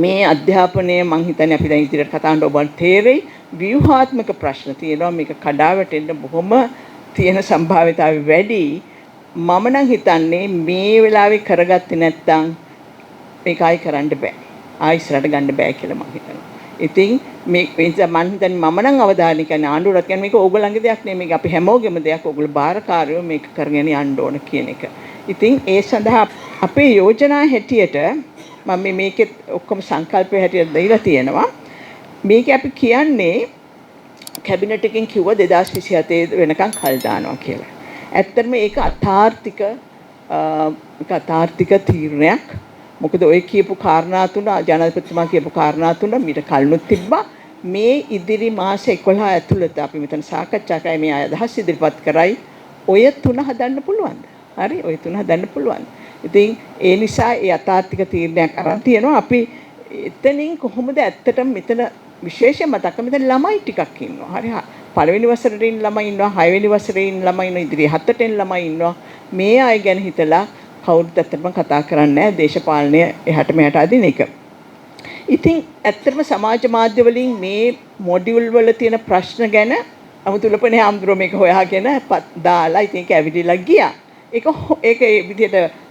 මේ අධ්‍යාපනය මං හිතන්නේ අපි දැන් ඉදිරියට කතා කරනකොට ඔබට තේරෙයි ව්‍යුහාත්මක ප්‍රශ්න තියෙනවා මේක කඩාවැටෙන්න බොහොම තියෙන සම්භාවිතාවය වැඩි. මම නම් හිතන්නේ මේ වෙලාවේ කරගත්තේ නැත්නම් මේක ආයි කරන්න බෑ. ආයි ඉස්සරහට ගන්න බෑ කියලා මම හිතනවා. ඉතින් මේ මම හිතන්නේ මම නම් අවධානය කියන්නේ ආණ්ඩුවට කියන්නේ මේක ඕගොල්ලන්ගේ දෙයක් නෙමෙයි මේක අපි හැමෝගෙම දෙයක්. ඕගොල්ලෝ බාරකාරයෝ මේක කරගෙන යන්න ඕන කියන එක. ඉතින් ඒ සඳහා අපේ යෝජනා හැටියට මම මේකෙත් ඔක්කොම සංකල්පය හැටියට දීලා තියෙනවා. මේක අපි කියන්නේ කැබිනට් එකෙන් කිව්ව 2027 වෙනකන් කල් දානවා කියලා. ඇත්තටම ඒක අතාර්ථික තීරණයක්. මොකද ඔය කියපු කාරණා තුන ජනාධිපතිතුමා කියපු කාරණා තුන මීට කලිනුත් තිබ්බා. මේ ඉදිරි මාස 11 ඇතුළත අපි මෙතන සාකච්ඡා කරයි මේ අදහස් ඉදිරිපත් කරයි. ඔය තුන හදන්න පුළුවන්ද? හරි ඔය තුන හදන්න පුළුවන්. ඉතින් ඒ නිසා ඒ අතාර්ථික තීරණයක් අරන් තියෙනවා. අපි එතනින් කොහොමද ඇත්තටම මෙතන විශේෂයෙන් මතක මෙතන ළමයි ටිකක් ඉන්නවා. හරි පළවෙනි වසරේ ඉන්න ළමයි ඉන්නවා, හයවෙනි වසරේ ඉන්න ළමයි ඉන්නවා, ඉදිරිය හතටෙන් ළමයි ඉන්නවා. මේ අය ගැන හිතලා කවුරුත් ඇත්තටම කතා කරන්නේ නැහැ දේශපාලනය එහාට මෙහාට අදින එක. ඉතින් ඇත්තටම සමාජ මාධ්‍ය වලින් මේ මොඩියුල් වල තියෙන ප්‍රශ්න ගැන අමුතුලපනේ ආම්ද්‍රෝ මේක හොයාගෙන දාලා ඉතින් ඒක ඇවිදලා ගියා. ඒක ඒ විදිහට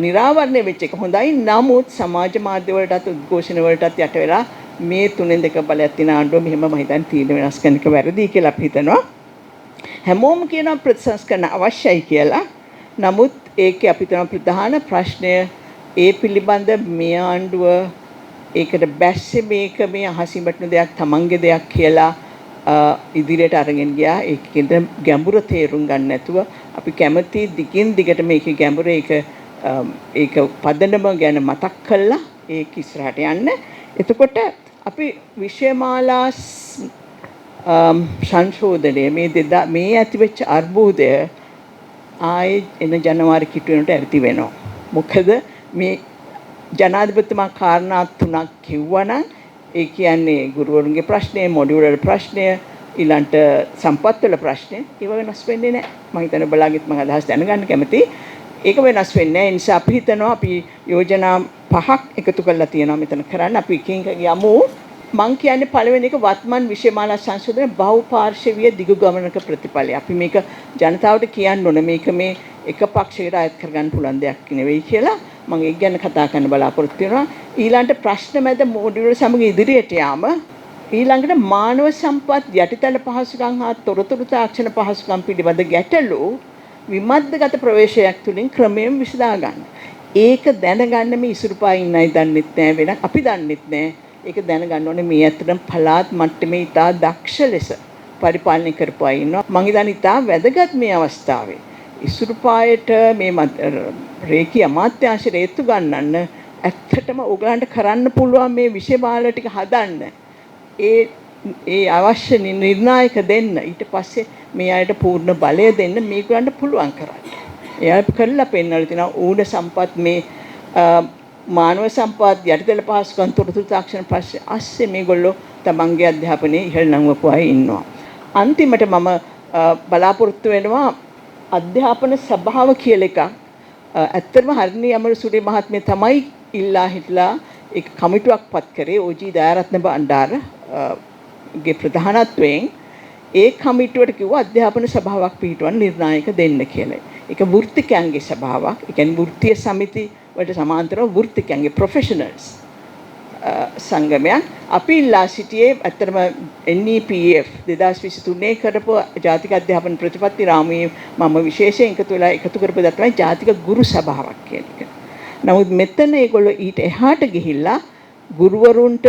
නිරාවරණය වෙච්ච එක හොඳයි. නමුත් සමාජ මාධ්‍ය වලටත් උද්ඝෝෂණ වලටත් යට වෙලා මේ තුනෙන් දෙක බලයක් තියෙන ආණ්ඩුව මෙහෙම මම හිතන්නේ තීරණ වෙනස් කරන එක වැරදි කියලා අපි හිතනවා. හැමෝම කියනවා ප්‍රතිසංස්කරණ අවශ්‍යයි කියලා. නමුත් ඒකේ අපි තමයි ප්‍රධාන ප්‍රශ්නය ඒ පිළිබඳ මේ ආණ්ඩුව ඒකට බැස්සේ මේක මේ අහසින් වටන දෙයක් තමන්ගේ දෙයක් කියලා ඉදිරියට අරගෙන ගියා. ඒකෙන්ද ගැඹුර තේරුම් ගන්න නැතුව අපි කැමති දිගින් දිගට මේකේ ගැඹුර ඒක පදනම ගැන මතක් කළා ඒක ඉස්සරහට යන්න. එතකොට අපි විෂයමාලා සංශෝධනය මේ ඇතිවෙච්ච අර්බුදය ආයේ එන ජනවාරි කිට්ටු වෙනට ඇති වෙනවා. මොකද මේ ජනාධිපතිතුමා කාරණා තුනක් කිව්වනම් ඒ කියන්නේ ගුරුවරුන්ගේ ප්‍රශ්නය, මොඩියුල් වල ප්‍රශ්නය, ඊළඟට සම්පත් වල ප්‍රශ්නය ඒව වෙනස් වෙන්නේ නැහැ. මම හිතන්නේ බලාගෙත් මම අදහස් දැනගන්න කැමතියි. ඒක වෙනස් වෙන්නේ නැහැ. ඒ නිසා අපි හිතනවා අපි යෝජනා 5ක් එකතු කරලා තියෙනවා මෙතන කරන්න. අපි එකින් එක යමු. මං කියන්නේ පළවෙනි එක වත්මන් විෂයමාලා සංශෝධන බහුපාර්ශවීය දිගු ගමනක ප්‍රතිඵලය. අපි මේක ජනතාවට කියන්න ඕන මේක මේ එක පක්ෂයකට අයත් කරගන්න පුළුවන් දෙයක් නෙවෙයි කියලා මම ඒක ගැන කතා කරන්න බලාපොරොත්තු වෙනවා. ඊළඟට ප්‍රශ්න මැද මොඩියුල් සමග ඉදිරියට යාම ඊළඟට මානව සම්පත් යටිතල පහසුකම් හා තොරතුරු තාක්ෂණ පහසුකම් පිළිබඳ ගැටලු විමද්දගත ප්‍රවේශයක් තුලින් ක්‍රමයෙන් විසඳා ගන්න. ඒක දැනගන්න මේ ඉසුරුපා ඉන්නයි දන්නෙත් නෑ වෙන අපි දන්නෙත් නෑ. ඒක දැනගන්න ඕනේ මේ අතරම පළාත් මට්ටමේ ඉතා දක්ෂ ලෙස පරිපාලනය කරපු අය ඉන්නවා. මම හිතන්නේ ඉතා වැදගත් මේ අවස්ථාවේ ඉසුරුපායට මේ රේකී අමාත්‍යාංශ රේතු ගන්නන්න ඇත්තටම ඕගලන්ට කරන්න පුළුවන් මේ විෂයමාල ටික හදන්න. ඒ අවශ්‍ය නිර්ණායක දෙන්න ඊට පස්සේ මේ අයට පූර්ණ බලය දෙන්න මේගොල්ලන්ට පුළුවන් කරන්න. එයා කරලා පෙන්නලා තිනවා ඌඩ සම්පත් මේ මානව සම්පත් යටිතල පහසුකම් තොරතුරු තාක්ෂණ පස්සේ අස්සේ මේගොල්ලෝ තමන්ගේ අධ්‍යාපනයේ ඉහළ නංවපු අය ඉන්නවා. අන්තිමට මම බලාපොරොත්තු වෙනවා අධ්‍යාපන සභාව කියලා එකක් ඇත්තටම හරිනී අමරසූරිය මහත්මිය තමයි ඉල්ලා හිටලා ඒක කමිටුවක් පත් කරේ ඕජී දයාරත්න බණ්ඩාර ගේ ප්‍රධානත්වයෙන් ඒ කමිටුවට කිව්වා අධ්‍යාපන සභාවක් පිහිටවන්න නිර්ණායක දෙන්න කියලා. ඒක වෘත්තිකයන්ගේ සභාවක්. ඒ කියන්නේ වෘත්තීය සමිති වලට සමාන්තරව වෘත්තිකයන්ගේ ප්‍රොෆෙෂනල්ස් සංගමයක්. අපි ඉල්ලා සිටියේ ඇත්තටම NEPF 2023 කරපු ජාතික අධ්‍යාපන ප්‍රතිපත්ති රාමුවේ මම විශේෂයෙන් එකතු කරපු දා තමයි ජාතික ගුරු සභාවක් කියන එක. නමුත් මෙතන ඒගොල්ලෝ ඊට එහාට ගිහිල්ලා ගුරුවරුන්ට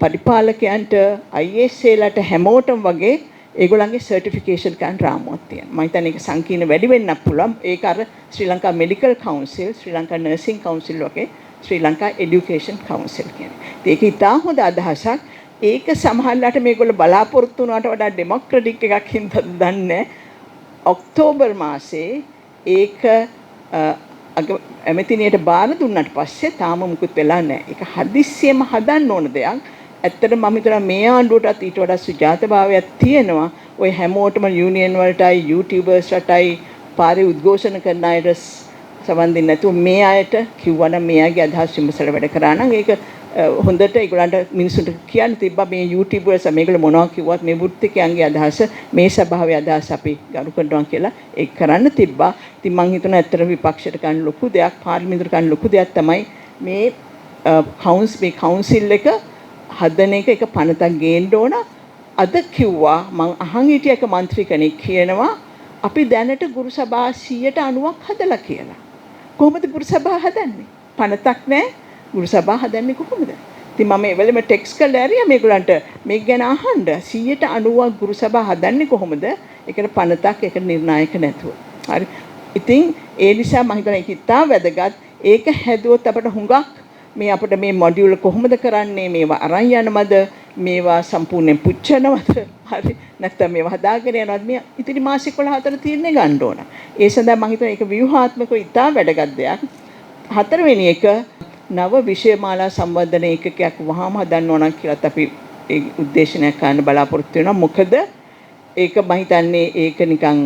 පරිපාලකයන්ට ISAලට හැමෝටම වගේ ඒගොල්ලන්ගේ සර්ටිෆිකේෂන් ගන්න රාමුවක් තියෙනවා. මම හිතන්නේ ඒක සංකීර්ණ වැඩි වෙන්නත් පුළුවන්. ඒක අර ශ්‍රී ලංකා මෙඩිකල් කවුන්සිල්, ශ්‍රී ලංකා නර්සින් කවුන්සිල් වගේ ශ්‍රී ලංකා එඩියුකේෂන් කවුන්සිල් කියන්නේ. ඒක ඉතා හොඳ අදහසක්. ඒක සමහරවිට මේගොල්ලෝ බලාපොරොත්තු වුණාට වඩා ඩෙමොක්‍රටික් එකක් හින්දා දන්නේ ඔක්තෝබර් මාසේ ඒක ඇමතිනියට බාර දුන්නාට පස්සේ තාම මුකුත් වෙලා නැහැ. ඒක හදිස්සියෙම හදන්න ඕන දෙයක්. ඇත්තටම මම හිතනවා මේ ආණ්ඩුවටත් ඊට වඩා සුජාතභාවයක් තියෙනවා. ඔය හැමෝටම යුනියන් වලටයි YouTubers-ලටයි පාරේ උද්ඝෝෂණ කරන අයට සවන් දෙන්නේ නැතුව මේ අයට කිව්වනම් මේ අයගේ අදහස් විමසලා වැඩ කරා නම් ඒක හොඳට ඒගොල්ලන්ට මිනිස්සුන්ට කියන්න තිබ්බා මේ YouTubers මේගොල්ලෝ මොනවා කිව්වත් මේ වෘත්තිකයන්ගේ අදහස මේ සභාවේ අදහස අපි ගරු කරනවා කියලා ඒක කරන්න තිබ්බා. ඉතින් මම හිතනවා ඇත්තට විපක්ෂයට ගන්න ලොකු දෙයක් පාර්ලිමේන්තුවට ගන්න ලොකු දෙයක් තමයි මේ කවුන්සිල් එක හදන එක පනතක් ගේන්න ඕන. අද කිව්වා මම අහන් හිටිය එක മന്ത്രി කෙනෙක් කියනවා අපි දැනට ගුරු සභා 90ක් හදලා කියලා. කොහොමද ගුරු සභා හදන්නේ? පනතක් නැහැ. ගුරු සභා හදන්නේ කොහොමද? ඉතින් මම ඒ වෙලෙම ටෙක්ස්ට් කරලා ඇරියා මේගොල්ලන්ට මේක ගැන අහන්න 90ක් ගුරු සභා හදන්නේ කොහොමද? ඒකට පනතක් ඒක නිර්ණායක නැතුව. හරි. ඉතින් ඒ නිසා මම හිතනවා ඒක ඉතා වැදගත්. ඒක හැදුවොත් අපිට හුඟක් මේ අපිට මේ මොඩියුල් කොහොමද කරන්නේ? මේවා අරන් යනවද? මේවා සම්පූර්ණයෙන් පුච්චනවද? හරි. නැත්නම් මේවා හදාගෙන යනවද? මේ ඉතිරි මාස 11 තීරණය ගන්න ඕන. ඒ සඳහා මම හිතනවා ඒක ව්‍යුහාත්මකව ඉතා වැදගත් දෙයක්. හතරවෙනි එක නව විෂයමාලා සංවර්ධන ඒකකයක් වහාම හදන්න ඕන කියලාත් අපි ඒ උද්දේශනයක් ගන්න බලාපොරොත්තු වෙනවා. මොකද ඒක මම හිතන්නේ ඒක නිකන්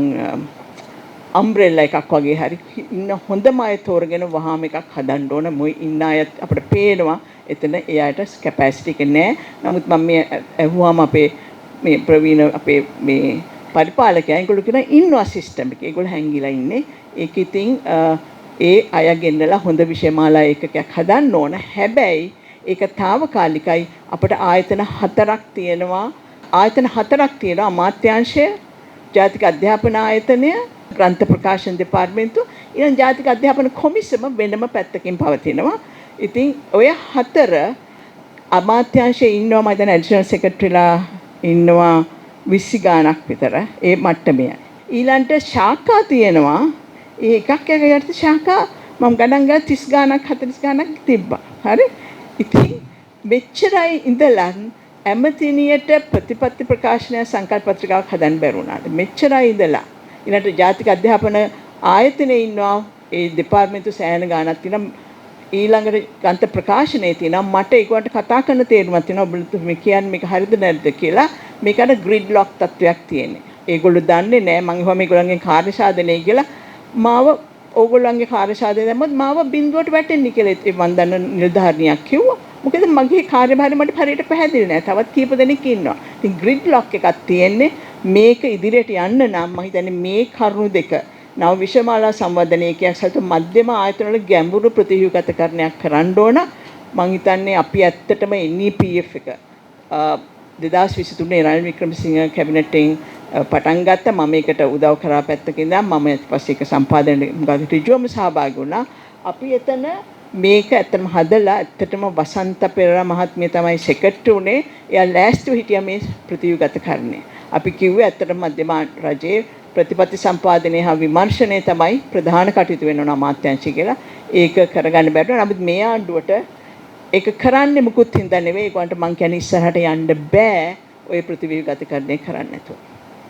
අම්බ්‍රෙල්ලා එකක් වගේ හරි ඉන්න හොඳම අය තෝරගෙන වහාම එකක් හදන්න ඕන. මොයි ඉන්න අය අපිට පේනවා එතන එයාට කැපැසිටි එක නැහැ. නමුත් මම මේ ඇහුවාම අපේ මේ ප්‍රවීණ අපේ මේ පරිපාලකයා ඒගොල්ලෝ කියනවා ඉන්නවා සිස්ටම් එකේ. ඒගොල්ලෝ හැංගිලා ඉන්නේ. ඒක ඉතින් ඒ අය ගෙන්නලා හොඳ විෂයමාලා ඒකකයක් හදන්න ඕන. හැබැයි ඒක తాවකාලිකයි. අපිට ආයතන 4ක් තියෙනවා. ආයතන 4ක් තියෙනවා. අමාත්‍යාංශය, ජාතික අධ්‍යාපන ආයතනය, ග්‍රන්ථ ප්‍රකාශන දෙපාර්තමේන්තුව, ඊළඟ ජාතික අධ්‍යාපන කොමිසම වෙනම පැත්තකින් පවතිනවා. ඉතින් ඔය 4 අමාත්‍යාංශයේ ඉන්නවා මම දැන් ඇඩිෂනල් සෙක්‍රටරිලා ඉන්නවා 20 ගාණක් විතර ඒ මට්ටමේ. ඊළඟට ශාඛා තියෙනවා. ඒ එකක් යකට ශාඛා මම ගණන් ගත්තා 30 ගාණක් 40 ගාණක් තිබ්බා. හරි. ඉතින් මෙච්චරයි ඉඳලා ඇමතිනියට ප්‍රතිපත්ති ප්‍රකාශනය සංකල්ප පත්‍රිකාවක් හදන්න බැරුණාද? මෙච්චරයි ඉඳලා ඊළඟට ජාතික අධ්‍යාපන ආයතනයේ ඉන්නවා ඒ දෙපාර්තමේන්තු සෑහෙන ගාණක් තියෙනවා. ඊළඟට ග්‍රන්ථ ප්‍රකාශනයේ තියෙනවා. මට ඒකට කතා කරන තේරුමක් තියෙනවා. ඔබතුමා මේ කියන්නේ මේක හරිද නැද්ද කියලා. මේකට ග්‍රිඩ් ලොක් තත්වයක් තියෙන්නේ. ඒගොල්ලෝ දන්නේ නැහැ මම එහෙම මේගොල්ලන්ගේ කාර්ය සාධනය කියලා මාව ඕගොල්ලන්ගේ කාර්ය සාධනය දැම්මොත් මාව බිඳුවට වැටෙන්නේ කියලා ඒ මන් දන්න නිලධාරියක් කිව්වා. මොකද මගේ කාර්යභාරය මට හරියට පැහැදිලි නැහැ. තවත් කීප දෙනෙක් ඉන්නවා. ඉතින් ග්‍රිඩ් ලොක් එකක් තියෙන්නේ. මේක ඉදිරියට යන්න නම් මම හිතන්නේ මේ කරුණු දෙක නව විෂයමාලා සංවර්ධන ඒකයක් සහිත මධ්‍යම ආයතන වල ගැඹුරු ප්‍රතිව්‍යුහගතකරණයක් කරන්න ඕන. මම හිතන්නේ අපි ඇත්තටම NEPF එක 2023 රනිල් වික්‍රමසිංහ කැබිනට්ෙන් පටන් ගත්තා. මම ඒකට උදව් කරා පැත්තකින් ඉඳන් මම ඊට පස්සේ ඒක සම්පාදනයේ මොකද ඍජුවම සහභාගී වුණා. අපි එතන මේක ඇත්තටම හදලා ඇත්තටම වසන්ත පෙරේරා මහත්මිය තමයි සෙක්‍රටරි උනේ. එයා ලෑස්තිව හිටියා මේ ප්‍රතිව්‍යුහගතකරණය. අපි කිව්වේ ඇත්තටම මධ්‍යම රජයේ ප්‍රතිපත්ති සම්පාදනය හා විමර්ශනය තමයි ප්‍රධාන කටයුතු වෙනවා අමාත්‍යාංශය කියලා. ඒක කරගන්න බැහැ. නමුත් මේ ආණ්ඩුවට ඒක කරන්නේ මුකුත් හින්දා නෙවෙයි. ඒකට මං කියන්නේ ඉස්සරහට යන්න බෑ ওই ප්‍රතිව්‍යුහගතකරණය කරන්න නැතුව.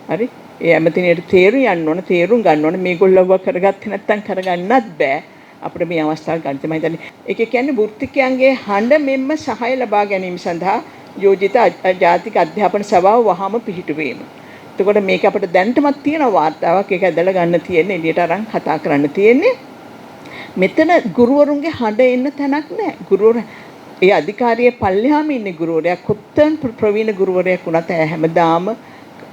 හරි? ඒ ඇමතිනියට තේරුම් යන්න ඕන, තේරුම් ගන්න ඕන මේගොල්ලෝව කරගත්තේ නැත්නම් කරගන්නත් බෑ. අපිට මේ අවස්ථාව ගන්න තමයි හිතන්නේ. ඒක කියන්නේ වෘත්තිකයන්ගේ හඬ මෙම්ම සහාය ලබා ගැනීම සඳහා යෝජිත ජාතික අධ්‍යාපන සභාව වහාම පිහිටුවීම. එතකොට මේක අපිට දැනටමත් තියෙන වාර්තාවක් ඒක ඇදලා ගන්න තියෙන්නේ එළියට අරන් කතා කරන්න තියෙන්නේ. මෙතන ගුරුවරුන්ගේ හඬ එන්න තැනක් නැහැ. ගුරුවරු ඒ අධිකාරියේ පල්ලෙහාම ඉන්නේ ගුරුවරයා කොත්තන් ප්‍රවීණ ගුරුවරයෙක් වුණත් හැමදාම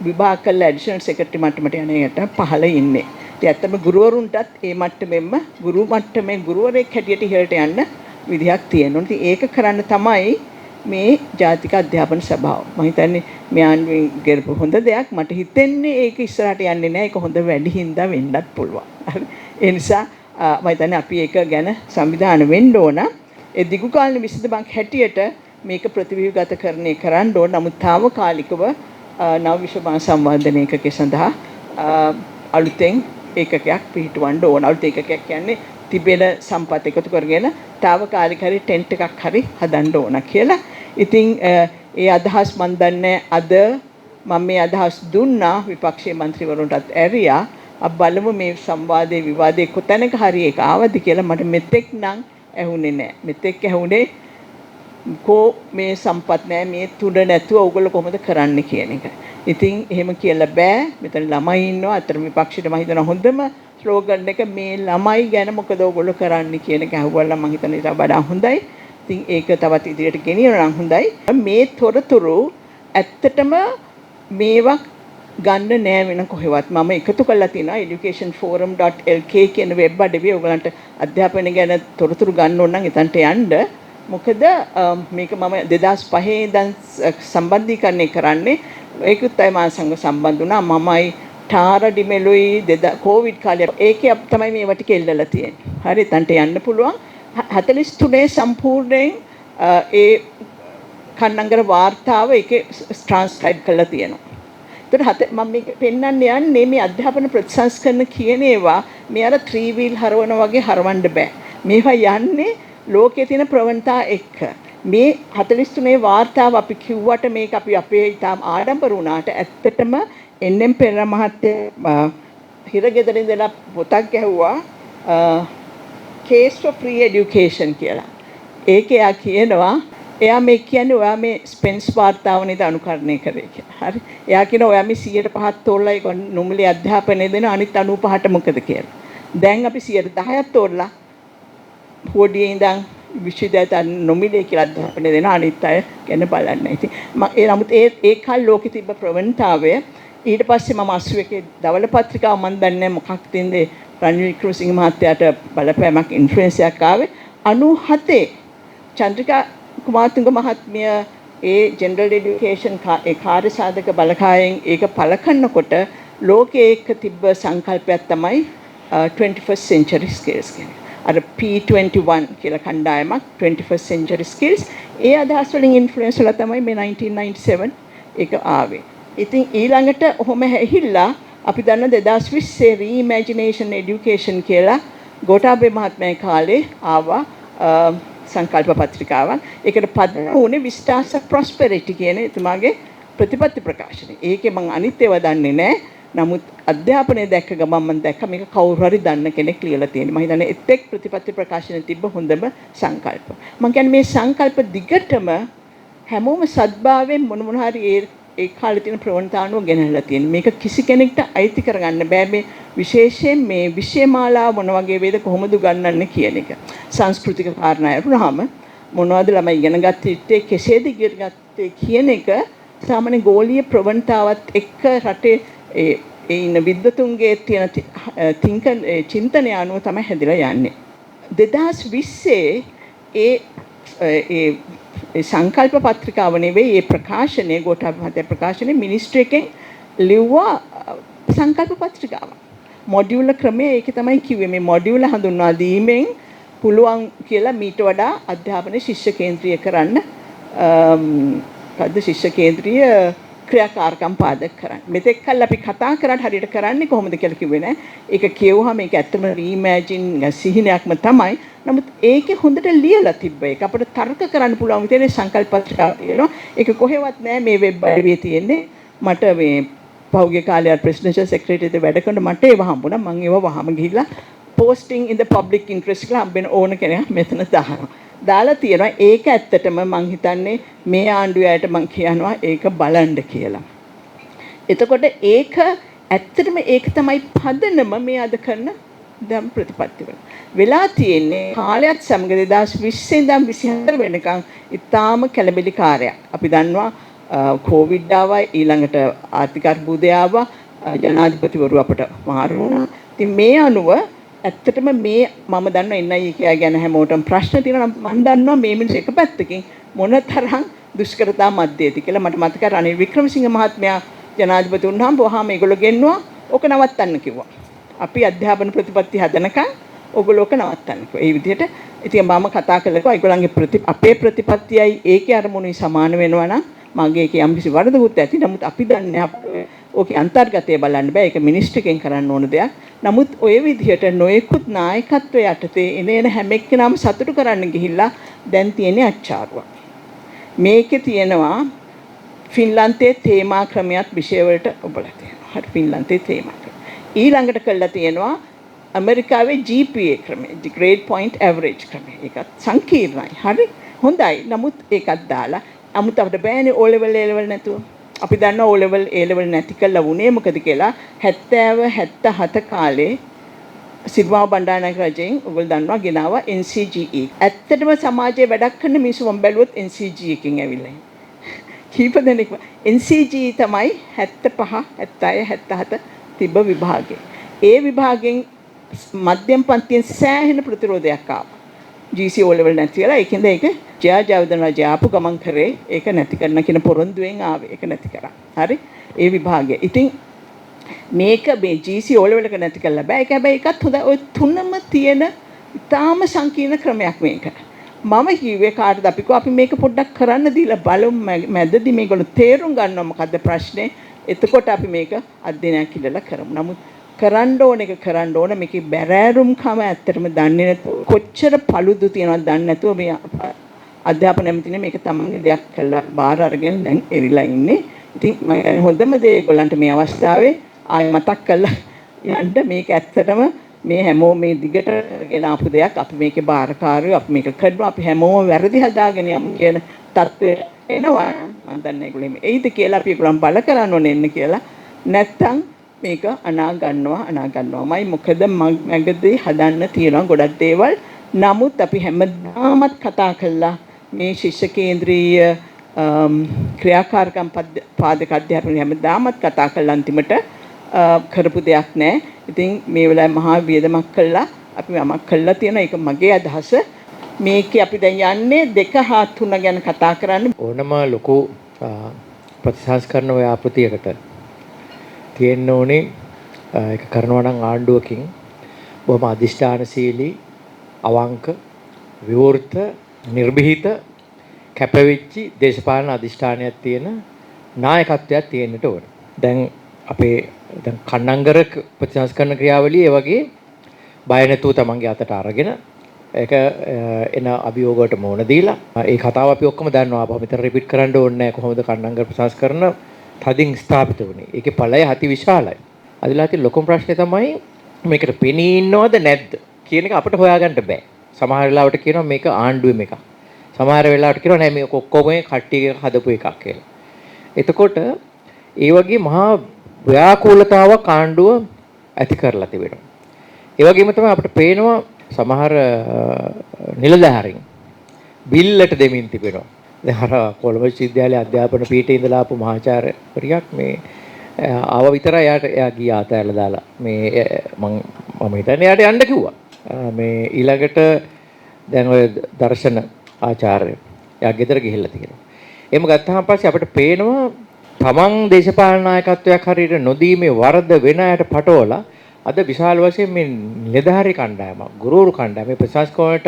විභාග කළ ඇඩිෂනල් සෙක්‍රටරි මට්ටමට යන එකට පහළ ඉන්නේ. ඉතින් ඇත්තම ගුරුවරුන්ටත් ඒ මට්ටමෙන්ම ගුරු මට්ටමේ ගුරුවරයෙක් හැටියට ඉහළට යන්න විදිහක් තියෙනවා. ඉතින් ඒක කරන්න තමයි මේ ජාතික අධ්‍යාපන සභාව. මම හිතන්නේ මේ ආණ්ඩුවෙන් කරපු හොඳ දෙයක්. මට හිතෙන්නේ ඒක ඉස්සරහට යන්නේ නැහැ. ඒක හොඳ වැඩි හින්දා වෙන්නත් පුළුවන්. හරි. ඒ නිසා මම හිතන්නේ අපි ඒක ගැන සංවිධානය වෙන්න ඕන. ඒ දිගු කාලීන විසඳුමක් හැටියට මේක ප්‍රතිව්‍යුහගතකරණය කරන්න ඕන. නමුත් తాවකාලිකව නව විෂයමාලා සංවර්ධන ඒකකයේ සඳහා අලුතෙන් ඒකකයක් පිහිටවන්න ඕන. අලුත් ඒකකයක් කියන්නේ තිබෙන සම්පත් එකතු කරගෙන తాවකාලික හරි ටෙන්ට් එකක් හරි හදන්න ඕන කියලා. ඉතින් ඒ අදහස් මන් දන්නේ අද මම මේ අදහස් දුන්නා විපක්ෂයේ മന്ത്രിවරුන්ටත් ඇරියා. අප බලමු මේ සංවාදයේ විවාදයේ කොතැනක හරි ඒක ආවද කියලා. මට මෙතෙක් නම් ඇහුනේ නැහැ. මෙතෙක් ඇහුනේ කෝ මේ සම්පත් නැහැ මේ තුඩ නැතුව ඕගොල්ලෝ කොහොමද කරන්නේ කියන එක. ඉතින් එහෙම කියලා බෑ. මෙතන ළමයි ඉන්නවා. අතර විපක්ෂයට මම හිතන හොඳම ස්ලෝගන් එක මේ ළමයි ගැන මොකද ඕගොල්ලෝ කරන්නේ කියන එක අහුවලා මම හිතන ඉතින් වඩා හොඳයි. ඉතින් ඒක තවත් ඉදිරියට ගෙනියනවා නම් හොඳයි. මේ තොරතුරු ඇත්තටම මේවා ගන්න නෑ වෙන කොහෙවත්. මම එකතු කරලා තියෙනවා educationforum.lk කියන වෙබ් අඩවිය. ඔයගලන්ට අධ්‍යාපනය ගැන තොරතුරු ගන්න ඕන නම් එතනට යන්න. මොකද මේක මම 2005 ඉඳන් සම්බන්ධීකරණය කරන්නේ. ඒකුත් අය මා සංග සම්බන්ධ වුණා. මමයි ටාරා ඩිමෙලුයි කොවිඩ් කාලේ ඒකේ තමයි මේ ටික එල්ලලා තියෙන්නේ. හරි එතනට යන්න පුළුවන්. 43 සම්පූර්ණයෙන් ඒ කන්නංගර වාර්තාව ඒකේ ට්‍රාන්ස්ක්‍රයිබ් කරලා තියෙනවා. ඒතර මම මේක පෙන්වන්න යන්නේ මේ අධ්‍යාපන ප්‍රතිසංස්කරණ කියන ඒවා මේ අර 3 wheel හරවන වගේ හරවන්න බෑ. මේවා යන්නේ ලෝකයේ තියෙන ප්‍රවණතා එක්ක. මේ 43 වාර්තාව අපි කිව්වට මේක අපි අපේ ඊටාම් ආඩම්බර වුණාට ඇත්තටම එන්.එම්. පෙරේරා මහත්තයා හිරගෙදර ඉඳලා පොතක් ගැහුවා case for free education කියලා. ඒකේ එයා කියනවා එයා මේ කියන්නේ ඔයා මේ ස්පෙන්ස් වාර්තාව නේද අනුකරණය කරේ කියලා. හරි. එයා කියනවා ඔයා මේ 105ක් තෝරලා ඒක නොමිලේ අධ්‍යාපනය දෙන අනිත් 95ට මොකද කියලා. දැන් අපි 110ක් තෝරලා පොඩියේ ඉඳන් විශ්වවිද්‍යාලයට නොමිලේ කියලා අධ්‍යාපනය දෙන අනිත් අය ගැන බලන්න. ඉතින් ඒ නමුත් ඒ කාල ලෝකෙ තිබ්බ ප්‍රවණතාවය ඊට පස්සේ මම 81 දවල පත්‍රිකාව මම දන්නේ මොකක්ද තින්දේ රනිල් වික්‍රමසිංහ මහත්තයාට බලපෑමක් ඉන්ෆ්ලුවෙන්ස් එකක් ආවේ 97 චන්ද්‍රිකා කුමාරතුංග මහත්මිය ඒ ජෙනරල් এডুকেෂන් ඒ කාර්ය සාධක බලකායෙන් ඒක පළ කරනකොට ලෝකයේ එක තිබ්බ සංකල්පයක් තමයි 21st century skills කියන්නේ. අර P21 කියලා කණ්ඩායමක් 21st century skills ඒ අදහස් වලින් ඉන්ෆ්ලුවෙන්ස් වල තමයි මේ 1997 ඒක ආවේ. ඉතින් ඊළඟට ඔහොම ඇහිලා අපි දන්න 2020 reimagination education කියලා ගෝඨාභය මහත්මයාගේ කාලේ ආවා සංකල්ප පත්‍රිකාවක්. ඒකට පදනම් වුණේ Vistas of Prosperity කියන එතුමාගේ ප්‍රතිපත්ති ප්‍රකාශනය. ඒකේ මම අනිත් ඒවා දන්නේ නැහැ. නමුත් අධ්‍යාපනයේ දැක්ක ගමන් මම දැක්ක මේක කවුරු හරි දන්න කෙනෙක් ලියලා තියෙනවා. මම හිතන්නේ එතෙක් ප්‍රතිපත්ති ප්‍රකාශනයේ තිබ්බ හොඳම සංකල්ප. මම කියන්නේ මේ සංකල්ප දිගටම හැමෝම සද්භාවයෙන් මොන හරි ඒ කාලේ තියෙන ප්‍රවණතාවනුව ගෙනල්ලා තියෙන. මේක කිසි කෙනෙක්ට අයිති කරගන්න බෑ. මේ විශේෂයෙන් මේ විෂයමාලාව මොන වගේ වේද කොහොමද උගන්වන්නේ කියන එක. සංස්කෘතික කාරණා වුණාම මොනවද ළමයි ඉගෙන ගත්තේ කෙසේද ඉගෙන ගත්තේ කියන එක සාමාන්‍ය ගෝලීය ප්‍රවණතාවත් එක්ක රටේ ඒ ඉන්න විද්වතුන්ගේ තියෙන චින්තනය අනුව තමයි හැදිලා යන්නේ. 2020 ඒ සංකල්ප පත්‍රිකාව නෙවෙයි ඒ ප්‍රකාශනයේ ගෝඨාභය මහත්තයා ප්‍රකාශනයේ මිනිස්ට්‍රි එකෙන් ලිව්වා සංකල්ප පත්‍රිකාව. මොඩියුල ක්‍රමය ඒකේ තමයි කිව්වේ මේ මොඩියුල හඳුන්වා දීමෙන් පුළුවන් කියලා මීට වඩා අධ්‍යාපන ශිෂ්‍ය කේන්ද්‍රීය කරන්න ශිෂ්‍ය කේන්ද්‍රීය ක්‍රියාකාරකම් පාදක කරන්න. මෙතෙක් කල් අපි කතා කරාට හරියට කරන්නේ කොහොමද කියලා කිව්වේ නෑ. ඒක කියවුවා මේක ඇත්තම රීමැජින් සිහිනයක්ම තමයි. නමුත් ඒකේ හොඳට ලියලා තිබ්බ එක අපිට තර්ක කරන්න පුළුවන් විදිහේ සංකල්ප පත්‍රිකාවක් තියෙනවා. ඒක කොහෙවත් නෑ මේ වෙබ් අඩවියේ තියෙන්නේ. මට මේ පහුගිය කාලේ ප්‍රෙසිඩෙන්ෂල් සෙක්‍රටරියට වැඩ කරන මට ඒව හම්බුණා. මම ඒව වහම ගිහිල්ලා posting in the public interest කියලා හම්බෙන ඕන කෙනෙක් මෙතන දානවා. දාලා තියෙනවා. ඒක ඇත්තටම මං හිතන්නේ මේ ආණ්ඩුවයට මං කියනවා ඒක බලන්න කියලා. එතකොට ඒක ඇත්තටම ඒක තමයි පදනම මේ අද කරන දැන් ප්‍රතිපත්තිවල. වෙලා තියෙන්නේ කාලයක් සමග 2020 ඉඳන් 24 වෙනකන් ඉතාම කැළඹිලි කාර්යයක්. අපි දන්නවා කොවිඩ් ආවා ඊළඟට ආර්ථික අර්බුදය ආවා ජනාධිපතිවරු අපට මාරු වුණා. ඉතින් මේ අනුව ඇත්තටම මේ මම දන්නවා NIE ගැන හැමෝටම ප්‍රශ්න තියෙනවා. මම දන්නවා මේ මිනිස් එක පැත්තකින් මොනතරම් දුෂ්කරතා මැද්දේද කියලා. මට මතකයි රනිල් වික්‍රමසිංහ මහත්මයා ජනාධිපති වුණාම වහාම ඒගොල්ලෝ ගෙන්නවා ඕක නවත්තන්න කිව්වා. අපි අධ්‍යාපන ප්‍රතිපත්ති හදනකම් ඕගොල්ලෝ ඕක නවත්තන්න කිව්වා. ඒ විදිහට ඉතින් මම කතා කළා ඒගොල්ලන්ගේ අපේ ප්‍රතිපත්තියයි ඒකේ අරමුණුයි සමාන වෙනවා නම් මගේ ඒකේ යම්කිසි වරදකුත් ඇති. නමුත් අපි දන්නේ ඕකේ අන්තර්ගතය බලන්න බෑ. ඒක මිනිස්ට්‍රිකෙන් කරන්න ඕන දෙයක්. නමුත් ඔය විදිහට නොයෙකුත් නායකත්වය යටතේ එන හැම එක්කෙනාම සතුටු කරන්න ගිහිල්ලා දැන් තියෙන්නේ අච්චාරුවක්. මේකේ තියෙනවා ෆින්ලන්තයේ තේමා ක්‍රමයක් විෂය වලට ඔබලා තියෙනවා. හරි ෆින්ලන්තයේ තේමා ක්‍රම. ඊළඟට කළා තියෙනවා ඇමරිකාවේ GPA ක්‍රමය, grade point average ක්‍රමය. ඒකත් සංකීර්ණයි. හරි හොඳයි. නමුත් ඒකත් දාලා 아무ත් අපිට බෑනේ O level A level නැතුව. අපි දන්නවා O level A level නැති කළා වුණේ මොකද කියලා 70 77 කාලේ සිරිමාව බණ්ඩාරනායක රජයෙන් ඔයගොල්ලෝ දන්නවා ගෙනාවා NCGE. ඇත්තටම සමාජයේ වැඩක් කරන මිනිස්සු මම බැලුවොත් NCGE එකකින් ඇවිල්ලා කීප දෙනෙක්ම NCGE තමයි 75 76 77 තිබ්බ විභාගේ. ඒ විභාගයෙන් මධ්‍යම පන්තියෙන් සෑහෙන ප්‍රතිරෝධයක් ආවා. GC O level නැති වෙලා ඒකෙන්ද ඒක ජයජයවදන රජය ආපු ගමන් කරේ ඒක නැති කරන්න කියන පොරොන්දුවෙන් ආවේ. ඒක නැති කරා. හරි? ඒ විභාගය. ඉතින් මේක මේ GC O level එක නැති කරලා බෑ. ඒක හැබැයි ඒකත් හොඳ ඔය තුනම තියෙන ඉතාම සංකීර්ණ ක්‍රමයක් මේක. මම කිව්වේ කාටද අපි මේක පොඩ්ඩක් කරන්න දීලා බලමු මැදදී මේගොල්ලෝ තේරුම් ගන්නවා මොකද්ද ප්‍රශ්නේ. එතකොට අපි මේක අධ්‍යයනයක් ඉදලා කරමු. නමුත් කරන්න ඕන එක කරන්න ඕන මේකේ බැරෑරුම්කම ඇත්තටම දන්නේ නැතුව කොච්චර paludu තියනවද දන්නේ නැතුව මේ අධ්‍යාපන ඇමතිනේ මේක තමයි දෙයක් කළා බාර අරගෙන දැන් එරිලා ඉන්නේ. ඉතින් මම හොඳම දේ ඒගොල්ලන්ට මේ අවස්ථාවේ ආයෙ මතක් කරලා යන්න මේක ඇත්තටම මේ හැමෝම මේ දිගට ගෙන ආපු දෙයක් අපි මේකේ බාරකාරයෝ අපි මේක කරනවා අපි හැමෝම වැරදි හදාගෙන යමු කියන තත්ත්වය එනවා මම දන්නේ ඒගොල්ලෝ එයිද කියලා අපි ඒගොල්ලන් බල කරන්න ඕනේ එන්න කියලා නැත්තම් මේක අනා ගන්නවාමයි මොකද මගදී හදන්න තියෙනවා ගොඩක් දේවල් නමුත් අපි හැමදාමත් කතා කළා මේ ශිෂ්‍ය කේන්ද්‍රීය ක්‍රියාකාරකම් පාදක අධ්‍යාපනය හැමදාමත් කතා කළා අන්තිමට කරපු දෙයක් නැහැ. ඉතින් මේ වෙලාවේ මහා වියදමක් කළා අපි යමක් කළා තියෙනවා. ඒක මගේ අදහස. මේකේ අපි දැන් යන්නේ 2 හා 3 ගැන කතා කරන්න. ඕනම ලොකු ප්‍රතිසංස්කරණ ව්‍යාපෘතියකට තියෙන්න ඕනේ ඒක කරනවා නම් ආණ්ඩුවකින් බොහොම අධිෂ්ඨානශීලී අවංක විවෘත නිර්භීත කැපවෙච්චි දේශපාලන අධිෂ්ඨානයක් තියෙන නායකත්වයක් තියෙන්නට ඕන. දැන් අපේ දැන් කන්නංගර ප්‍රතිසංස්කරණ ක්‍රියාවලිය ඒ වගේ බය නැතුව තමන්ගේ අතට අරගෙන ඒක එන අභියෝග වලට මුහුණ දීලා ඒ කතාව අපි ඔක්කොම දන්නවා. අපහ මෙතන රිපීට් කරන්න ඕනේ නැහැ කොහොමද කන්නංගර ප්‍රතිසංස්කරණ තදින් ස්ථාපිත වුණේ. ඒකේ ඵලය අති විශාලයි. අදලා තියෙන ලොකුම ප්‍රශ්නේ තමයි මේකට පෙනී ඉන්නවද නැද්ද කියන එක අපිට හොයාගන්න බෑ. සමහර වෙලාවට කියනවා මේක ආණ්ඩුවේ එකක්. සමහර වෙලාවට කියනවා නෑ මේක ඔක්කොම කට්ටියක හදපු එකක් කියලා. එතකොට ඒ වගේ මහා ව්‍යාකූලතාවක් ආණ්ඩුව ඇති කරලා තිබෙනවා. ඒ වගේම තමයි අපිට පේනවා සමහර නිලධාරීන් බිල්ලට දෙමින් තිබෙනවා. දැන් අර කොළඹ විශ්වවිද්‍යාලයේ අධ්‍යාපන පීඨයේ ඉඳලා ආපු මහාචාර්යවරියක් මේ ආව විතරයි එයා ගියා අතහැරලා දාලා මේ මම හිතන්නේ එයාට යන්න කිව්වා. මේ ඊළඟට දැන් ඔය දර්ශන ආචාර්ය එයා ගෙදර ගිහිල්ලා තියෙනවා. එහෙම ගත්තාම පස්සේ අපිට පේනවා තමන් දේශපාලන නායකත්වයක් හරියට නොදීමේ වරද වෙන අයට පටවලා අද විශාල වශයෙන් මේ නිලධාරී කණ්ඩායම ගුරුවරු කණ්ඩායම මේ ප්‍රශාසකවලට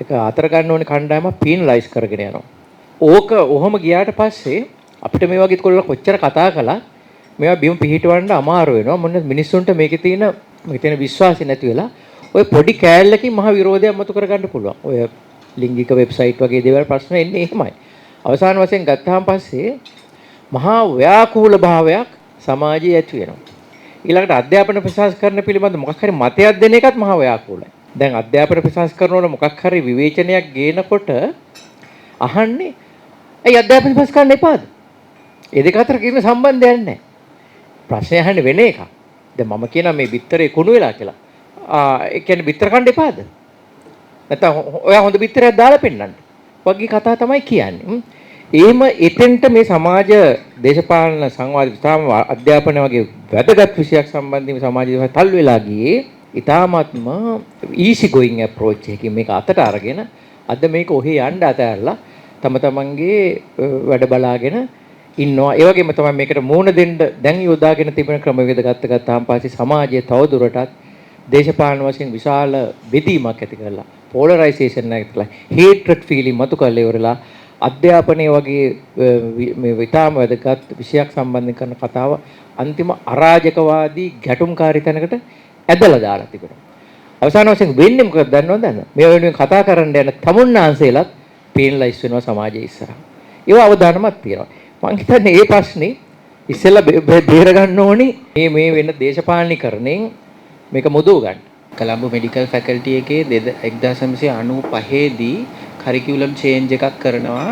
එක අතර ගන්න ඕනේ කණ්ඩායම පීනලයිස් කරගෙන යනවා. ඕක ඔහොම ගියාට පස්සේ අපිට මේ වගේ කොච්චර කතා කළා මේවා බිම පිහිටවන්න අමාරු වෙනවා. මොන මිනිස්සුන්ට මේකේ තියෙන විශ්වාසය නැති වෙලා ඔය පොඩි කෑල්ලකින් මහ විරෝධයක් මතු කරගන්න පුළුවන්. ඔය ලිංගික වෙබ්සයිට් වගේ දේවල් ප්‍රශ්න එන්නේ එහෙමයි. අවසාන වශයෙන් ගත්තාම පස්සේ මහා ව්‍යාකූල භාවයක් සමාජයේ ඇති වෙනවා. ඊළඟට අධ්‍යාපන ප්‍රශාසකරණ පිළිබඳ මොකක් හරි මතයක් දෙන එකත් මහා ව්‍යාකූලයි. දැන් අධ්‍යාපන ප්‍රශාසකරණ වල මොකක් හරි විවේචනයක් ගේනකොට අහන්නේ ඇයි අධ්‍යාපන ප්‍රශාසකරණ එපාද? ඒ දෙක අතර කිසිම සම්බන්ධයක් නැහැ. ප්‍රශ්නේ අහන්නේ වෙන එකක්. දැන් මම කියනවා මේ බිත්තරේ කුණු වෙලා කියලා. ඒ කියන්නේ බිත්තර කන්න එපාද? නැත්නම් ඔයා හොඳ බිත්තරයක් දාලා පෙන්නන්න. වගේ කතා තමයි කියන්නේ. එහෙම එතෙන්ට මේ සමාජ දේශපාලන සංවාද විස්තාම අධ්‍යාපන වගේ වැදගත් විෂයක් සම්බන්ධව සමාජයේ තල් වෙලා ගියේ ඊටාත්ම easy going approach එකකින් මේක අතට අරගෙන අද මේක ඔහේ යන්න අතහැරලා තම තමන්ගේ වැඩ බලාගෙන ඉන්නවා. ඒ වගේම තමයි මේකට මූණ දෙන්න දැන් යොදාගෙන තිබෙන ක්‍රමවේද ගත්තාම පස්සේ සමාජයේ තවදුරටත් දේශපාලන වශයෙන් විශාල බෙදීමක් ඇති කරලා polarization එකක් ඇතිලා hatred feeling මතු කරලා ඉවරලා අධ්‍යාපනයේ වගේ මේ විතාම වැදගත් විෂයක් සම්බන්ධ කරන කතාව අන්තිම අරාජකවාදී ගැටුම්කාරී තැනකට ඇදලා දාලා තිබෙනවා. අවසාන වශයෙන් වෙන්නේ මොකක්ද දන්නවද? මේ වෙනුවෙන් කතා කරන්න යන තමුන්නාන්සේලත් පේනලයිස් වෙනවා සමාජයේ ඉස්සරහ. ඒව අවදානමක් තියෙනවා. මම හිතන්නේ මේ ප්‍රශ්නේ ඉස්සෙල්ලා බේර ගන්න ඕනේ මේ වෙන දේශපාලනීකරණයෙන් මේක මුදව ගන්න. කොළඹ මෙඩිකල් ෆැකල්ටි එකේ 1995 දී කරිකියුලම් චේන්ජ් එකක් කරනවා.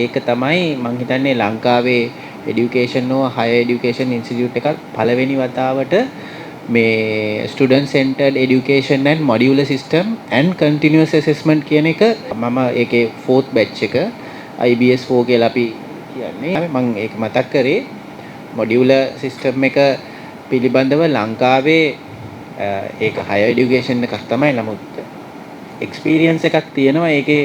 ඒක තමයි මම හිතන්නේ ලංකාවේ এডুকেෂන් හෝ හයර් এডুকেෂන් ඉන්ස්ටිටියුට් එකක් පළවෙනි වතාවට මේ student centered education and modular system and continuous assessment කියන එක මම ඒකේ 4th batch එක IBS 4 කියලා අපි කියන්නේ මම ඒක මතක් කරේ modular system එක පිළිබඳව ලංකාවේ ඒක higher education එකක් තමයි නමුත් experience එකක් තියෙනවා ඒකේ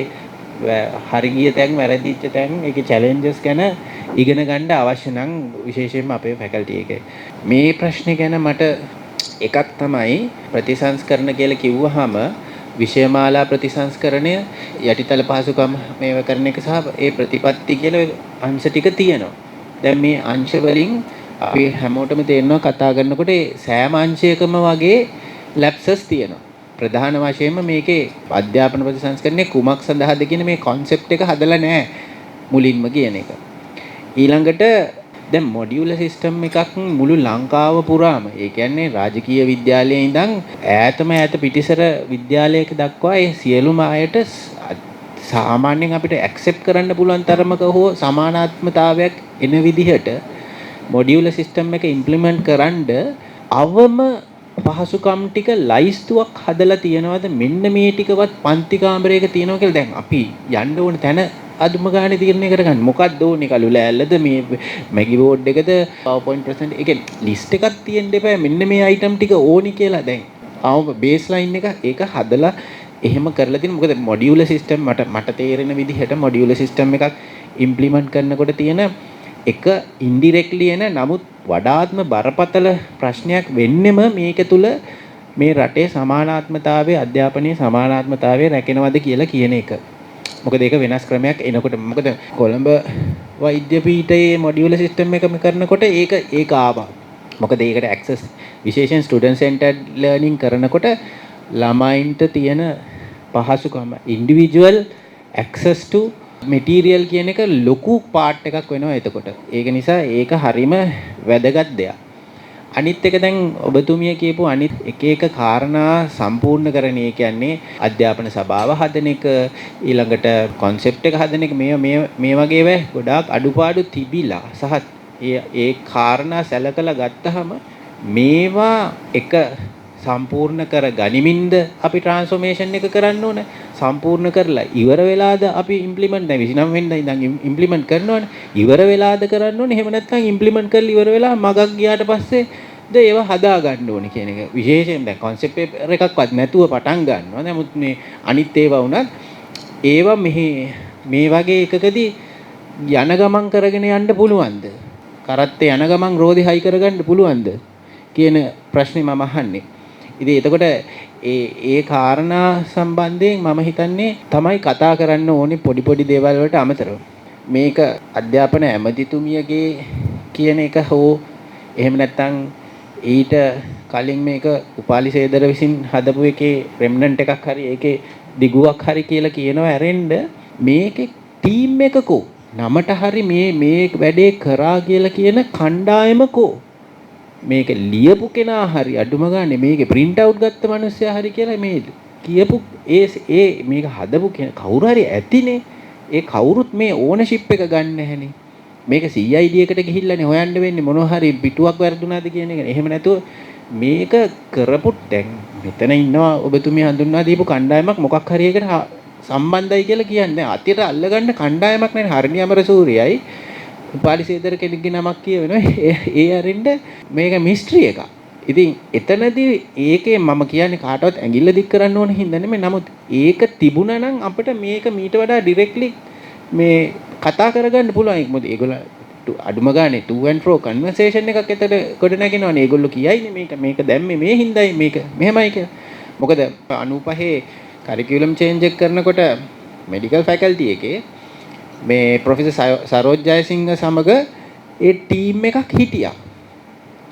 හරි ගිය තැන් වැරදිච්ච තැන් ඒකේ challenges ගැන ඉගෙන ගන්න අවශ්‍ය නම් විශේෂයෙන්ම අපේ faculty එකේ මේ ප්‍රශ්නේ ගැන මට එකක් තමයි ප්‍රතිසංස්කරණ කියලා කිව්වහම විෂයමාලා ප්‍රතිසංස්කරණය යටිතල පහසුකම් මේව කරන එක සහ ඒ ප්‍රතිපත්ති කියලා අංශ ටික තියෙනවා. දැන් මේ අංශ වලින් අපි හැමෝටම තේරෙනවා කතා කරනකොට සෑම අංශයකම වගේ ලැප්සස් තියෙනවා. ප්‍රධාන වශයෙන්ම මේකේ අධ්‍යාපන ප්‍රතිසංස්කරණයේ කුමක් සඳහාද කියන මේ concept එක හදලා නැහැ මුලින්ම කියන එක. ඊළඟට දැන් මොඩියුලර් සිස්ටම් එකක් මුළු ලංකාව පුරාම ඒ කියන්නේ රාජකීය විද්‍යාලයේ ඉඳන් ඈත පිටිසර විද්‍යාලයක දක්වා ඒ සියලුම අයට සාමාන්‍යයෙන් අපිට ඇක්සෙප්ට් කරන්න පුළුවන් තරමක හෝ සමානාත්මතාවයක් එන විදිහට මොඩියුලර් සිස්ටම් එක ඉම්ප්ලිමන්ට් කරන්න අවම පහසුකම් ටික ලයිස්තුවක් හදලා තියනවාද මෙන්න මේ ටිකවත් පන්ති කාමරයක තියනවා කියලා දැන් අපි යන්න ඕන තැන අදුම ගානේ තීරණය කරගන්න මොකක්ද ඕනේ කළු ලෑල්ලද මේ මැගි බෝඩ් එකද PowerPoint present එකේ ලිස්ට් එකක් තියෙන්න එපා මෙන්න මේ item ටික ඕනි කියලා දැන් ආව බේස් ලයින් එක ඒක හදලා එහෙම කරලා තියෙන මොකද මොඩියුලර් සිස්ටම් මට තේරෙන විදිහට මොඩියුලර් සිස්ටම් එකක් ඉම්ප්ලිමන්ට් කරනකොට තියෙන එක ඉන්ඩිරෙක්ට්ලි එන නමුත් වඩාත්ම බරපතල ප්‍රශ්නයක් වෙන්නෙම මේක තුල මේ රටේ සමානාත්මතාවයේ අධ්‍යාපනයේ සමානාත්මතාවය රැකෙනවද කියලා කියන එක. මොකද ඒක වෙනස් ක්‍රමයක් එනකොට මොකද කොළඹ වෛද්‍ය පීඨයේ මොඩියුලර් සිස්ටම් එක කරනකොට ඒක ආවා. මොකද ඒකට ඇක්සස් විශේෂයෙන් ස්ටුඩන්ට් සෙන්ටර්ඩ් ලර්නින් කරනකොට ළමයින්ට තියෙන පහසුකම ඉන්ඩිවිජුවල් ඇක්සස් ටු මෙටීරියල් කියන එක ලොකු පාර්ට් එකක් වෙනවා එතකොට. ඒක නිසා ඒක හරිම වැදගත් දෙයක්. අනිත් එක දැන් ඔබතුමිය කියපු අනිත් එක කාරණා සම්පූර්ණ කරන ඒ කියන්නේ අධ්‍යාපන සභාව හදන එක ඊළඟට concept එක හදන එක මේ වගේ වේ ගොඩාක් අඩුපාඩු තිබිලා සහ ඒ කාරණා සැලකලා ගත්තහම මේවා එක සම්පූර්ණ කර ගනිමින්ද අපි ට්‍රාන්ස්ෆෝමේෂන් එක කරන්න ඕනේ සම්පූර්ණ කරලා ඉවර වෙලාද අපි ඉම්ප්ලිමන්ට් දැන් 29 වෙනිදා ඉඳන් ඉම්ප්ලිමන්ට් කරනවනේ ඉවර වෙලාද කරන්න ඕනේ එහෙම නැත්නම් ඉම්ප්ලිමන්ට් කරලා ඉවර වෙලා මගක් ගියාට පස්සේ ද ඒවා හදා ගන්න ඕනේ කියන එක විශේෂයෙන් දැන් concept paper එකක්වත් නැතුව පටන් ගන්නවා නමුත් මේ අනිත් ඒවා වුණත් ඒවා මේ වගේ එකකදී යන ගමන් කරගෙන යන්න පුළුවන්ද කරත්තේ යන ගමන් රෝදේ හයි කරගන්න පුළුවන්ද කියන ප්‍රශ්නේ මම අහන්නේ ඉතින් එතකොට ඒ කාරණා සම්බන්ධයෙන් මම හිතන්නේ තමයි කතා කරන්න ඕනේ පොඩි දේවල් වලට අමතරව. මේක අධ්‍යාපන ඇමතිතුමියගේ කියන එක හෝ එහෙම නැත්නම් ඊට කලින් මේක උපාලි සේදර විසින් හදපු එකේ රෙමිනන්ට් එකක් හරි ඒකේ දිගුවක් හරි කියලා කියනවා ඇරෙන්න මේකේ ටීම් එකකෝ නමට හරි මේ වැඩේ කරා කියලා කියන කණ්ඩායමකෝ මේක ලියපු කෙනා හරි අඩුම ගානේ මේකේ print out ගත්ත මිනිස්සයා හරි කියලා මේ කියපු ඒ මේක හදපු කවුරු හරි ඇතිනේ ඒ කවුරුත් මේ ඕනර්ෂිප් එක ගන්න නැහැනේ මේක CID එකට ගිහිල්ලානේ හොයන්න වෙන්නේ මොනවා හරි පිටුවක් වැරදුනාද කියන එක. එහෙම නැතුව මේක කරපු දැන් මෙතන ඉන්නවා ඔබතුමිය හඳුන්වා දීපු කණ්ඩායමක් මොකක් හරි එකට සම්බන්ධයි කියලා කියන්නේ. අතිර අල්ලගන්න කණ්ඩායමක් නැහැ හරිනි අමරසූරියයි උපාලි සේදර කෙනෙක්ගේ නමක් කියවෙනවා. ඒ අරින්න මේක මිස්ට්‍රි එකක්. ඉතින් එතනදී ඒකේ මම කියන්නේ කාටවත් ඇඟිල්ල දික් කරන්න ඕන හින්දා නෙමෙයි. නමුත් ඒක තිබුණා නම් අපිට මේක මීට වඩා ඩිරෙක්ට්ලි මේ කතා කරගන්න පුළුවන්. මොකද ඒගොල්ලෝ අඩුම ගානේ to and fro conversation එකක් එතන කොට නැගිනවනේ. ඒගොල්ලෝ කියයිනේ මේක දැම්මේ මේ හින්දායි මේක මෙහෙමයි කියලා. මොකද 95 කරිකියුලම් චේන්ජ් එක කරනකොට මෙඩිකල් ෆැකල්ටි එකේ මේ ප්‍රොෆෙසර් සරෝජ් ජයසිංහ සමග ඒ ටීම් එකක් හිටියා.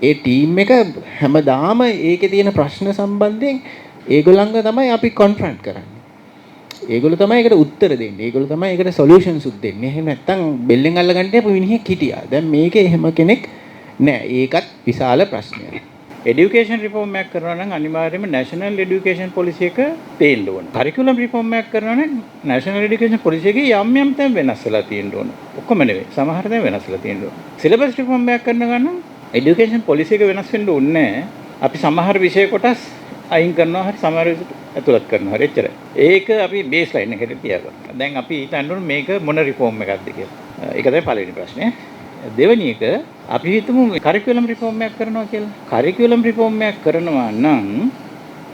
ඒ ටීම් එක හැමදාම ඒකේ තියෙන ප්‍රශ්න සම්බන්ධයෙන් ඒගොල්ලන්ව තමයි අපි කොන්ෆ්‍රන්ට් කරන්නේ. ඒගොල්ලෝ තමයි ඒකට උත්තර දෙන්නේ. ඒගොල්ලෝ තමයි ඒකට සොලියුෂන්ස් උත් දෙන්නේ. එහෙම නැත්නම් බෙල්ලෙන් අල්ලගන්න යපු මිනිහෙක් හිටියා. දැන් මේකේ එහෙම කෙනෙක් නෑ. ඒකත් විශාල ප්‍රශ්නයක්. එඩියුකේෂන් රිෆෝම් එකක් කරනවා නම් අනිවාර්යයෙන්ම නැෂනල් එඩියුකේෂන් පොලිසි එක තේන්න ඕන. කරිකියුලම් රිෆෝම් එකක් කරනවා නම් නැෂනල් එඩියුකේෂන් පොලිසි එකේ යම් තැන් වෙනස් වෙලා තියෙන්න ඕන. ඔක්කොම නෙවෙයි. සමහර තැන් වෙනස් වෙලා තියෙන්න ඕන. සිලබස් රිෆෝම් එකක් කරනවා නම් එඩියුකේෂන් පොලිසි එක වෙනස් වෙන්න ඕනේ නැහැ. අපි සමහර විෂය කොටස් අයින් කරනවා හරි සමහර විෂය ඇතුළත් කරනවා හරි එච්චරයි. ඒක අපි බේස් ලයින් එකට තියාගන්නවා. දැන් අපි හිතන්න ඕනේ මේක මොන රිෆෝම් එකක්ද කියලා. ඒක තමයි පළවෙනි ප්‍රශ්නේ. දෙවෙනි එක අපි හිතමු කරිකියුලම් රිෆෝම් එකක් කරනවා කියලා. කරිකියුලම් රිෆෝම් එකක් කරනවා නම්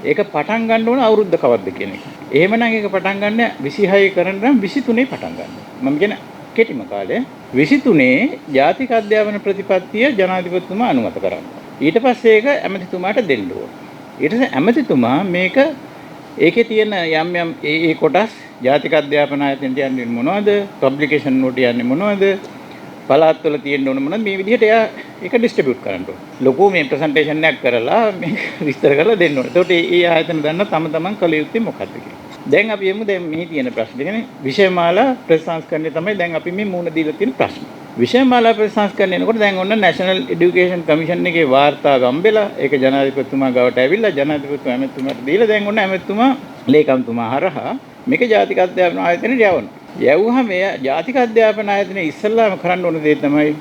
ඒක පටන් ගන්න ඕන අවුරුද්ද කවද්ද කියන එක. එහෙමනම් ඒක පටන් ගන්න 26 කරන්න නම් 23 පටන් ගන්න. මම කියන්නේ කෙටිම කාලේ 23 ජාතික අධ්‍යාපන ප්‍රතිපත්තිය ජනාධිපතිතුමා අනුමත කරනවා. ඊට පස්සේ ඒක ඇමතිතුමාට දෙන්න ඕන. ඊට පස්සේ ඇමතිතුමා මේක ඒකේ තියෙන යම් යම් ඒ කොටස් ජාතික අධ්‍යාපන ආයතනයට යන්නේ මොනවද? පබ්ලිකේෂන් නෝට් යන්නේ මොනවද? පළාත්වල තියෙන්න ඕන මොනවද? මේ විදිහට එයා ඒක ඩිස්ට්‍රිබියුට් කරන්න ඕන. ලොකු මේ ප්‍රසන්ටේෂන් එකක් කරලා මේ විස්තර කරලා දෙන්න ඕන. එතකොට ඒ ආයතන දන්න තමන් කළ යුත්තේ මොකක්ද කියලා. දැන් අපි යමු දැන් මේ තියෙන ප්‍රශ්න කියන්නේ විෂයමාලා ප්‍රතිසංස්කරණය තමයි දැන් අපි මේ මුණ දීලා තියෙන ප්‍රශ්න. විෂයමාලා ප්‍රතිසංස්කරණය එනකොට දැන් ඔන්න නැෂනල් এডুকেෂන් කමිෂන් එකේ වාර්තා ගම්බෙලා ඒක ජනාධිපතිතුමා ගාවට ඇවිල්ලා ජනාධිපතිතුමා ඇමතිතුමාට දීලා දැන් ඔන්න ඇමතිතුමා ලේකම්තුමා හරහා මේක ජාතික අධ්‍යාපන ආයතනයට යවනවා. යවුවහම එයා ජාතික අධ්‍යාපන ආයතනයේ ඉස්සල්ලාම කරන්න ඕන දේ තමයි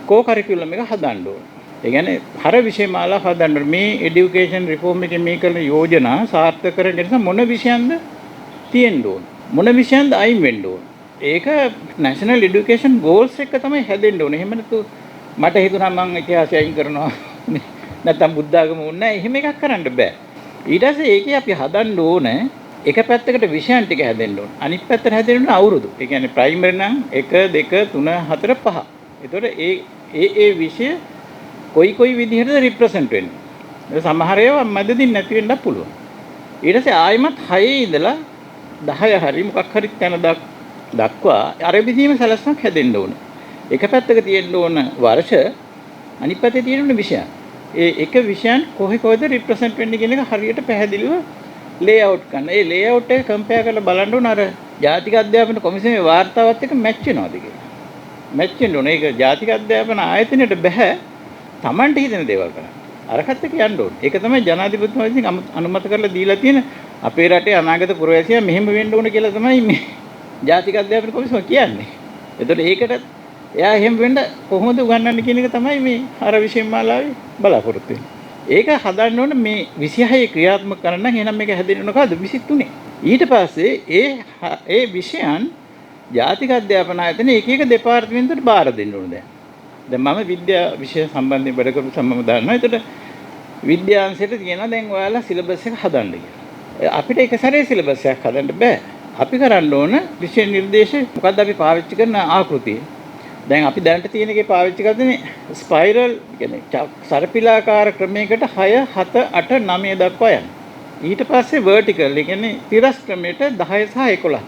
කෝ කරිකියුලම් එක හදන්න ඕන. ඒ කියන්නේ හර විෂයමාලා හදන්න මේ এডুকেෂන් රිෆෝම් එකේ මේ කරන යෝජනා සාර්ථක කරගන්න නිසා මොන විෂයන්ද තියෙන්න ඕන. මොන විෂයන්ද අයින් වෙන්න ඕන. ඒක නැෂනල් এডুকেෂන් ගෝල්ස් එක තමයි හැදෙන්න ඕනේ. එහෙම නැතු මට හිතුණා මම ඉතිහාසය අයින් කරනවා නැත්නම් බුද්ධ ආගම ඕනේ නැහැ. එහෙම එකක් කරන්න බෑ. ඊට පස්සේ ඒකේ අපි හදන්න ඕනේ එක පැත්තකට විෂයන් ටික හැදෙන්න ඕන. අනිත් පැත්තට හැදෙන්න ඕන අවුරුදු. ඒ කියන්නේ ප්‍රයිමරි නම් 1 2 3 4 5. ඒතකොට ඒ විෂය කොයි විදිහටද රිප්‍රසන්ට් වෙන්නේ. සමහර ඒවා මැදදින් නැති වෙන්නත් පුළුවන්. ඊට පස්සේ ආයෙමත් 6 ඉඳලා 10 හරි මොකක් හරි තැන දක්වා අර විදිහේම සැලැස්මක් හැදෙන්න ඕන. එක පැත්තක තියෙන්න ඕන වර්ෂ අනිත් පැත්තේ තියෙන්න ඕන විෂයන්. ඒ එක විෂයන් කොහෙද රිප්‍රසන්ට් වෙන්නේ කියන එක හරියට පැහැදිලිව ලේඅවුට් කරන්න. ඒ ලේඅවුට් එක කම්පෙයාර් කරලා බලන්න ඕන අර ජාතික අධ්‍යාපන කොමිසමේ වාර්තාවත් එක්ක මැච් වෙනවද කියලා. මැච් වෙන්න ඕන. ඒක ජාතික අධ්‍යාපන ආයතනයට බෑ Tamanට හිතෙන දේවල් කරන්න. අරකට කියන්න ඕන. ඒක තමයි ජනාධිපතිතුමා විසින් අනුමත කරලා දීලා තියෙන අපේ රටේ අනාගත පුරවැසියා මෙහෙම වෙන්න ඕන කියලා තමයි මේ ජාතික අධ්‍යාපන කොමිසම කියන්නේ. ඒතකොට ඒකට එයා එහෙම වෙන්න කොහොමද උගන්වන්නේ කියන එක තමයි මේ අර විෂයමාලාවේ බලාපොරොත්තු වෙන්නේ. ඒක හදන්න ඕන මේ 26 ක්‍රියාත්මක කරන්න නම් එහෙනම් මේක හැදෙන්න කවද 23. ඊට පස්සේ ඒ විෂයන් ජාතික අධ්‍යාපන ආයතන එක දෙපාර්තමේන්තුවට බාර දෙන්න ඕන දැන්. දැන් මම විද්‍යා විෂය සම්බන්ධයෙන් වැඩ කරපු සම්මම දානවා. ඒතකොට විද්‍යාංශයට කියනවා දැන් ඔයාලා සිලබස් එක හදන්න කියලා. අපිට එක සැරේ සිලබස් එකක් හදන්න බෑ. අපි කරන්න ඕන විෂය නිර්දේශ මොකද්ද අපි පාවිච්චි කරන ආකෘතිය. දැන් අපි දැනට තියෙන එකේ පාවිච්චි කරන්නේ ස්පයිරල් කියන්නේ සර්පිලාකාර ක්‍රමයකට 6 7 8 9 දක්වා යන. ඊට පස්සේ වර්ටිකල් කියන්නේ තිරස් ක්‍රමයට 10 සහ 11.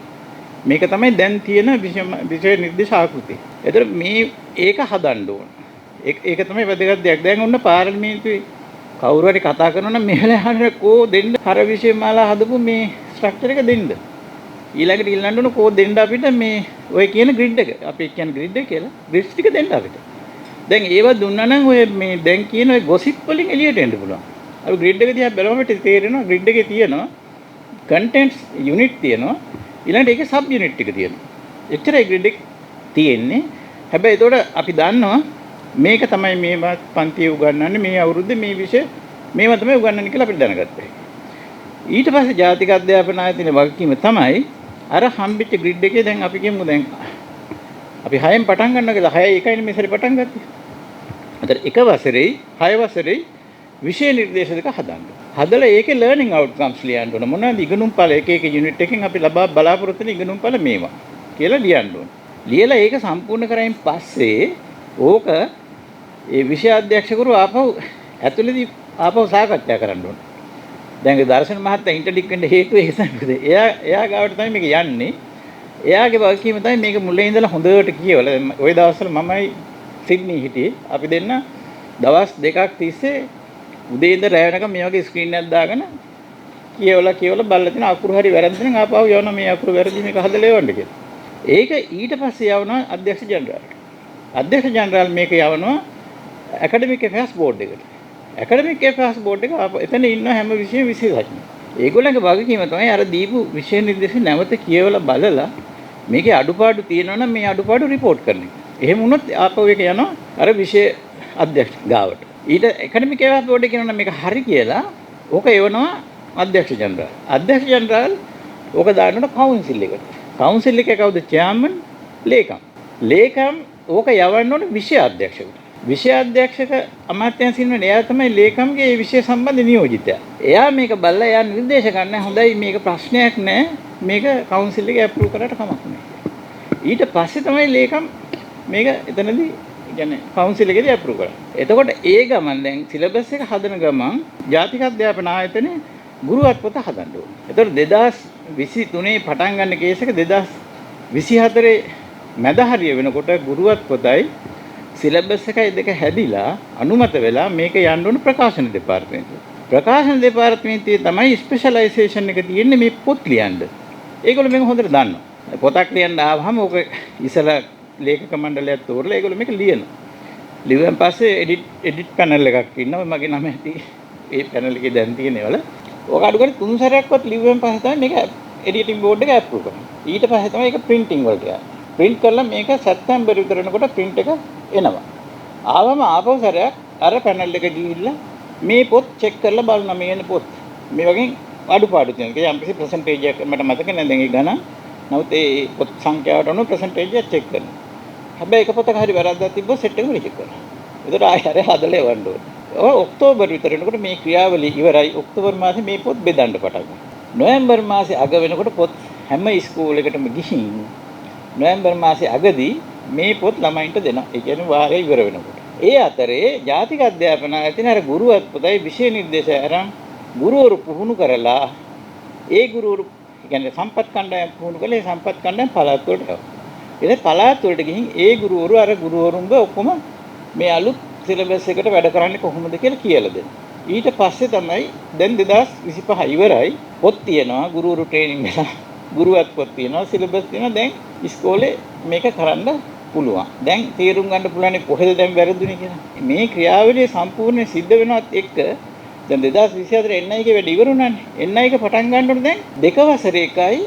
මේක තමයි දැන් තියෙන විෂය නිර්දේශ ආකෘතිය. ඒතර මේ ඒක හදන්න ඕන. ඒක තමයි වැදගත් දෙයක්. දැන් ඔන්න පාර්ලිමේන්තුවේ කවුරු හරි කතා කරනවා නම් මෙහෙල යහන කෝ දෙන්න හර විෂයමාලා හදපු මේ ස්ට්‍රක්චර් එක දෙන්න. ඊළඟට ඊළඟට උන කෝ දෙන්න අපිට මේ ඔය කියන ග්‍රිඩ් එක. අපි කියන්නේ ග්‍රිඩ් එක කියලා. ග්‍රිඩ්ස් ටික දෙන්න අපිට. දැන් ඒව දුන්නා නම් ඔය මේ දැන් කියන ඔය ගොසිප් වලින් එළියට එන්න පුළුවන්. අපි ග්‍රිඩ් එක දිහා බලුවම අපිට තේරෙනවා ග්‍රිඩ් එකේ තියෙනවා කන්ටෙන්ට්ස් යුනිට් තියෙනවා. ඊළඟට ඒකේ සබ් යුනිට් ටික තියෙනවා. එච්චරයි ග්‍රිඩ් එක තියෙන්නේ. හැබැයි ඒතකොට අපි දන්නවා මේක තමයි මේ පන්තියේ උගන්වන්නේ මේ අවුරුද්දේ මේ විෂය මේවා තමයි උගන්වන්නේ කියලා අපිට දැනගත්තා. ඊට පස්සේ ජාතික අධ්‍යාපන ආයතනයේ වගකීම තමයි අර හම්බෙච්ච ග්‍රිඩ් එකේ දැන් අපි කියමු දැන් අපි 6න් පටන් ගන්නවා කියලා 6 එකයිනේ මේ සැරේ පටන් ගත්තේ. අතර එක වසරේ 6 වසරේ විෂය නිර්දේශ දෙක හදන්න. හදලා ඒකේ ලර්නින් අවුට්කම්ස් ලියන්න ඕන. මොනවද ඉගෙනුම්ඵල එක යුනිට් එකකින් අපි බලාපොරොත්තු වෙන ඉගෙනුම්ඵල මේවා කියලා ලියන්න ඕන. ලියලා ඒක සම්පූර්ණ කරයින් පස්සේ ඕක ඒ විෂය අධ්‍යක්ෂකවරු ආපහු ඇතුළේදී ආපහු සාකච්ඡා කරන්න ඕන. දැන් දර්ශන මහත්තයා ඉන්ටර්ඩික් වෙන්න හේතුව ඒක තමයි. එයා ගාවට තමයි මේක යන්නේ. එයාගේ වගකීම තමයි මේක මුලින් ඉඳලා හොඳට කියවලා. ওই දවස්වල මමයි සිඩ්නි හිටියේ. අපි දෙන්න දවස් දෙකක් තිස්සේ උදේ ඉඳලා රැ වෙනකම් මේ වගේ ස්ක්‍රීන් එකක් දාගෙන කියවලා බලලා තියෙන අකුරු හරි වැරද්දෙන් ආපහු යවනවා මේ අකුරු වැරදි මේක හදලා එවන්න කියලා. ඒක ඊට පස්සේ යවනවා අධ්‍යක්ෂ ජෙනරාල්ට. අධ්‍යක්ෂ ජෙනරාල් මේක යවනවා ඇකඩමික් ඇෆෙයර්ස් බෝඩ් එකට. ඇකඩමික් ඇෆෙයර්ස් බෝඩ් එක එතන ඉන්න හැම විෂයෙම විශේෂඥ. ඒගොල්ලන්ගේ වගකීම තමයි අර දීපු විෂය නිර්දේශ නැවත කියවලා බලලා මේකේ අඩුපාඩු තියෙනවා නම් මේ අඩුපාඩු report කරන එක. එහෙම වුණොත් ආපහු ඒක යනවා අර විෂය අධ්‍යක්ෂ ගාවට. ඊට එකඩමික් ඒවා බෝඩ් එකේ කියනවා මේක හරි කියලා ඕක එවනවා අධ්‍යක්ෂ ජනරාල්. අධ්‍යක්ෂ ජනරාල් ඕක දාන්නට කවුන්සිල් එකට. කවුන්සිල් එකේ කවුද චෙයාර්මන්? ලේකම්. ලේකම් ඕක යවන්න ඕනේ විෂය අධ්‍යක්ෂකට. විෂය අධ්‍යක්ෂක අමාත්‍යංශ ඉන්නනේ එයා තමයි ලේකම්ගේ මේ විෂය සම්බන්ධ නියෝජිතයා. එයා මේක බලලා එයා නිර්දේශ ගන්න හොඳයි මේක ප්‍රශ්නයක් නෑ මේක කවුන්සිල් එකේ අප්‍රූව් කරලා කමක් නෑ. ඊට පස්සේ තමයි ලේකම් මේක එතනදී කියන්නේ කවුන්සිල් එකේදී අප්‍රූව් කරන්නේ. එතකොට ඒ ගමන් දැන් සිලබස් එක හදන ගමන් ජාතික අධ්‍යාපන ආයතනයේ ගුරුවත් පොත හදන්න ඕනේ. එතකොට 2023 පටන් ගන්න කේස් එක 2024 මැද හරිය වෙනකොට ගුරුවත් පොතයි සිලබස් එකයි දෙක හැදිලා අනුමත වෙලා මේක යන්න ඕන ප්‍රකාශන දෙපාර්තමේන්තුවට. ප්‍රකාශන දෙපාර්තමේන්තුවේ තමයි ස්පෙෂලායිසේෂන් එක තියෙන්නේ මේ පොත් ලියන්න. ඒගොල්ලෝ මේක හොඳට දන්නවා. පොතක් ලියන්න ආවම ඕක ඉස්සලා ලේඛක මණ්ඩලයක් තෝරලා ඒගොල්ලෝ මේක ලියනවා. ලිව්වන් පස්සේ එඩිට් පැනල් එකක් ඉන්නවා. මගේ නම ඇති ඒ පැනල් එකේ දැන් තියෙනවල. ඕක අඩු කරේ 3 සැරයක්වත් ලිව්වන් පස්සේ තමයි මේක එඩිටින් බෝඩ් එක අප්‍රූව් කරන්නේ. ඊට පස්සේ තමයි ඒක ප්‍රින්ටිං වලට යන්නේ. ප්‍රින්ට් කරලා මේක සැප්තැම්බර් විතර වෙනකොට ප්‍රින්ට් එක එනවා. ආවම ආපහු සැරයක් අර පැනල් එක ගිහිල්ලා මේ පොත් චෙක් කරලා බලනවා මේ එන පොත්. මේ වගේ අඩුපාඩු තියෙනවා. ඒ යම්කිසි ප්‍රසන්ටේජ් එකක් මට මතක නැහැ දැන් ඒ ගණන්. නමුත් ඒ පොත් සංඛ්‍යාවට අනුව ප්‍රසන්ටේජ් එක චෙක් කරනවා. හැබැයි එක පොතක හරි වැරද්දක් තිබ්බොත් සෙට් එක රිජෙක්ට් කරනවා. ඒතර ආයෙ හරි හදලා එවන්න ඕනේ. ඔක්තෝබර් විතර වෙනකොට මේ ක්‍රියාවලිය ඉවරයි. ඔක්තෝබර් මාසේ මේ පොත් බෙදන්න පටන් ගන්නවා. නොවැම්බර් මාසේ අග වෙනකොට පොත් හැම ඉස්කෝල එකටම ගිහින් නොවැම්බර් මාසේ අගදී මේ පොත් ළමයින්ට දෙනවා. ඒ කියන්නේ වාරය ඉවර වෙනකොට. ඒ අතරේ ජාතික අධ්‍යාපන ආයතන අර ගුරුවත් පොතයි විෂය නිර්දේශය අරන් ගුරුවරු පුහුණු කරලා ඒ ගුරුවරු කියන්නේ සම්පත් කණ්ඩායම් පුහුණු කළේ සම්පත් කණ්ඩායම් පළාත් වලට යනවා. ඒ පළාත් වලට ගිහින් ඒ ගුරුවරු අර ගුරුවරුන්ව ඔක්කොම මේ අලුත් සිලබස් එකට වැඩ කරන්නේ කොහොමද කියලා කියලා දෙනවා. ඊට පස්සේ තමයි දැන් 2025 ඉවරයි පොත් තියෙනවා ගුරුවරු ට්‍රේනින් වෙලා ගුරුවත් පොත් තියෙනවා සිලබස් තියෙනවා දැන් ඉස්කෝලේ මේක කරන්න පුළුවන්. දැන් තීරුම් ගන්න පුළුවන් කොහෙද දැන් වැරදුනේ කියලා. මේ ක්‍රියාවලිය සම්පූර්ණයෙන් සිද්ධ වෙනවත් එක්ක දැන් 2024 NI එකේ වැඩ ඉවර වුණානේ. NI එක පටන් ගන්න ඕනේ දැන් 2 වසරේ එකයි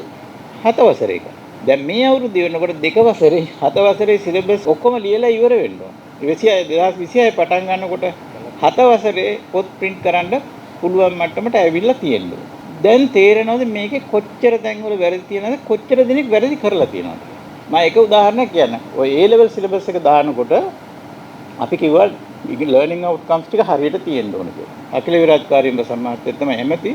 7 වසරේ එකයි. දැන් මේ අවුරුද්ද වෙනකොට 2 වසරේ 7 වසරේ සිලබස් ඔක්කොම ලියලා ඉවර වෙන්න ඕනේ. 2026 පටන් ගන්නකොට 7 වසරේ පොත් print කරන්න පුළුවන් මට්ටමට ඇවිල්ලා තියෙනවා. දැන් තේරෙනවද මේකේ කොච්චර තැන්වල වැරදි තියෙනවද කොච්චර දෙනෙක් වැරදි කරලා තියෙනවද? මම එක උදාහරණයක් කියන්න. ඔය A level syllabus එක දානකොට අපි කිව්වා learning outcomes ටික හරියට තියෙන්න ඕන කියලා. අකිල විරාජකාරීන්ව සම්මානයෙන් තමයි එමෙති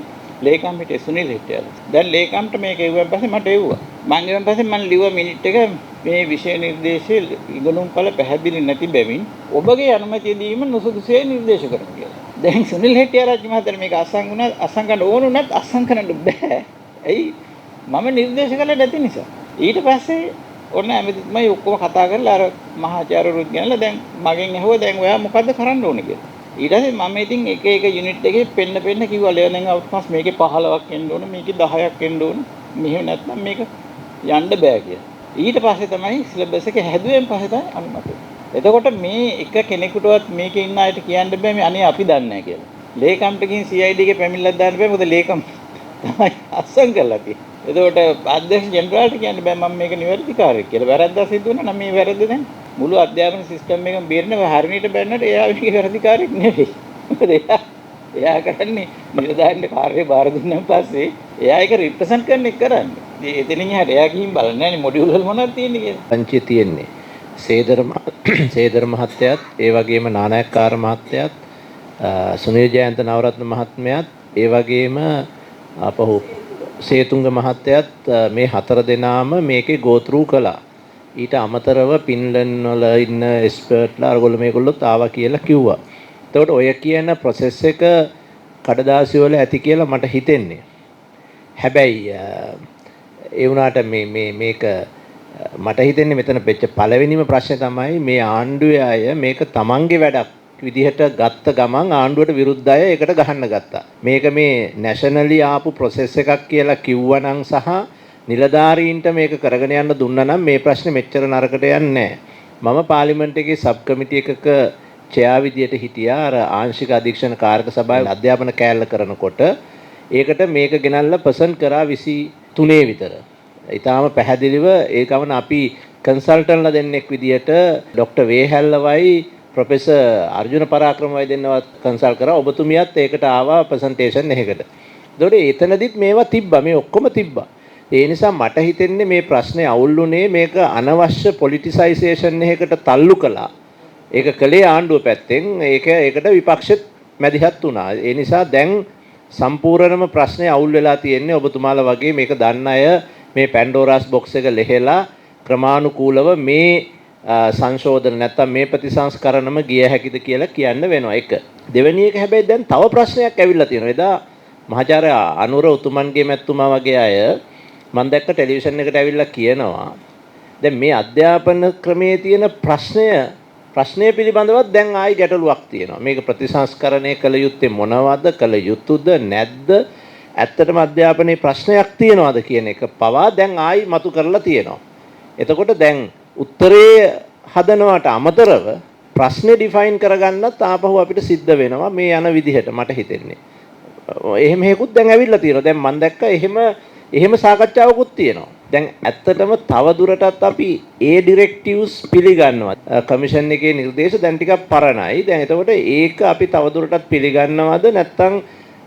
ලේකම් හිටියේ සුනිල් හිටියල. දැන් ලේකම්ට මේක එවුවන් පස්සේ මට එව්වා. මම එවුවන් පස්සේ මම ලිව්වා මිනිට් එක මේ විෂය නිර්දේශයේ ඉගෙනුම්ඵල පැහැදිලි නැති බැවින් ඔබගේ අනුමැතිය දීම නුසුදුසේ නිර්දේශ කරනවා කියලා. දැන් සුනිල් හෙට්ටිආරච්චි මහත්තයා මේක අසං ගන්න ඕන උනත් අසං කරන්න බෑ. ඇයි? මම නිර්දේශ කළා නැති නිසා. ඊට පස්සේ ඔන්න ඇමතිතුමයි ඔක්කොම කතා කරලා අර මහාචාර්යවරුත් ගෙනලා දැන් මගෙන් ඇහුවා දැන් ඔයා මොකද්ද කරන්න ඕනේ කියලා. ඊට පස්සේ මම ඉතින් එක යුනිට් එකේ පෙන්න කිව්වා learning outcomes මේකේ 15ක් එන්න ඕන මේකේ 10ක් එන්න ඕන. මෙහෙම නැත්නම් මේක යන්න බෑ කියලා. ඊට පස්සේ තමයි සිලබස් එක හැදුවෙන් පස්සේ තමයි අනුමත වෙන්නේ. එතකොට මේ එක කෙනෙකුටවත් මේකේ ඉන්න අයට කියන්න බෑ මේ අනේ අපි දන්නේ නැහැ කියලා. ලේකම්ට ගිහින් CID එකේ පැමිණිල්ලක් දාන්න බෑ මොකද ලේකම් තමයි අස්සම් කරලා තියෙන්නේ. එතකොට අධ්‍යක්ෂ ජෙනරාල්ට කියන්න බෑ මම මේක නිවැරදි කාර්යයක් කියලා. වැරද්දක් සිදු වුණා නම් මේ වැරද්ද දැන් මුළු අධ්‍යාපන සිස්ටම් එකම බේරෙන්නේ හරියට බැන්නට එයා මේක වැරදි කාර්යයක් නෙවෙයි. මොකද එයා කරන්නේ නිලධාරීන්ට කාර්යය බාර දුන්නාන් පස්සේ එයා ඒක රිප්‍රසන්ට් කරන එක කරන්නේ. එතනින් එහාට එයා ගිහින් බලන්නේ නැහැ නේ මොඩියුල් වල මොනවද තියෙන්නේ කියලා. පංචේ තියෙන්නේ. සේදර මහත්තයාත් ඒ වගේම නානායක්කාර මහත්තයාත් සුනිල් ජයන්ත නවරත්න මහත්මයාත් ඒ වගේම අපහු සේතුංග මහත්තයාත් මේ 4 දෙනාම මේකේ go through කළා. ඊට අමතරව පින්ලන් වල ඉන්න එක්ස්පර්ට්ලා අරගොල්ලෝ මේගොල්ලොත් ආවා කියලා කිව්වා. එතකොට ඔය කියන process එක කඩදාසි වල ඇති කියලා මට හිතෙන්නේ. හැබැයි ඒ වුණාට මේක මට හිතෙන්නේ මෙතන වෙච්ච පළවෙනිම ප්‍රශ්නේ තමයි මේ ආණ්ඩුවේ අය මේක තමන්ගේ වැඩක් විදිහට ගත්ත ගමන් ආණ්ඩුවට විරුද්ධ අය ඒකට ගහන්න ගත්තා. මේක මේ නැෂනලි ආපු process එකක් කියලා කිව්වනම් සහ නිලධාරීන්ට මේක කරගෙන යන්න දුන්නා නම් මේ ප්‍රශ්නේ මෙච්චර නරකට යන්නේ නැහැ. මම පාර්ලිමේන්තු එකේ සබ් කමිටි එකක චෙයා විදියට හිටියා අර ආංශික අධීක්ෂණ කාර්ක සභාවේ අධ්‍යාපන කෑල්ල කරනකොට ඒකට මේක ගෙනල්ලා පර්සන්ට් කරා 23 විතර. ඊටාම පැහැදිලිව ඒ ගමන අපි කන්සල්ටන්ට්ලා දෙන්නෙක් විදියට ડોક્ટર වේහැල්ලවයි ප්‍රොෆෙසර් අර්ජුන පරාක්‍රමවයි දෙන්නවත් කන්සල්ට් කරා. ඔබතුමියත් ඒකට ආවා ප්‍රසන්ටේෂන් එකකට. ඒතකොට එතනදිත් මේවා තිබ්බා. මේ ඔක්කොම තිබ්බා. ඒ නිසා මට හිතෙන්නේ මේ ප්‍රශ්නේ අවුල්ුනේ මේක අනවශ්‍ය පොලිටිසයිසේෂන් එකකට තල්ලු කළා. ඒක කළේ ආණ්ඩුව පැත්තෙන්. ඒකට විපක්ෂෙත් මැදිහත් වුණා. ඒ නිසා දැන් සම්පූර්ණම ප්‍රශ්නේ අවුල් වෙලා තියෙන්නේ ඔබතුමාලා වගේ මේක දන්න අය මේ පැන්ඩෝරාස් බොක්ස් එක ලෙහෙලා ක්‍රමානුකූලව මේ සංශෝධන නැත්තම් මේ ප්‍රතිසංස්කරණම ගිය හැකිද කියලා කියන්න වෙනවා. එක. දෙවෙනි එක හැබැයි දැන් තව ප්‍රශ්නයක් ඇවිල්ලා තියෙනවා. එදා මහාචාර්ය අනුර උතුමන්ගේ මැතිතුමා වගේ අය මම දැක්ක ටෙලිවිෂන් එකට ඇවිල්ලා කියනවා දැන් මේ අධ්‍යාපන ක්‍රමයේ තියෙන ප්‍රශ්නය පිළිබඳවත් දැන් ආයි ගැටලුවක් තියෙනවා. මේක ප්‍රතිසංස්කරණය කළ යුත්තේ මොනවද? කළ යුතුද නැද්ද? ඇත්තටම අධ්‍යාපනයේ ප්‍රශ්නයක් තියෙනවද කියන එක පවා දැන් ආයි මතු කරලා තියෙනවා. එතකොට දැන් උත්තරේ හදනවට අමතරව ප්‍රශ්නේ ඩිෆයින් කරගන්නත් ආපහු අපිට සිද්ධ වෙනවා මේ යන විදිහට මට හිතෙන්නේ. එහෙම හේකුත් දැන් ඇවිල්ලා තියෙනවා. දැන් මම දැක්ක එහෙම සාකච්ඡාවකුත් තියෙනවා. දැන් ඇත්තටම තව දුරටත් අපි ඒ ඩිරෙක්ටිව්ස් පිළිගන්නවා. කමිෂන් එකේ නිර්දේශ දැන් ටිකක් පරණයි. දැන් එතකොට ඒක අපි තව දුරටත් පිළිගන්නවද නැත්නම්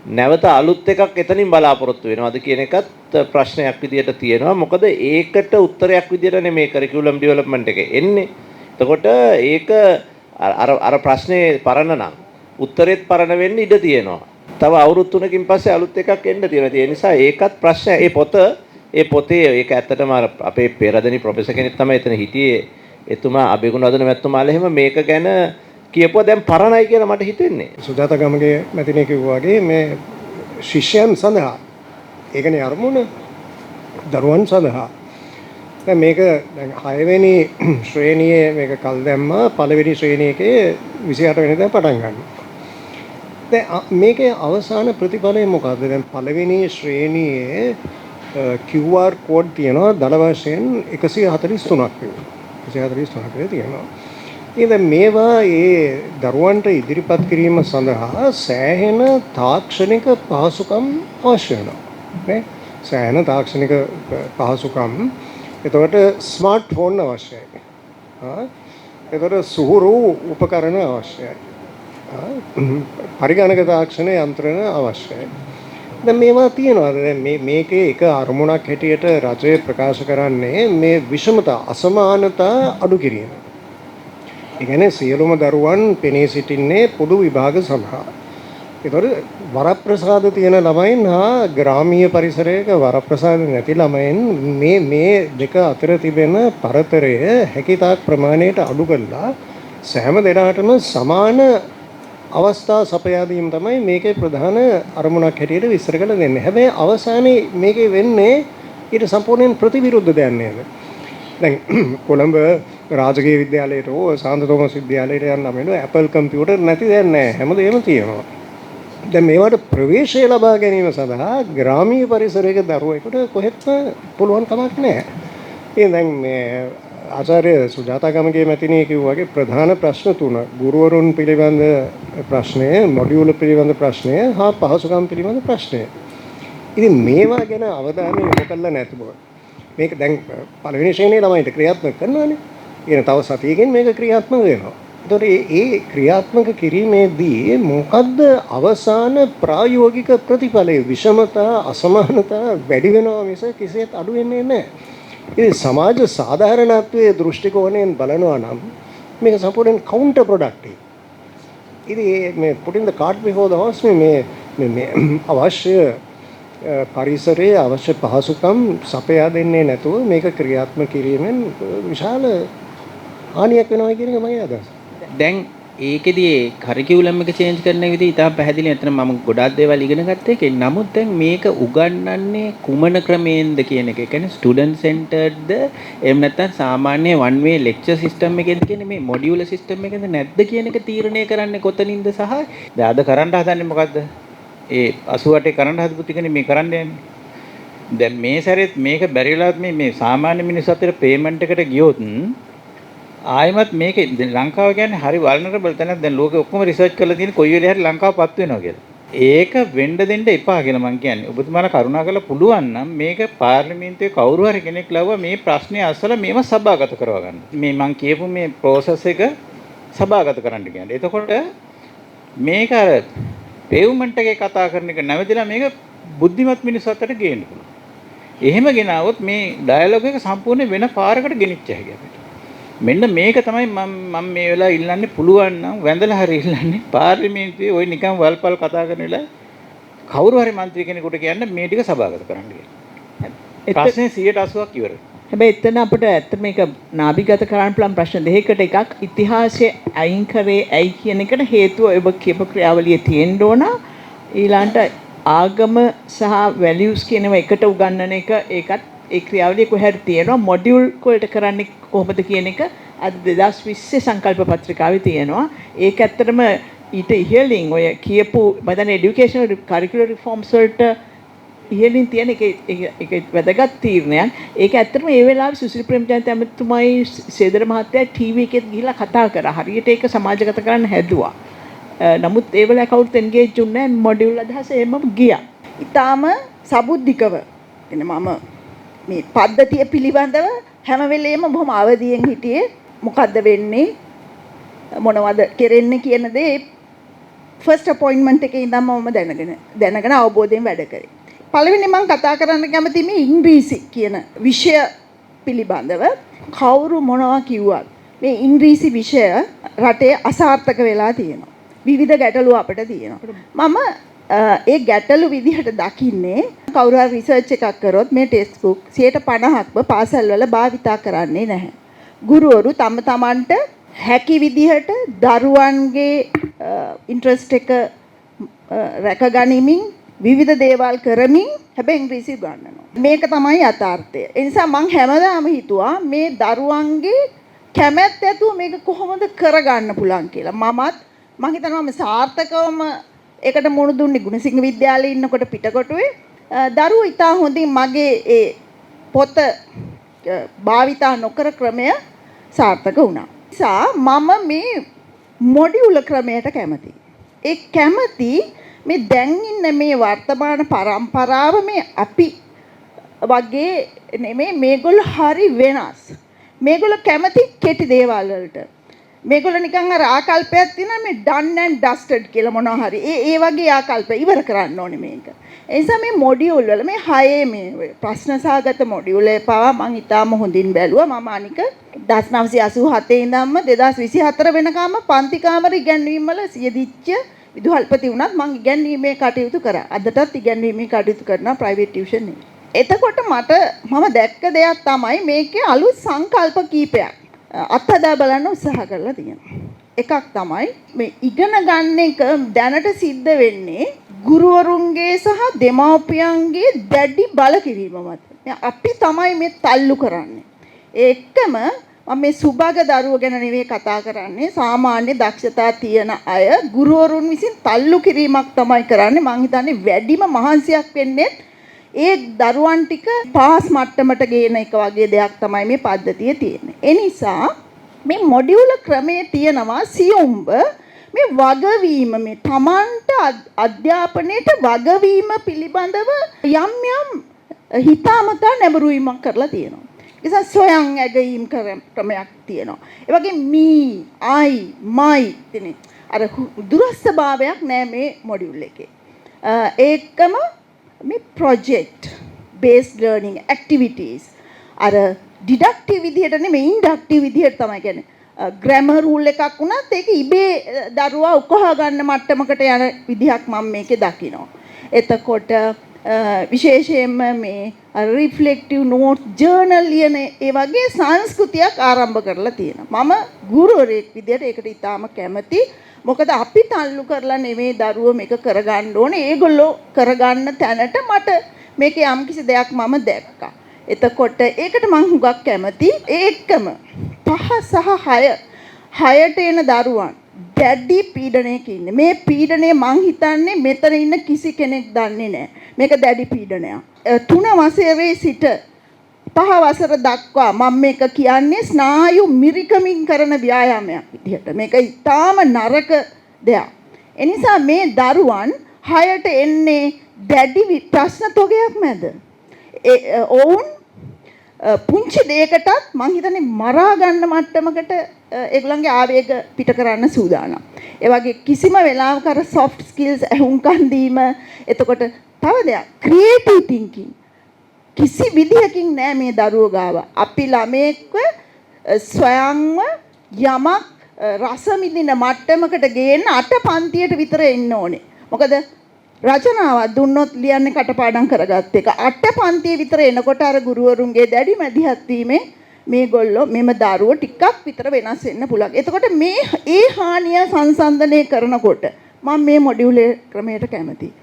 නැවත අලුත් එකක් එතනින් බලාපොරොත්තු වෙනවද කියන එකත් ප්‍රශ්නයක් විදියට තියෙනවා. මොකද ඒකට උත්තරයක් විදියට නෙමේ කරිකියුලම් ඩෙවලොප්මන්ට් එකේ එන්නේ. එතකොට ඒක අර ප්‍රශ්නේ පරණ නම් උත්තරෙත් පරණ වෙන්න ඉඩ තියෙනවා. තව අවුරුදු 3කින් පස්සේ අලුත් එකක් එන්න තියෙනවා. ඒ නිසා ඒකත් ප්‍රශ්න. ඒ පොතේ ඒක ඇත්තටම අපේ පෙරදෙනි ප්‍රොෆෙසර් කෙනෙක් තමයි එතන හිටියේ. එතුමා අබේගුණවර්ධන මැතිතුමාලා එහෙම මේක ගැන කියපුවා දැන් පරණයි කියලා මට හිතෙන්නේ. සුජාතා ගමගේ මැතිණිය කිව්වා වගේ මේ ශිෂ්‍යයන් සඳහා ඒකනේ අරමුණ දරුවන් සඳහා. දැන් මේක දැන් 6 වෙනි ශ්‍රේණියේ මේක කල් දැම්මා. පළවෙනි ශ්‍රේණියේ 28 වෙනිදා පටන් ගන්නවා. දැන් මේකේ අවසාන ප්‍රතිඵලය මොකද්ද? දැන් පළවෙනි ශ්‍රේණියේ QR කෝඩ් තියෙනවා දල වශයෙන් 143ක් වෙනවා. 143ක් තියෙනවා. ඉතින් මේවා ඒ දරුවන්ට ඉදිරිපත් කිරීම සඳහා සෑහෙන තාක්ෂණික පහසුකම් අවශ්‍ය වෙනවා. නේ? සෑහෙන තාක්ෂණික පහසුකම්. එතකොට ස්මාර්ට් ෆෝන් අවශ්‍යයි. එතකොට සුහුරු උපකරණ අවශ්‍යයි. පරිගණක තාක්ෂණ යන්ත්‍රණ අවශ්‍යයි. දැන් මේවා තියෙනවා. දැන් මේකේ එක අරමුණක් හැටියට රජය ප්‍රකාශ කරන්නේ මේ විෂමතා අසමානතා අඩු කිරීම. ඒ කියන්නේ සියලුම දරුවන් පෙනී සිටින්නේ පොදු විභාග සඳහා. ඒතකොට වරප්‍රසාද තියෙන ළමයින් හා ග්‍රාමීය පරිසරයක වරප්‍රසාද නැති ළමයින් මේ දෙක අතර තිබෙන පරතරය හැකියතාක් ප්‍රමාණයට අඩු කරලා සෑම දෙනාටම සමාන අවස්ථා සපයා දීම තමයි මේකේ ප්‍රධාන අරමුණක් හැටියට විස්තර කරලා දෙන්නේ. හැබැයි අවසානයේ මේකේ වෙන්නේ ඊට සම්පූර්ණයෙන් ප්‍රතිවිරුද්ධ දෙයක් නේද? දැන් කොළඹ රාජකීය විද්‍යාලයට හෝ සාන්ත තෝමස් විද්‍යාලයට යන්න නම් Apple කම්පියුටර් නැති දෙයක් නැහැ. හැමදේම තියෙනවා. දැන් මේවට ප්‍රවේශය ලබා ගැනීම සඳහා ග්‍රාමීය පරිසරයක දරුවෙකුට කොහෙත්ම පුළුවන් කමක් නැහැ. ඉතින් දැන් මේ ආචාර්ය සුජාතා ගමගේ මැතිණිය කිව්වා වගේ ප්‍රධාන ප්‍රශ්න තුන ගුරුවරුන් පිළිබඳ ප්‍රශ්නය, මොඩියුල පිළිබඳ ප්‍රශ්නය හා පහසුකම් පිළිබඳ ප්‍රශ්නය. ඉතින් මේවා ගැන අවධානය යොමු කළා නැති බව. මේක දැන් පළවෙනි ශ්‍රේණියේ ළමයින්ට ක්‍රියාත්මක කරනවානේ. ඊට තව සතියකින් මේක ක්‍රියාත්මක වෙනවා. ඒතකොට මේ ක්‍රියාත්මක කිරීමේදී මොකද්ද අවසාන ප්‍රායෝගික ප්‍රතිඵලය? විෂමතා, අසමානතා වැඩි වෙනවා මිස කිසිසේත් අඩු වෙන්නේ නැහැ. ඉතින් සමාජ සාධාරණත්වයේ දෘෂ්ටි කෝණයෙන් බලනවා නම් මේක සම්පූර්ණයෙන් කවුන්ටර් ප්‍රොඩක්ටිව්. ඉතින් මේ putting the cart before the horse මේ අවශ්‍ය පරිසරයේ අවශ්‍ය පහසුකම් සපයා දෙන්නේ නැතුව මේක ක්‍රියාත්මක කිරීමෙන් විශාල හානියක් වෙනවා කියන එක මගේ අදහස. දැන් ඒකෙදී කරිකියුලම් එක චේන්ජ් කරන විදිහ ඉතාම පැහැදිලි. එතන මම ගොඩාක් දේවල් ඉගෙන ගත්ත එකේ. නමුත් දැන් මේක උගන්වන්නේ කුමන ක්‍රමයෙන්ද කියන එක. ඒ කියන්නේ ස්ටුඩන්ට් සෙන්ටර්ඩ්ද එහෙම නැත්නම් සාමාන්‍ය one way lecture system එකේද කියන්නේ මේ මොඩියුලර් system එකේද නැද්ද කියන එක තීරණය කරන්නේ කොතනින්ද සහ දැන් අද කරන්න හදන්නේ මොකද්ද? ඒ 88 කරන්න හදපු ටිකනේ මේ කරන්න යන්නේ. දැන් මේ සැරේත් මේක බැරිලාත් මේ සාමාන්‍ය මිනිස්සු අතර පේමන්ට් එකට ගියොත් ආයමත් මේක ලංකාව කියන්නේ හරි වල්නරබල් තැනක්. දැන් ලෝකෙ ඔක්කොම රිසර්ච් කරලා තියෙන කොයි වෙලේ හරි ලංකාවපත් වෙනවා කියලා. ඒක වෙන්න දෙන්න එපා කියලා මම කියන්නේ. ඔබතුමාලා කරුණා කරලා පුළුවන් නම් මේක පාර්ලිමේන්තුවේ කවුරු හරි කෙනෙක් ලව්වා මේ ප්‍රශ්නේ අසලා මේව සභාගත කරවා ගන්න. මේ මම කියපු මේ process එක සභාගත කරන්න කියන්නේ. එතකොට මේක අර පේව්මන්ට් එකේ කතා කරන එක නැවතිලා මේක බුද්ධිමත් මිනිස්සු අතරට ගේන්න පුළුවන්. එහෙම ගෙනාවොත් මේ ඩයලොග් එක සම්පූර්ණ වෙන පාරකට ගෙනිච්ච හැකි අපිට. මෙන්න මේක තමයි මම මේ වෙලාව ඉල්ලන්නේ පුළුවන් නම් වැඳලා හරි ඉල්ලන්නේ පාර්ලිමේන්තුවේ ওই නිකන් වල්පල් කතා කරන වෙලාව කවුරු හරි മന്ത്രി කෙනෙකුට කියන්න මේ ටික සභාගත කරන්න කියලා. ප්‍රශ්නේ 180ක් ඉවරයි. හැබැයි එතන අපිට ඇත්තට මේක නාභිගත කරන්න පුළුවන් ප්‍රශ්න දෙකකට එකක් ඉතිහාසයේ අයින් කරේ ඇයි කියන එකට හේතුව ඔබ කියපු ක්‍රියාවලිය තියෙන්න ඕන. ඊළඟට ආගම සහ වැලියුස් කියනවා එකට උගන්වන එක ඒකත් ඒ ක්‍රියාවලිය කොහේද තියෙනවා මොඩියුල් වලට කරන්නේ කොහොමද කියන එක අද 2020 සංකල්ප පත්‍රිකාවේ තියෙනවා. ඒක ඇත්තටම ඊට ඉහළින් ඔය කියපු මම එඩියුකේෂනල් කරිකියුලර් රිෆෝම්ස් වලට ඉහළින් තියෙන එක වැදගත් තීරණයක්. ඒක ඇත්තටම ඒ වෙලාවේ සුසිල් ප්‍රේමචන්ද්‍ර ඇමතුමයි සේදර මහත්තයා ටීවී එකෙත් ගිහිල්ලා කතා කරා. හරියට ඒක සමාජගත කරන්න හැදුවා. නමුත් ඒ වෙලාවේ කවුරුත් එන්ගේජ් වුණේ නැහැ. මොඩියුල් අදහස එහෙමම ගියා. ඊටාම සබුද්ධිකව එන මම මේ පද්ධතිය පිළිබඳව හැම වෙලෙම බොහොම අවදියෙන් හිටියේ. මොකද්ද වෙන්නේ මොනවද කෙරෙන්නේ කියන දේ ෆස්ට් අපොයින්ට්මන්ට් එකේ ඉඳන්ම මම දැනගෙන අවබෝධයෙන් වැඩ කරේ. පළවෙනි මම කතා කරන්න කැමති මේ ඉංග්‍රීසි කියන විෂය පිළිබඳව. කවුරු මොනවා කිව්වත් මේ ඉංග්‍රීසි විෂය රටේ අසාර්ථක වෙලා තියෙනවා. විවිධ ගැටලු අපිට තියෙනවා. මම ඒ ගැටලු විදිහට දකින්නේ කවුරු හරි රිසර්ච් එකක් කරොත් මේ ටෙක්ස්ට් බුක් 50%ක්ම පාසල්වල භාවිතා කරන්නේ නැහැ. ගුරුවරු තම තමන්ට හැකි විදිහට දරුවන්ගේ ඉන්ට්‍රස්ට් එක රැකගනිමින් විවිධ දේවල් කරමින් හැබැයි ඉංග්‍රීසි උගන්වනවා. මේක තමයි යථාර්ථය. ඒ නිසා මම හැමදාම හිතුවා මේ දරුවන්ගේ කැමැත්ත ඇතුව මේක කොහොමද කරගන්න පුළුවන් කියලා. මම හිතනවා මම සාර්ථකවම ඒකට මුහුණ දුන්නේ ගුණසිංහ විද්‍යාලයේ ඉන්නකොට පිටකොටුවේ. දරුවෝ ඉතා හොඳින් මගේ ඒ පොත භාවිතා නොකර ක්‍රමය සාර්ථක වුණා. නිසා මම මේ මොඩියුල ක්‍රමයට කැමතියි. ඒ කැමති මේ දැන් ඉන්න මේ වර්තමාන පරම්පරාව මේ අපි වගේ නෙමෙයි මේගොල්ලෝ හරි වෙනස්. මේගොල්ලෝ කැමති කෙටි දේවල් වලට. මේගොල්ලෝ නිකන් අර ආකල්පයක් තියෙනවා මේ done and dusted කියලා මොනවා හරි. ඒ වගේ ආකල්ප ඉවර කරන්න ඕනේ මේක. ඒ නිසා මේ මොඩියුල් වල මේ 6 මේ ප්‍රශ්න සහගත මොඩියුල් එක පවා මම ඉතාම හොඳින් බැලුවා. මම අනික 1987 ඉඳන්ම 2024 වෙනකම්ම පන්ති කාමර ඉගැන්වීම් වල සියදිච්ච විදුහල්පති වුණත් මම ඉගැන්වීමේ කටයුතු කරා. අදටත් ඉගැන්වීමේ කටයුතු කරනවා ප්‍රයිවට් ටියුෂන් එකේ. එතකොට මම දැක්ක දෙයක් තමයි මේකේ අලුත් සංකල්ප කීපයක් අත්හදා බලන්න උත්සාහ කරලා තියෙනවා. එකක් තමයි මේ ඉගෙන ගන්න එක දැනට සිද්ධ වෙන්නේ ගුරුවරුන්ගේ සහ දෙමාපියන්ගේ දැඩි බල කිරීම මත. අපි තමයි මේ තල්ලු කරන්නේ. ඒකම මම මේ සුභාග දරුවෝ ගැන නෙවෙයි කතා කරන්නේ. සාමාන්‍ය දක්ෂතා තියෙන අය ගුරුවරුන් විසින් තල්ලු කිරීමක් තමයි කරන්නේ. මං හිතන්නේ වැඩිම මහන්සියක් වෙන්නේ ඒ දරුවන් ටික පාස් මට්ටමට ගේන එක වගේ දෙයක් තමයි මේ පද්ධතියේ තියෙන්නේ. ඒ නිසා මේ මොඩියුල ක්‍රමයේ තියෙනවා සියුම්ව මේ වගවීම මේ තමන්ට අධ්‍යාපනයේට වගවීම පිළිබඳව යම් හිතාමතා නැඹුරුවීමක් කරලා තියෙනවා. ඒ නිසා සොයන් ඇගීම් ක්‍රමයක් තියෙනවා. ඒ වගේ මී, අයි, මයි තියෙන අර දුරස්ථභාවයක් නෑ මේ මොඩියුල් එකේ. ඒකම මේ ප්‍රොජෙක්ට් බේස්ඩ් ලර්නින් ඇක්ටිවිටීස් අර ඩිඩක්ටිව් විදිහට නෙමෙයි ඉන්ඩක්ටිව් විදිහට තමයි කියන්නේ. ග්‍රැමර් රූල් එකක් වුණත් ඒක ඉබේ දරුවා උකහා ගන්න මට්ටමකට යන විදිහක් මම මේකේ දකිනවා. එතකොට විශේෂයෙන්ම මේ රිෆ්ලෙක්ටිව් නෝට් ජර්නල් ලියන ඒ වගේ සංස්කෘතියක් ආරම්භ කරලා තියෙනවා. මම ගුරුවරයෙක් විදිහට ඒකට ඉතාම කැමති. මොකද අපි තල්ලු කරලා නෙමෙයි දරුවෝ මේක කරගන්න ඕනේ. ඒගොල්ලෝ කරගන්න තැනට මට මේකේ යම්කිසි දෙයක් මම දැක්කා. එතකොට ඒකට මම හුඟක් කැමති. ඒකම 5 සහ 6ට එන දරුවන් දැඩි පීඩනයක ඉන්නේ. මේ පීඩනය මං හිතන්නේ මෙතන ඉන්න කිසි කෙනෙක් දන්නේ නැහැ. මේක දැඩි පීඩනයක්. 3 වසරේ සිට 5 වසර දක්වා මම මේක කියන්නේ ස්නායු මිරිකමින් කරන ව්‍යායාමයක් විදිහට. මේක ඊටාම නරක දෙයක්. ඒ නිසා මේ දරුවන් 6ට එන්නේ දැඩි ප්‍රශ්න තොගයක් මැද. ඔවුන් පුංචි දෙයකටත් මං හිතන්නේ මරා ගන්න මට්ටමකට ඒගොල්ලන්ගේ ආවේග පිට කරන්න සූදානම්. ඒ වගේ කිසිම වෙලාවක අර soft skills අහුම්කන් දීම එතකොට තව දෙයක් creative thinking කිසි විදියකින් නෑ මේ දරුවෝ ගාව. අපි ළමයෙක්ව ස්වයංව යමක් රස මිදින මට්ටමකට ගේන්න 8 පන්තියට විතර එන්න ඕනේ. මොකද රචනාවක් දුන්නොත් ලියන්නේ කටපාඩම් කරගත්ත එක. 8 පන්තියේ විතර එනකොට අර ගුරුවරුන්ගේ දැඩි මැදිහත් වීමෙන් මේගොල්ලෝ මෙම දරුවෝ ටිකක් විතර වෙනස් වෙන්න පුළුවන්. එතකොට මේ ඒ හානිය සංසන්දනය කරනකොට මම මේ මොඩියුලේ ක්‍රමයට කැමතියි.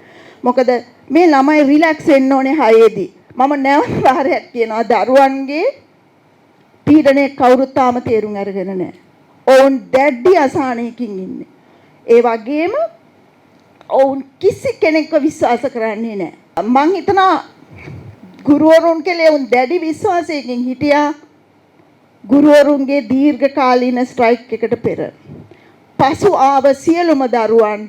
මොකද මේ ළමයි රිලැක්ස් වෙන්න ඕනේ 6ේදී. මම නැවත වාරයක් කියනවා දරුවන්ගේ පීඩනය කවුරුත් තාම තේරුම් අරගෙන නැහැ. ඔවුන් දැඩි අසහනයකින් ඉන්නේ. ඒ වගේම ඔවුන් කිසි කෙනෙක්ව විශ්වාස කරන්නේ නැහැ. මං හිතනවා ගුරුවරුන් කෙලේ උන් දැඩි විශ්වාසයකින් හිටියා ගුරුවරුන්ගේ දීර්ඝකාලීන ස්ට්‍රයික් එකට පෙර. පසු ආව සියලුම දරුවන්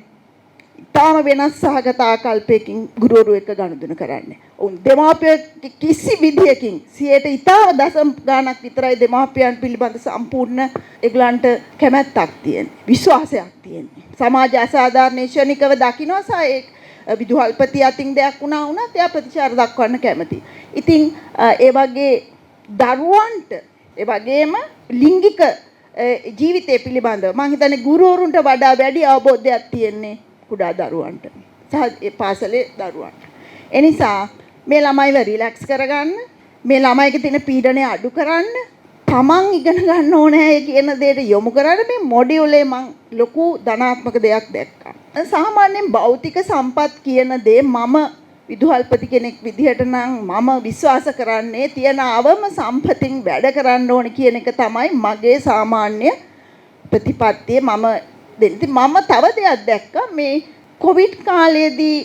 තාම වෙනස් සහගත ආකල්පයකින් ගුරුවරු එක්ක ගනුදෙනු කරන්නේ. උන් දෙමාපිය කිසි විදියකින් 100ට ඉතාම දශම ගාණක් විතරයි දෙමාපියන් පිළිබඳ සම්පූර්ණ ඒගලන්ට කැමැත්තක් තියෙන්නේ. විශ්වාසයක් තියෙන්නේ. සමාජ අසාධාරණ ශනිකව දකින්නවා සායේ විදුහල්පති අතින් දෙයක් වුණා වුණත් එයා ප්‍රතිචාර දක්වන්න කැමතියි. ඉතින් ඒ වගේ දරුවන්ට ඒ වගේම ලිංගික ජීවිතය පිළිබඳව මම හිතන්නේ ගුරුවරුන්ට වඩා වැඩි අවබෝධයක් තියෙන්නේ කුඩා දරුවන්ට සහ ඒ පාසලේ දරුවන්ට. ඒ නිසා මේ ළමයිව රිලැක්ස් කරගන්න, මේ ළමයිගේ තියෙන පීඩනය අඩු කරන්න, තමන් ඉගෙන ගන්න ඕනේ කියන දෙයට යොමු කරන්න මේ මොඩියුලේ මම ලොකු ධනාත්මක දෙයක් දැක්කා. සාමාන්‍යයෙන් භෞතික සම්පත් කියන දේ මම විදුහල්පති කෙනෙක් විදිහට නම් මම විශ්වාස කරන්නේ තියෙන අවම සම්පතින් වැඩ කරන්න ඕනේ කියන එක තමයි මගේ සාමාන්‍ය ප්‍රතිපත්තිය. මම තව දෙයක් දැක්කා මේ කොවිඩ් කාලයේදී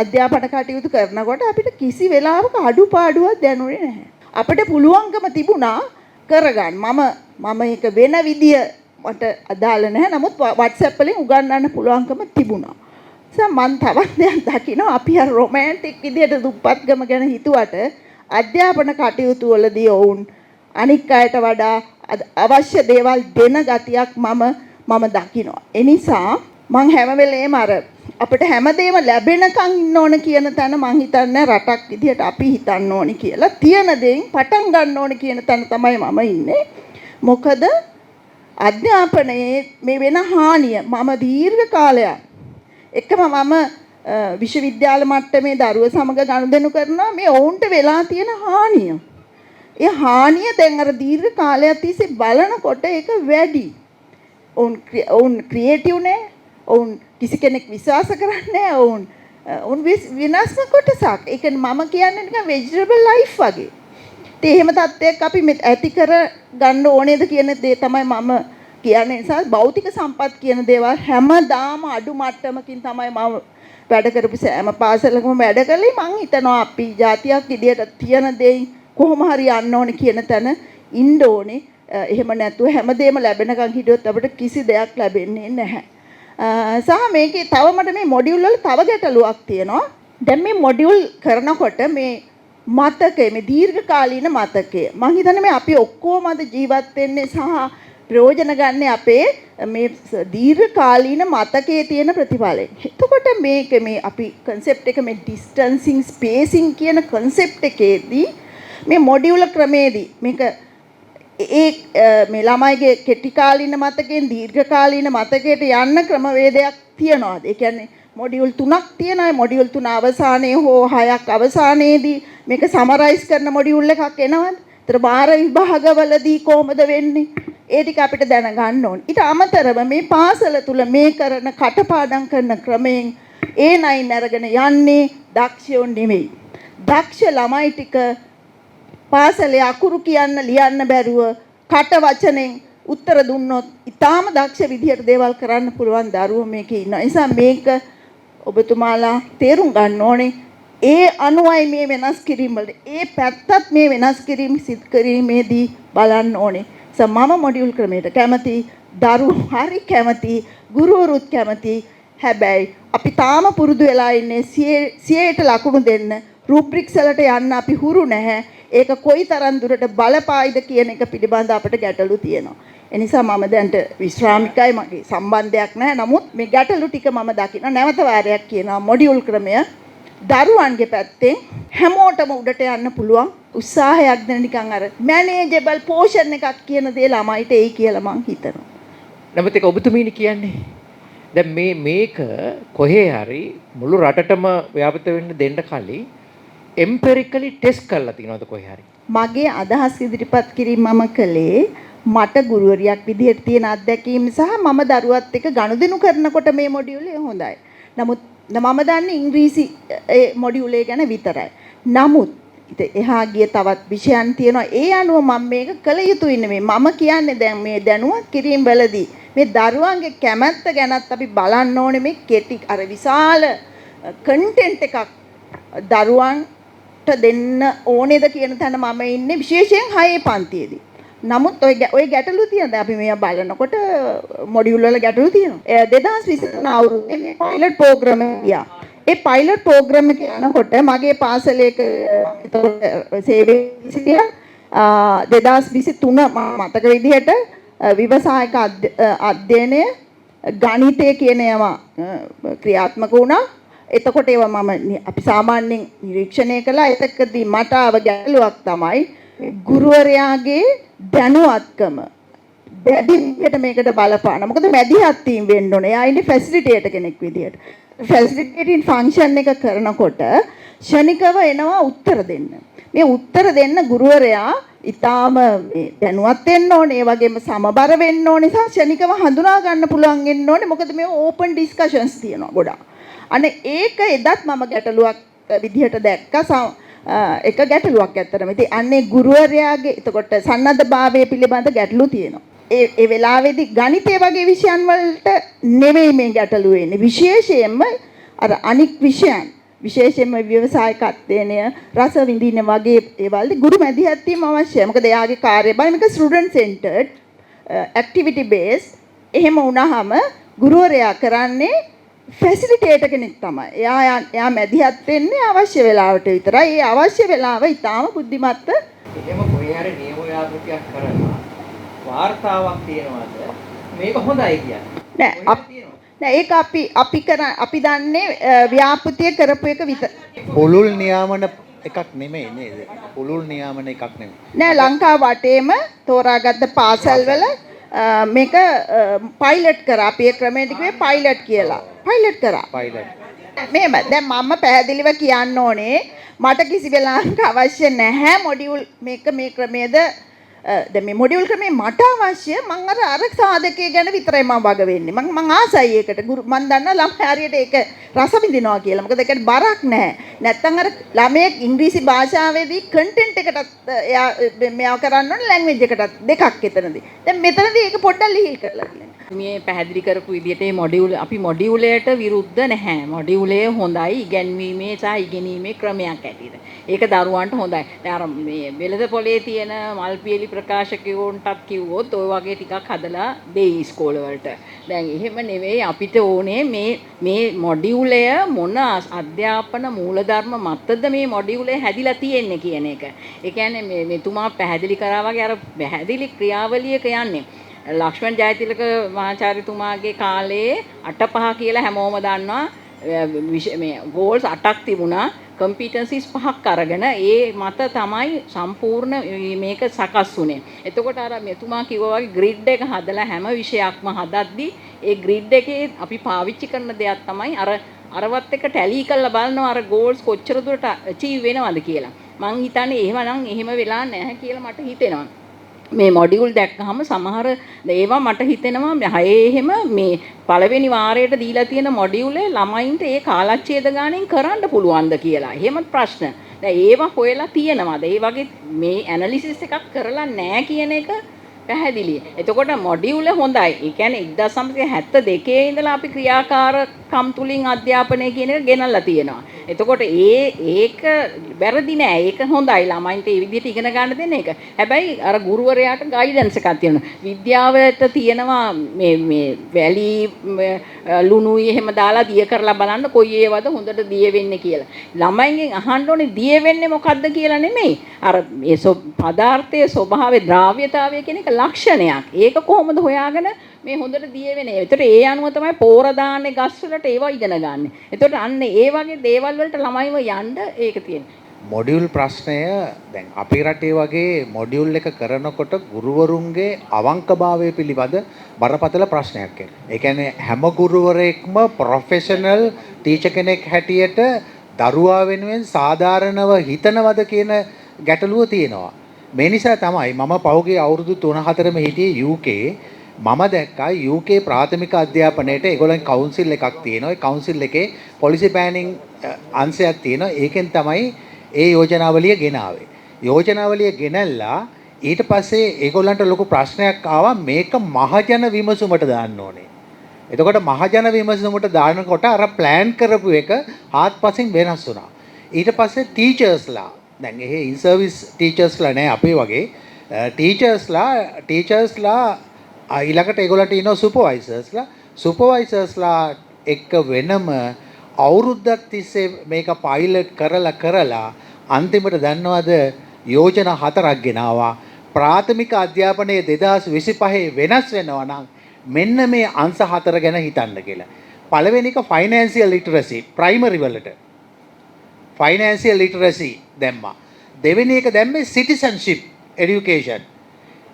අධ්‍යාපන කටයුතු කරනකොට අපිට කිසි වෙලාවක අඩුපාඩුවක් දැනුනේ නැහැ. අපිට පුළුවන්කම තිබුණා කරගන්න. මම ඒක වෙන විදිය මට අදාළ නැහැ. නමුත් WhatsApp වලින් උගන්වන්න පුළුවන්කම තිබුණා. මම තවත් දෙයක් දකිනවා අපි අර රොමැන්ටික් විදියට දුප්පත්කම ගැන හිතුවට අධ්‍යාපන කටයුතු වලදී වුන් අනික් අයට වඩා අවශ්‍ය දේවල් දෙන ගතියක් මම දකිනවා. ඒ නිසා මම හැම වෙලේම අර අපිට හැමදේම ලැබෙනකන් ඉන්න ඕන කියන තැන මම හිතන්නේ රටක් විදියට අපි හිතන්න ඕනි කියලා. තියෙන දේෙන් පටන් ගන්න ඕනි කියන තැන තමයි මම ඉන්නේ. මොකද අධ්‍යාපනයේ මේ වෙන හානිය මම දීර්ඝ කාලයක් එකම මම විශ්වවිද්‍යාල මට්ටමේ දරුවෝ සමග ගනුදෙනු කරනවා මේ ඔවුන්ට වෙලා තියෙන හානිය. ඒ හානිය දැන් අර දීර්ඝ කාලයක් තිස්සේ බලනකොට ඒක වැඩි. ඔවුන් ක්‍රියේටිව් නෑ. ඔවුන් කිසි කෙනෙක් විශ්වාස කරන්නේ නෑ. ඔවුන් විනාශන කොටසක්. ඒ කියන්නේ මම කියන්නේ නිකන් වෙජිටබල් ලයිෆ් වගේ. ඒ එහෙම තත්ත්වයක් අපි ඇති කර ගන්න ඕනේද කියන දේ තමයි මම කියන්නේ. නිසා භෞතික සම්පත් කියන දේවල් හැමදාම අඩු මට්ටමකින් තමයි මම වැඩ කරපු සෑම පාසලකම වැඩ කළේ. මං හිතනවා අපි ජාතියක් විදියට තියෙන දේ කොහොම හරි යන්න ඕනේ කියන තැන ඉන්න ඕනේ. එහෙම නැතුව හැමදේම ලැබෙනකන් හිටියොත් අපිට කිසි දෙයක් ලැබෙන්නේ නැහැ. සහ මේකේ තව මට මේ මොඩියුල් වල තව ගැටලුවක් තියෙනවා. දැන් මේ මොඩියුල් කරනකොට මේ මතකය මේ දීර්ඝකාලීන මතකය මම හිතන්නේ මේ අපි ඔක්කොම අද ජීවත් වෙන්නේ සහ ප්‍රයෝජන ගන්න අපේ මේ දීර්ඝකාලීන මතකයේ තියෙන ප්‍රතිඵලයෙන්. එතකොට මේක මේ අපි concept එක මේ distancing spacing කියන concept එකේදී මේ මොඩියුල ක්‍රමේදී මේක මේ ළමයිගේ කෙටි කාලීන මතකයෙන් දීර්ඝකාලීන මතකයට යන්න ක්‍රමවේදයක් තියනවාද? ඒ කියන්නේ මොඩියුල් 3ක් තියෙනවා. මොඩියුල් 3 අවසානයේ හෝ 6ක් අවසානයේදී මේක සමරයිස් කරන මොඩියුල් එකක් එනවද? ඒතර බාර විභාගවලදී කොහොමද වෙන්නේ? ඒ ටික අපිට දැනගන්න ඕනේ. ඊට අමතරව මේ පාසල තුල මේ කරන කටපාඩම් කරන ක්‍රමයෙන් A9 අරගෙන යන්නේ දක්ෂයෝ නෙමෙයි. දක්ෂ ළමයි ටික පාසලේ අකුරු කියන්න ලියන්න බැරුව කට වචනෙන් උත්තර දුන්නොත් ඊටාම දක්ෂ විදියට දේවල් කරන්න පුළුවන් දරුවෝ මේකේ ඉන්නවා. ඒ නිසා මේක ඔබතුමාලා තේරුම් ගන්න ඕනේ. ඒ අනුවයි මේ වෙනස් කිරීම වලට ඒ පැත්තත් මේ වෙනස් කිරීම සිදු කිරීමේදී බලන්න ඕනේ. මම මොඩියුල් ක්‍රමයට කැමති, දරුවෝ හරි කැමති, ගුරුවරුත් කැමති. හැබැයි අපි තාම පුරුදු වෙලා ඉන්නේ 100ට ලකුණු දෙන්න රුබ්‍රික්ස් වලට යන්න අපි හුරු නැහැ. ඒක කොයි තරම් දුරට බලපායිද කියන එක පිළිබඳ අපිට ගැටලු තියෙනවා. ඒ නිසා මම දැන්ට විශ්‍රාමිකයි මගේ සම්බන්ධයක් නැහැ. නමුත් මේ ගැටලු ටික මම දකිනවා. නැවත වාරයක් කියනවා මොඩියුල් ක්‍රමය දරුවන්ගේ පැත්තෙන් හැමෝටම උඩට යන්න පුළුවන් උත්සාහයක් දෙන නිකන් අර මැනේජබල් පෝෂන් එකක් කියන දේ ළමයිට එයි කියලා මං හිතනවා. නමුත් ඒක ඔබතුමීනි කියන්නේ දැන් මේක කොහේ හරි මුළු රටටම ව්‍යාපෘත වෙන්න දෙන්න කලින් එම්පිරිකලි ටෙස්ට් කරලා තියෙනවද කොහේ හරි? මගේ අදහස් ඉදිරිපත් කිරීම මම කළේ මට ගුරුවරියක් විදිහට තියෙන අත්දැකීම් සහ මම දරුවත් එක්ක ගනුදෙනු කරනකොට මේ මොඩියුලේ හොඳයි. නමුත් මම දන්නේ ඉංග්‍රීසි මොඩියුලේ ගැන විතරයි. නමුත් එහා ගිය තවත් විෂයන් තියෙනවා. ඒ අනුව මම මේක කළ යුතුයි නෙමෙයි. මම කියන්නේ දැන් මේ දැනුවත් කිරීම වලදී මේ දරුවන්ගේ කැමැත්ත ගැනත් අපි බලන්න ඕනේ. මේ කෙටි අර විශාල කන්ටෙන්ට් එකක් දරුවන්ට දෙන්න ඕනේද කියන තැන මම ඉන්නේ විශේෂයෙන් 6 පන්තියේදී. නමුත් ඔය ගැටලු තියෙනවා. අපි මේවා බලනකොට මොඩියුල් වල ගැටලු තියෙනවා. 2023 අවුරුද්දේ මේ පයිලට් ප්‍රෝග්‍රෑම් එක ගියා. ඒ පයිලට් ප්‍රෝග්‍රෑම් එක යනකොට මගේ පාසලේක සේවයේ සිටියා 2023 මතක විදිහට විවසායක අධ්‍යයනය ගණිතය කියන ඒවා ක්‍රියාත්මක වුණා. එතකොට ඒවා මම අපි සාමාන්‍යයෙන් නිරීක්ෂණය කළා. එතකදී මට ආව ගැටලුවක් තමයි ගුරුවරයාගේ දැනුවත්කම වැඩි විදිහට මේකට බලපාන. මොකද මැදිහත් වීම වෙන්න ඕනේ. එයා ඉන්නේ ෆැසිලිටේටර් කෙනෙක් විදිහට. ෆැසිලිටේටින් ෆන්ක්ෂන් එක කරනකොට ෂණිකව එනවා උත්තර දෙන්න. මේ උත්තර දෙන්න ගුරුවරයා ඊටාම දැනුවත් වෙන්න ඕනේ. ඒ වගේම සමබර වෙන්න ඕනේ. සහ ෂණිකව හඳුනා ගන්න පුළුවන් වෙන්න ඕනේ. මොකද මේ ඕපන් ඩිස්කෂන්ස් තියෙනවා ගොඩාක්. අනේ ඒක එදත් මම ගැටලුවක් විදිහට දැක්කා. එක ගැටලුවක් ඇත්තටම. ඉතින් අන්නේ ගුරුවරයාගේ එතකොට සන්නද්ධභාවය පිළිබඳ ගැටලු තියෙනවා. ඒ වෙලාවේදී ගණිතය වගේ විෂයන් වලට නෙවෙයි මේ ගැටලුව එන්නේ. විශේෂයෙන්ම අර අනික් විෂයන් විශේෂයෙන්ම ව්‍යවසායික අධ්‍යයනය රස විඳින වගේ ඒවලදී ගුරු මැදිහත් වීම අවශ්‍යයි. මොකද එයාගේ කාර්යබල මේක ස්ටුඩන්ට් සෙන්ටර්ඩ් ඇක්ටිවිටි බේස්ඩ්. එහෙම වුණාම ගුරුවරයා කරන්නේ ෆැසිලිටේටර් කෙනෙක් තමයි. එයා මැදිහත් වෙන්නේ අවශ්‍ය වෙලාවට විතරයි. ඒ අවශ්‍ය වෙලාව ඊටාම බුද්ධිමත්ව එහෙම කොහේ හරි නියම ව්‍යාපෘතියක් කරලා වාර්තාවක් තියනවාද මේක හොඳයි කියන්නේ. නෑ ඒක අපි දන්නේ ව්‍යාපෘතිය කරපු එක විතර. පුළුල් නියාමන එකක් නෙමෙයි නේද? පුළුල් නියාමන එකක් නෙමෙයි. නෑ ලංකාව වටේම තෝරාගත්ත පාසල් වල මේක පයිලට් කරා. අපි ඒ ක්‍රමයට කිව්වේ පයිලට් කියලා. පයිලට් කරා. මෙහෙම දැන් මම පැහැදිලිව කියන්න ඕනේ මට කිසි වෙලාවක අවශ්‍ය නැහැ මොඩියුල් මේක මේ ක්‍රමයේද දැන් මේ මොඩියුල් ක්‍රමේ මට අවශ්‍ය මම අර සාධකයේ ගැන විතරයි මම වග වෙන්නේ. මම ආසයි ඒකට. මම දන්නවා ළමයා හරියට ඒක රස විඳිනවා කියලා. මොකද ඒකට බරක් නැහැ. නැත්තම් අර ළමයෙක් ඉංග්‍රීසි භාෂාවේදී කන්ටෙන්ට් එකටත් එයා මෙයා කරන්න ඕනේ ලැන්ග්වේජ් එකටත් දෙකක් එතනදී. දැන් මෙතනදී ඒක පොඩ්ඩක් ලිහිල් කරලා දෙන්න. මේ පැහැදිලි කරපු විදිහට මේ මොඩියුල් අපි මොඩියුලයට විරුද්ධ නැහැ. මොඩියුලේ හොඳයි ඉගෙනීමේ සහ ඉගෙනීමේ ක්‍රමයක් ඇටියෙද. ඒක දරුවන්ට හොඳයි. දැන් අර මේ වෙළඳ පොලේ තියෙන මල්පියලි ප්‍රකාශකයෝන්ටත් කිව්වොත් ওই වගේ ටිකක් හදලා දෙයි ඉස්කෝලවලට. දැන් එහෙම නෙවෙයි අපිට ඕනේ මේ මොඩියුලය මොන අධ්‍යාපන මූලධර්ම මතද මේ මොඩියුලේ හැදිලා තියෙන්නේ කියන එක. ඒ කියන්නේ මේ මෙතුමා පැහැදිලි කරා වගේ අර පැහැදිලි ක්‍රියාවලියක යන්නේ. ලක්ෂ්මන් ජයතිලක මහාචාර්යතුමාගේ කාලේ 8-5 කියලා හැමෝම දන්නවා. මේ ගෝල්ස් 8ක් තිබුණා. කම්පිටන්සිස් 5ක් අරගෙන ඒ මත තමයි සම්පූර්ණ මේක සකස් වුනේ. එතකොට අර මෙතුමා කිව්වා වගේ ග්‍රිඩ් එක හදලා හැම විෂයක්ම හදද්දී ඒ ග්‍රිඩ් එකේ අපි පාවිච්චි කරන දෙයක් තමයි අරවත් එක ටැලි කරලා බලනවා අර ගෝල්ස් කොච්චර දුරට අචීව් වෙනවද කියලා. මං හිතන්නේ එහෙම වෙලා නැහැ කියලා මට හිතෙනවා. මේ මොඩියුල් දැක්කහම සමහර ඒවා මට හිතෙනවා එහෙම මේ පළවෙනි වාරයට දීලා තියෙන මොඩියුලේ ළමයින්ට ඒ කාලච්ඡේද ගානෙන් කරන්න පුළුවන්ද කියලා. එහෙම ප්‍රශ්න. දැන් ඒවා හොයලා තියෙනවද? ඒ වගේ මේ ඇනලිසිස් එකක් කරලා නැහැ කියන එක පැහැදිලි. එතකොට මොඩියුල හොඳයි. ඒ කියන්නේ 1972 ඉඳලා අපි ක්‍රියාකාරකම් තුලින් අධ්‍යාපනය කියන එක ගෙනල්ලා තියෙනවා. එතකොට ඒක වැරදි නෑ. ඒක හොඳයි. ළමයින්ට මේ විදිහට ඉගෙන ගන්න දෙන එක. හැබැයි අර ගුරුවරයාට ගයිඩන්ස් එකක් තියෙනවා. විද්‍යාවට තියෙනවා මේ වැලි ලුණුයි එහෙම දාලා දිය කරලා බලන්න කොයි ඒවද හොඳට දිය වෙන්නේ කියලා. ළමයින්ගෙන් අහන්න ඕනේ දිය වෙන්නේ මොකද්ද කියලා නෙමෙයි. අර මේ පදාර්ථයේ ස්වභාවය ද්‍රාව්‍යතාවය කියන එක ලක්ෂණයක්. ඒක කොහොමද හොයාගෙන මේ හොඳට දිය වෙන්නේ. ඒතර ඒ අනුව තමයි පෝර දාන්නේ ගස් වලට ඒවා ඉගෙන ගන්න. ඒතර අන්න ඒ වගේ දේවල් වලට ළමයිව යන්න ඒක තියෙනවා. මොඩියුල් ප්‍රශ්නය දැන් අපේ රටේ වගේ මොඩියුල් එක කරනකොට ගුරුවරුන්ගේ අවංකභාවය පිළිබඳ බරපතල ප්‍රශ්නයක් එනවා. ඒ කියන්නේ හැම ගුරුවරයෙක්ම ප්‍රොෆෙෂනල් ටීචර් කෙනෙක් හැටියට දරුවා වෙනුවෙන් සාධාරණව හිතනවද කියන ගැටලුව තියෙනවා. මේ නිසා තමයි මම පහුගිය අවුරුදු 3-4ම හිටියේ UK. මම දැක්කා UK ප්‍රාථමික අධ්‍යාපනයේට ඒගොල්ලන් කවුන්සිල් එකක් තියෙනවා. ඒ කවුන්සිල් එකේ පොලිසි බෑනින් අංශයක් තියෙනවා. ඒකෙන් තමයි ඒ යෝජනාවලිය ගෙනාවේ. යෝජනාවලිය ගෙනල්ලා ඊට පස්සේ ඒගොල්ලන්ට ලොකු ප්‍රශ්නයක් ආවා මේක මහජන විමසුමට දාන්න ඕනේ. එතකොට මහජන විමසුමට දානකොට අර ප්ලෑන් කරපු එක හාත්පසින් වෙනස් වුණා. ඊට පස්සේ ටීචර්ස්ලා දැන් එහෙ ඉන් සර්විස් ටීචර්ස්ලා නෑ අපේ වගේ ටීචර්ස්ලා ඊළඟට ඒගොල්ලන්ට ඉන්නවා සුපර්වයිසර්ස්ලා එක්ක වෙනම අවුරුද්දක් තිස්සේ මේක පයිලට් කරලා අන්තිමට දන්නවද යෝජනා 4ක් ගෙනාවා. ප්‍රාථමික අධ්‍යාපනයේ 2025 වෙනස් වෙනවා නම් මෙන්න මේ අංශ 4 ගැන හිතන්න කියලා. පළවෙනි එක ෆයිනෑන්ෂියල් ලිටරසි ප්‍රයිමරි වලට. ෆයිනෑන්ෂියල් ලිටරසි දැම්මා. දෙවෙනි එක දැම්මේ සිටිසන්ෂිප් එඩියුකේෂන්.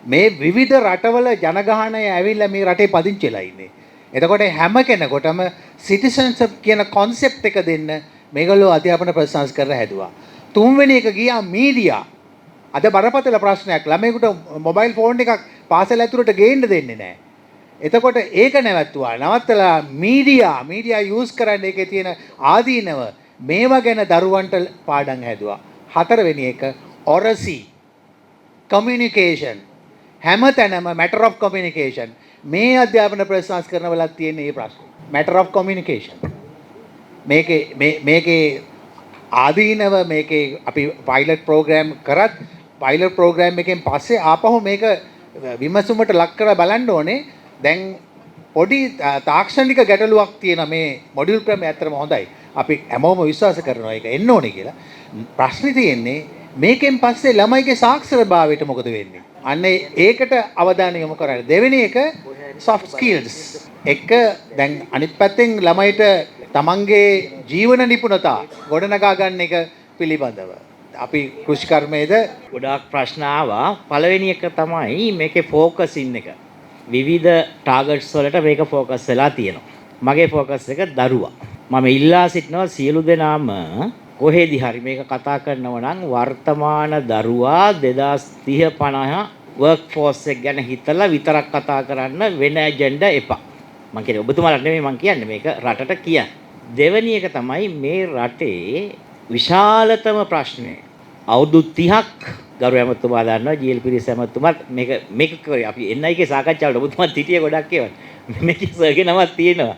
මේ විවිධ රටවල ජනගහනය ඇවිල්ලා මේ රටේ පදිංචිලා ඉන්නේ. එතකොට හැම කෙනෙකුටම සිටිසන්ෂිප් කියන concept එක දෙන්න මේගොල්ලෝ අධ්‍යාපන ප්‍රතිසංස්කරණ හැදුවා. තුන්වෙනි එක ගියා මීඩියා. අද බරපතල ප්‍රශ්නයක් ළමයෙකුට මොබයිල් ෆෝන් එකක් පාසල ඇතුළට ගේන්න දෙන්නේ නැහැ. එතකොට ඒක නැවතුවා. නවත්තලා මීඩියා යූස් කරන්න ඒකේ තියෙන ආදීනව මේවා ගැන දරුවන්ට පාඩම් හැදුවා. හතරවෙනි එක ඔරසි කමියුනිකේෂන් හැමතැනම matter of communication මේ අධ්‍යාපන ප්‍රතිසංස්කරණ වලත් තියෙන මේ ප්‍රශ්න matter of communication මේකේ ආදීනව මේකේ අපි පයිලට් ප්‍රෝග්‍රෑම් කරත් පයිලට් ප්‍රෝග්‍රෑම් එකෙන් පස්සේ ආපහු මේක විමසුමට ලක් කරලා බලන්න ඕනේ. දැන් පොඩි තාක්ෂණික ගැටලුවක් තියෙන මේ මොඩියුල් ක්‍රමය ඇත්තටම හොඳයි. අපි හැමෝම විශ්වාස කරනවා ඒක එන්න ඕනේ කියලා. ප්‍රශ්නේ තියෙන්නේ මේකෙන් පස්සේ ළමයිගේ සාක්ෂරභාවයට මොකද වෙන්නේ? අන්න ඒකට අවධානය යොමු කරන්න. දෙවෙනි එක soft skills. එක දැන් අනිත් පැත්තෙන් ළමයිට තමන්ගේ ජීවන නිපුණතා ගොඩනගා ගන්න එක පිළිබඳව අපි කෘෂිකර්මයේද ගොඩාක් ප්‍රශ්න ආවා. පළවෙනි එක තමයි මේකේ ફોකසින් එක. විවිධ ටාගට්ස් වලට මේක ફોකස් වෙලා තියෙනවා. මගේ ફોකස් එක දරුවා. මම ඉල්ලා සිටිනවා සියලු දෙනාම කොහෙදි හරි මේක කතා කරනවා නම් වර්තමාන දරුවා 2030-50 වර්ක් ෆෝස් එක ගැන හිතලා විතරක් කතා කරන්න වෙන ඇජෙන්ඩා එපා. මම කියන්නේ ඔබතුමාලට නෙමෙයි මම කියන්නේ මේක රටට කියන්නේ. දෙවෙනි එක තමයි මේ රටේ විශාලතම ප්‍රශ්නේ. අවුරුදු 30ක් ගරු ඇමතුමා දන්නවා ජීඑල් පිරිස ඇමතුමාත් මේක කරේ අපි NIK සාකච්ඡාවලට ඔබතුමාත් හිටියේ ගොඩක් ඒවා. මේකේ සර්ගේ නමක් තියෙනවා.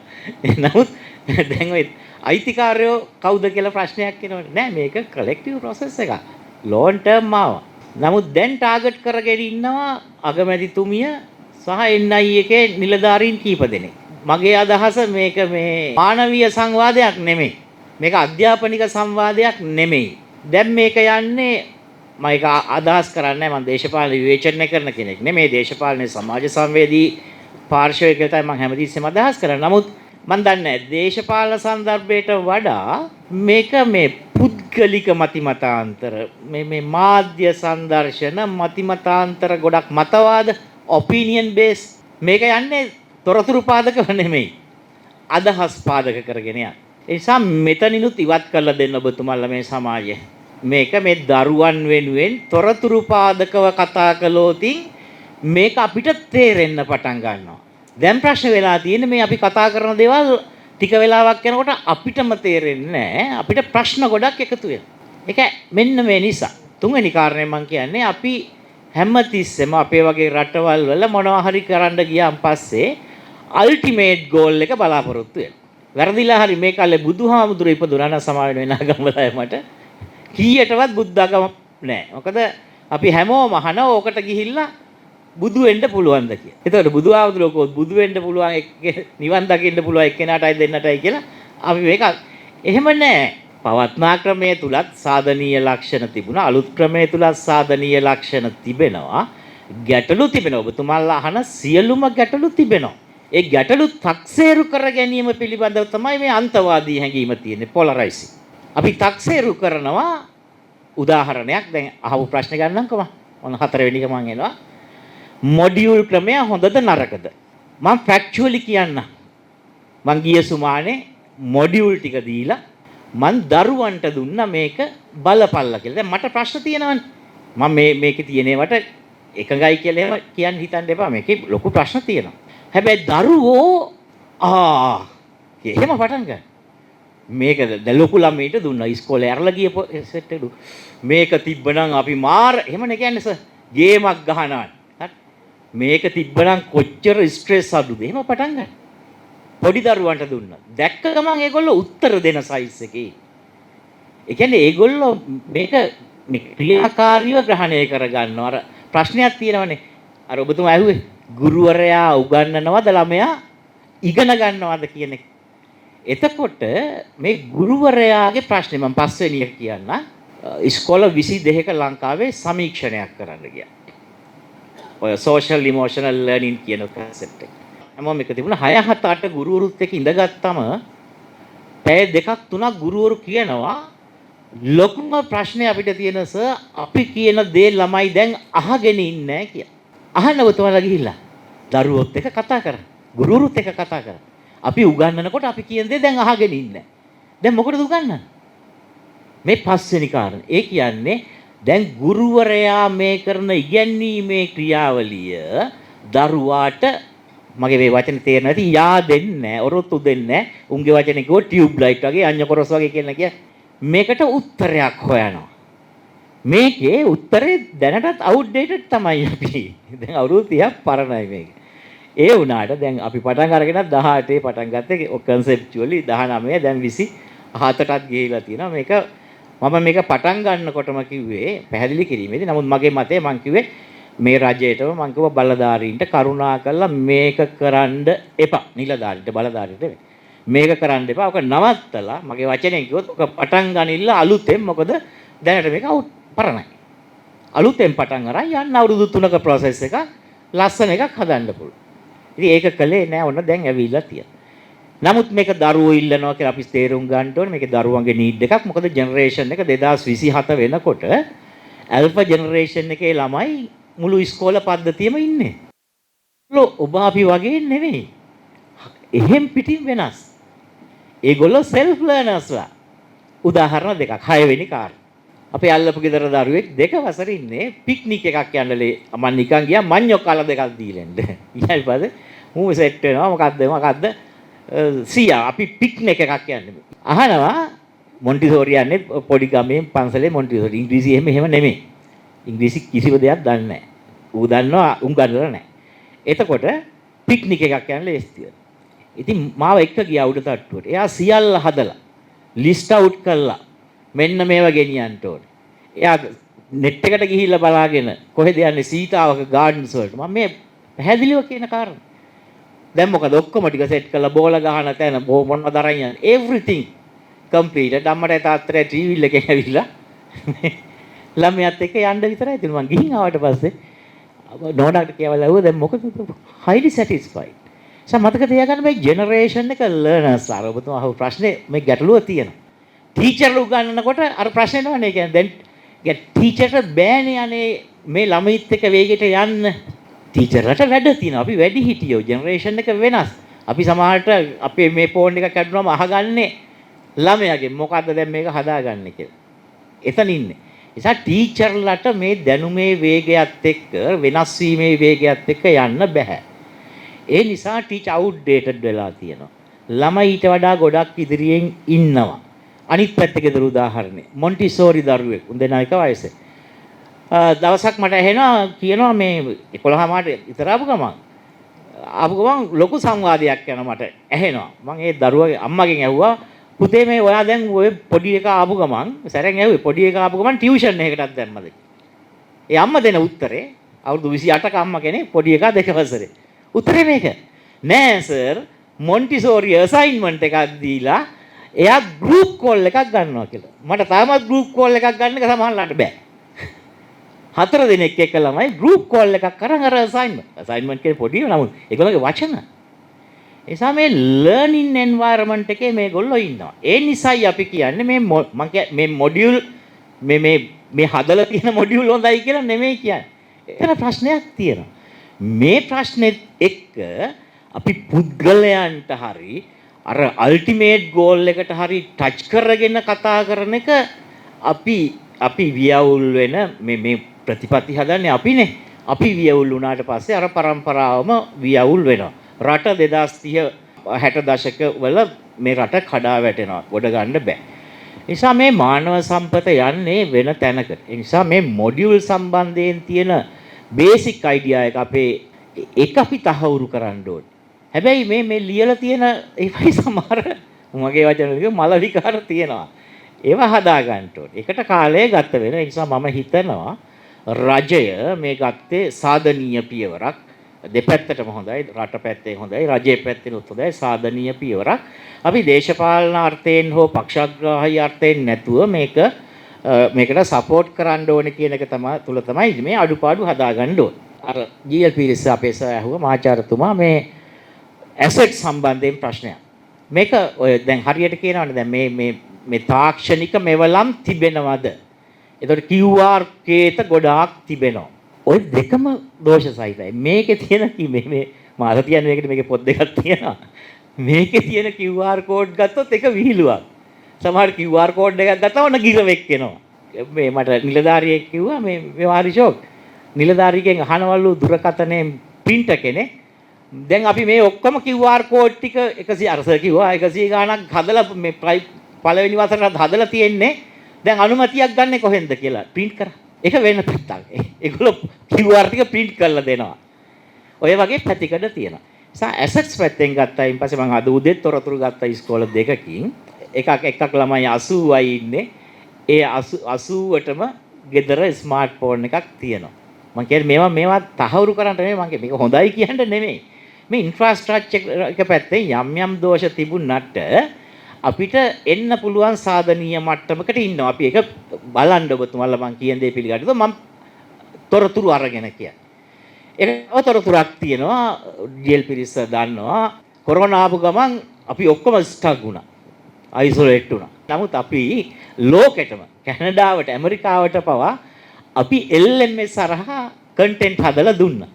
නමුත් දැන් ඔය අයිතිකාරයෝ කවුද කියලා ප්‍රශ්නයක් එනවනේ. නෑ මේක කලෙක්ටිව් ප්‍රොසෙස් එකක්. ලොන් ටර්ම් ආවා. නමුත් දැන් ටාගට් කරගෙන ඉන්නවා අගමැතිතුමිය සහ NI එකේ නිලධාරීන් කීප දෙනෙක්. මගේ අදහස මේක මේ මානවීය සංවාදයක් නෙමෙයි. මේක අධ්‍යාපනික සංවාදයක් නෙමෙයි. දැන් මේක යන්නේ මම ඒක අදහස් කරන්නේ මම දේශපාලන විවේචනය කරන කෙනෙක් නෙමෙයි. දේශපාලන සමාජ සංවේදී පාර්ශවය කියලා තමයි මම හැමදෙස්සෙම අදහස් කරන්නේ. නමුත් මම දන්නේ දේශපාලන සංදර්භයට වඩා මේක මේ පුද්ගලික මතිමතාන්තර මේ මාධ්‍ය සංදර්ශන මතිමතාන්තර ගොඩක් මතවාද ඔපිනියන් බේස් මේක යන්නේ තොරතුරු පාදකව නෙමෙයි අදහස් පාදක කරගෙන යන. ඒ නිසා මෙතනිනුත් ඉවත් කරලා දෙන්න ඔබතුමාලා මේ සමාජය. මේක මේ දරුවන් වෙනුවෙන් තොරතුරු පාදකව කතා කළොතින් මේක අපිට තේරෙන්න පටන් ගන්නවා. දැන් ප්‍රශ්න වෙලා තියෙන්නේ මේ අපි කතා කරන දේවල් ටික වෙලාවක් යනකොට අපිටම තේරෙන්නේ නැහැ. අපිට ප්‍රශ්න ගොඩක් එකතු වෙනවා. ඒක මෙන්න මේ නිසා. තුන්වෙනි කාරණය මම කියන්නේ අපි හැමතිස්සෙම අපේ වගේ රටවල් වල මොනවා හරි කරන්න ගියාන් පස්සේ අල්ටිමේට් ගෝල් එක බලාපොරොත්තු වෙනවා. වැරදිලා හරි මේ කාලේ බුදුහාමුදුරුවෝ ඉපදුනා නම් සමාවෙන වෙනාගම්වලයි මට කීයටවත් බුද්ධාගම නැහැ. මොකද අපි හැමෝම අහන ඕකට ගිහිල්ලා බුදු වෙන්න පුළුවන්ද කියලා. එතකොට බුදුහාමුදුරුවෝ බුදු වෙන්න පුළුවන් නිවන් දකින්න පුළුවන් එක්කෙනාටයි දෙන්නටයි කියලා අපි මේක එහෙම නැහැ. පවත්නා ක්‍රමයේ තුලත් සාධනීය ලක්ෂණ තිබුණා. අලුත් ක්‍රමයේ තුලත් සාධනීය ලක්ෂණ තිබෙනවා. ගැටලු තිබෙනවා. ඔබතුමාලා අහන සියලුම ගැටලු තිබෙනවා. ඒ ගැටලු තක්සේරු කර ගැනීම පිළිබඳව තමයි මේ අන්තවාදී හැඟීම තියෙන්නේ, පොලරයිසින්. අපි තක්සේරු කරනවා. උදාහරණයක් දැන් අහපු ප්‍රශ්න ගන්නම්කම. මොන හතරවෙනි එක මම එනවා. මොඩියුල් ක්‍රමය හොඳද නරකද? මම ෆැක්චුවලි කියන්න. මං ගිය සුමානේ මොඩියුල් ටික දීලා මං දරුවන්ට දුන්නා මේක බලපල්ලා කියලා. දැන් මට ප්‍රශ්න තියෙනවනේ. මම මේකේ තියෙනවට එකගයි කියලා එහෙම කියන්න හිතන්න එපා. මේකේ ලොකු ප්‍රශ්න තියෙනවා. හැබැයි දරුවෝ එහෙම පටන් ගන්න. මේක ලොකු ළමයිට දුන්නා ඉස්කෝලේ ඇරලා ගිය සෙට් එක. මේක තිබ්බනම් අපි මාර එහෙමනේ කියන්නේ සර්. ගේමක් ගහනවා. හරි. මේක තිබ්බනම් කොච්චර ස්ට්‍රෙස් අඩුද? එහෙම පටන් ගන්න. පොඩි දරුවන්ට දුන්නා. දැක්ක ගමන් ඒගොල්ලෝ උත්තර දෙන සයිස් එකේ. ඒ කියන්නේ ඒගොල්ලෝ මේක ක්‍රියාකාරීව ග්‍රහණය කරගන්නවා. අර ප්‍රශ්නයක් තියෙනවනේ. අර ඔබතුමා ඇහුවේ ගුරුවරයා උගන්වනවද ළමයා ඉගෙන ගන්නවද කියන එක. එතකොට මේ ගුරුවරයාගේ ප්‍රශ්නේ මම පස්වෙනි එක කියන්න. ඉස්කෝල 22ක ලංකාවේ සමීක්ෂණයක් කරන්න ගියා. ඔය social emotional learning කියන concept එක. හැමෝම එක තිබුණා 6 7 8 ගුරුවරුත් එක්ක ඉඳගත්තම පැය දෙකක් තුනක් ගුරුවරු කියනවා ලොකුම ප්‍රශ්නේ අපිට තියෙන සර් අපි කියන දේ ළමයි දැන් අහගෙන ඉන්නේ නැහැ කියලා. අහන්න ඔතවලා ගිහිල්ලා දරුවොත් එක්ක කතා කරා. ගුරුවරුත් එක්ක කතා කරා. අපි උගන්වනකොට අපි කියන දේ දැන් අහගෙන ඉන්නේ. දැන් මොකටද උගන්වන්නේ? මේ පස්වෙනි කාරණේ. ඒ කියන්නේ දැන් ගුරුවරයා මේ කරන ඉගැන්වීමේ ක්‍රියාවලිය දරුවාට මගේ මේ වචනේ තේරෙන්නේ නැති යා දෙන්නේ නැහැ, ඔරොත්තු දෙන්නේ නැහැ. උන්ගේ වචනේ කිව්වොත් ටියුබ් ලයිට් වගේ අඤ්ඤකොරස් වගේ කියලා කිය. මේකට උත්තරයක් හොයනවා. මේකේ උත්තරේ දැනටත් අවුට්ඩේටඩ් තමයි අපි. දැන් අවුරුදු 30ක් පරණයි මේක. ඒ වුණාට දැන් අපි පටන් අරගෙන 18 පටන් ගත්තේ කන්සෙප්චුවලි 19 දැන් 27ටත් ගිහිලා තියෙනවා. මේක මම මේක පටන් ගන්නකොටම කිව්වේ පැහැදිලි කිරීමේදී. නමුත් මගේ මතය මම කිව්වේ මේ රජයටම මම කිව්වා බලධාරීන්ට කරුණා කරලා මේක කරන්න එපා. නිලධාරීන්ට බලධාරීන්ට නෙවෙයි. මේක කරන්න එපා. ඔක නවත්තලා මගේ වචනේ කිව්වොත් ඔක පටන් ගනින්න අලුතෙන්. මොකද දැනට මේක පරණයි. අලුතෙන් පටන් අරන් යන්න අවුරුදු 3ක process එක ලස්සන එකක් හදන්න පුළුවන්. ඉතින් ඒක කළේ නෑ. ඔන්න දැන් ඇවිල්ලා තියෙනවා. නමුත් මේක දරුවෝ ඉල්ලනවා කියලා අපි තේරුම් ගන්න ඕනේ. මේක දරුවන්ගේ නීඩ් එකක්. මොකද ජෙනරේෂන් එක 2027 වෙනකොට ඇල්ෆා ජෙනරේෂන් එකේ ළමයි මුළු ඉස්කෝල පද්ධතියෙම ඉන්නේ. ඔබ අපි වගේ නෙවෙයි. එහෙම් පිටින් වෙනස්. ඒගොල්ලෝ self learners ලා. උදාහරණ දෙකක්. 6 වෙනි කාර්ය. අපේ අල්ලපු ගෙදර දරුවෙක් 2 වසර ඉන්නේ පික්නික් එකක් යන්නලේ මම නිකන් ගියා මඤ්ඤොක් කාලා දෙකක් දීලා එන්න. ඊට පස්සේ මූ සෙට් වෙනවා මොකද්ද සියා අපි පික්නික් එකක් යන්නේ. අහනවා මොන්ටිසෝරි යන්නේ පොඩි ගමේ පන්සලේ මොන්ටිසෝරි. ඉංග්‍රීසි එහෙම නෙමෙයි. ඉංග්‍රීසි කිසිම දෙයක් දන්නේ නැහැ. ඌ දන්නවා උන් ගන්නලා නැහැ. එතකොට පික්නික් එකක් යන්න ලේස්තියි. ඉතින් මාව එක්ක ගියා උඩ තට්ටුවට. එයා සියල්ල හදලා ලිස්ට් අවුට් කළා. මෙන්න මේවා ගෙනියන්න ඕනේ. එයා net එකට ගිහිල්ලා බලාගෙන කොහෙද යන්නේ සීතාවක ගාඩන්ස් වලට. මම මේ පැහැදිලිව කියන කාරණා. දැන් මොකද ඔක්කොම ටික සෙට් කරලා බෝල ගහන තැන මොනවද අරන් යන්නේ everything completed. අම්මට තාත්තට ටීවී එකෙන් ඇවිල්ලා ළමයාත් එක්ක යන්න විතරයි තියෙන්නේ. මම ගිහින් ආවට පස්සේ නෝනාට කියවලා ඇහුවා දැන් මොකද highly satisfied. මතක තියාගන්න මේ ජෙනරේෂන් එක ලර්නර්ස් අර ඔබතුමා අහපු ප්‍රශ්නේ මේ ගැටලුව තියෙනවා. ටීචර්ලා උගන්වනකොට අර ප්‍රශ්නේ නෝනේ කියන්නේ දැන් ටීචර්ට බෑනේ අනේ මේ ළමයිත් එක්ක වේගෙට යන්න. ටීචර්ලට වැඩ තියෙනවා. අපි වැඩි හිටියෝ ජෙනරේෂන් එක වෙනස්. අපි සමහරට අපේ මේ ෆෝන් එක කැඩුනම අහගන්නේ ළමයාගෙන් මොකද්ද දැන් මේක හදාගන්නේ කියලා. එතන ඉන්නේ. නිසා ටීචර්ලට මේ දැනුමේ වේගයත් එක්ක වෙනස් වීමේ වේගයත් එක්ක යන්න බෑ. ඒ නිසා ටීචර් අවුට්ඩේටඩ් වෙලා තියෙනවා. ළමයි ඊට වඩා ගොඩක් ඉදිරියෙන් ඉන්නවා. අනිත් පැත්තේ ගෙදර උදාහරණේ මොන්ටිසෝරි දරුවෙක් උන් දෙනා එක වයසේ. දවසක් මට ඇහෙනවා කියනවා මේ 11 මාට විතර ආපු ගමන් ලොකු සංවාදයක් යනවා මට ඇහෙනවා. මම ඒ දරුවගේ අම්මගෙන් ඇහුවා පුතේ මේ ඔයා දැන් ඔය පොඩි එකා ආපු ගමන් සැරෙන් ඇහුවේ පොඩි එකා ආපු ගමන් ටියුෂන් එකකටත් දැම්මද? ඒ අම්මා දෙන උත්තරේ අවුරුදු 28ක අම්මා කෙනෙක් පොඩි එකා 2 වසරේ. උත්තරේ මේක. නෑ සර් මොන්ටිසෝරි අසයින්මන්ට් එකක් දීලා එයා ගෲප් කෝල් එකක් ගන්නවා කියලා. මට තාමත් ගෲප් කෝල් එකක් ගන්න එක සමහරවිට බෑ. 4 දිනක් එක්ක ළමයි ගෲප් කෝල් එකක් කරන් අර අසයින්මන්ට් කියන්නේ පොඩි නමුත් ඒගොල්ලෝගේ වචන. ඒ නිසා මේ ලර්නින් එන්වයරන්මන්ට් එකේ මේගොල්ලෝ ඉන්නවා. ඒ නිසායි අපි කියන්නේ මේ මොඩියුල් මේ හදලා තියෙන මොඩියුල් හොඳයි කියලා නෙමෙයි කියන්නේ. එතන ප්‍රශ්නයක් තියෙනවා. මේ ප්‍රශ්නෙත් එක්ක අපි පුද්ගලයන්ට හරි අර අල්ටිමේට් ගෝල් එකට හරි ටච් කරගෙන කතා කරන එක අපි වියවුල් වෙන මේ ප්‍රතිපත්ති හදන්නේ අපිනේ. අපි වියවුල් වුණාට පස්සේ අර પરම්පරාවම වියවුල් වෙනවා. රට 2030 60 දශක වල මේ රට කඩා වැටෙනවා. ගොඩ ගන්න බෑ. නිසා මේ මානව සම්පත යන්නේ වෙන තැනකට. ඒ නිසා මේ මොඩියුල් සම්බන්ධයෙන් තියෙන බේසික් අයිඩියා එක අපි තහවුරු කරන්න ඕනේ. හැබැයි මේ ලියලා තියෙන ඒවයි සමහර මගේ වචන වලින් මල විකාර තියෙනවා. ඒවා හදා ගන්න ඕනේ. ඒකට කාලය ගත වෙන නිසා මම හිතනවා රජය මේ ගත්තේ සාධනීය පියවරක්. දෙපැත්තටම හොඳයි, රට පැත්තේ හොඳයි, රජයේ පැත්තෙනුත් හොඳයි, සාධනීය පියවරක්. අපි දේශපාලන අර්ථයෙන් හෝ පක්ෂග්‍රාහී අර්ථයෙන් නැතුව මේකට සපෝට් කරන්න ඕනේ කියන එක තමයි මේ අඩුපාඩු හදාගන්න ඕනේ. අර ජීඑල් පීරිස් අපේ සර් ඇහුවා මාචාර්යතුමා මේ ඇසෙට් සම්බන්ධයෙන් ප්‍රශ්නයක්. මේක ඔය දැන් හරියට කියනවනේ දැන් මේ තාක්ෂණික මෙවලම් තිබෙනවද? ඒතකොට QR කේත ගොඩාක් තිබෙනවා. ওই දෙකම දෝෂ සහිතයි. මේකේ තියෙන මේ මාස කියන්නේ මේකට මේකේ පොත් දෙකක් තියෙනවා. මේකේ තියෙන QR කෝඩ් ගත්තොත් ඒක විහිළුවක්. සමහර QR කෝඩ් එකක් ගත්තාම ඔන්න ගිරවෙක් එනවා. මේ මට නිලධාරියෙක් කිව්වා මේ වාරි ෂෝක්. නිලධාරියගෙන් අහනවලු දුරකථනයේ printer කෙනෙක්. දැන් අපි මේ ඔක්කොම QR කෝඩ් ටික 100 අර සර් කිව්වා 100 ගාණක් හදලා මේ පළවෙනි වසරට හදලා තියෙන්නේ. දැන් අනුමැතියක් ගන්න කොහෙන්ද කියලා print කරා. ඒක වෙන පැත්තක්. ඒගොල්ලෝ QR ටික print කරලා දෙනවා. ඔය වගේ පැතිකඩ තියෙනවා. නිසා assets පැත්තෙන් ගත්තා. ඊට පස්සේ මම අද උදේත් තොරතුරු ගත්තා ඉස්කෝල දෙකකින්. එකක් ළමයි 80යි ඉන්නේ. ඒ 80ටම ගෙදර ස්මාර්ට්ෆෝන් එකක් තියෙනවා. මම කියන්නේ මේවා තහවුරු කරන්න නෙමෙයි මම කියන්නේ මේක හොඳයි කියන්න නෙමෙයි. මේ ඉන්ෆ්‍රාස්ට්‍රක්චර් එක පැත්තේ යම් දෝෂ තිබුණාට අපිට එන්න පුළුවන් සාධනීය මට්ටමකට ඉන්නවා. අපි ඒක බලන්න ඔබතුමාලා මම කියන දේ පිළිගන්නද මම තොරතුරු අරගෙන කියන්නේ. ඒක තොරතුරක් තියෙනවා ජීඑල් පිරිස දන්නවා. කොරෝනා ආපු ගමන් අපි ඔක්කොම ස්ටක් වුණා. අයිසොලේට් වුණා. නමුත් අපි ලෝකෙටම කැනඩාවට ඇමරිකාවට පවා අපි LMS හරහා කන්ටෙන්ට් හදලා දුන්නා.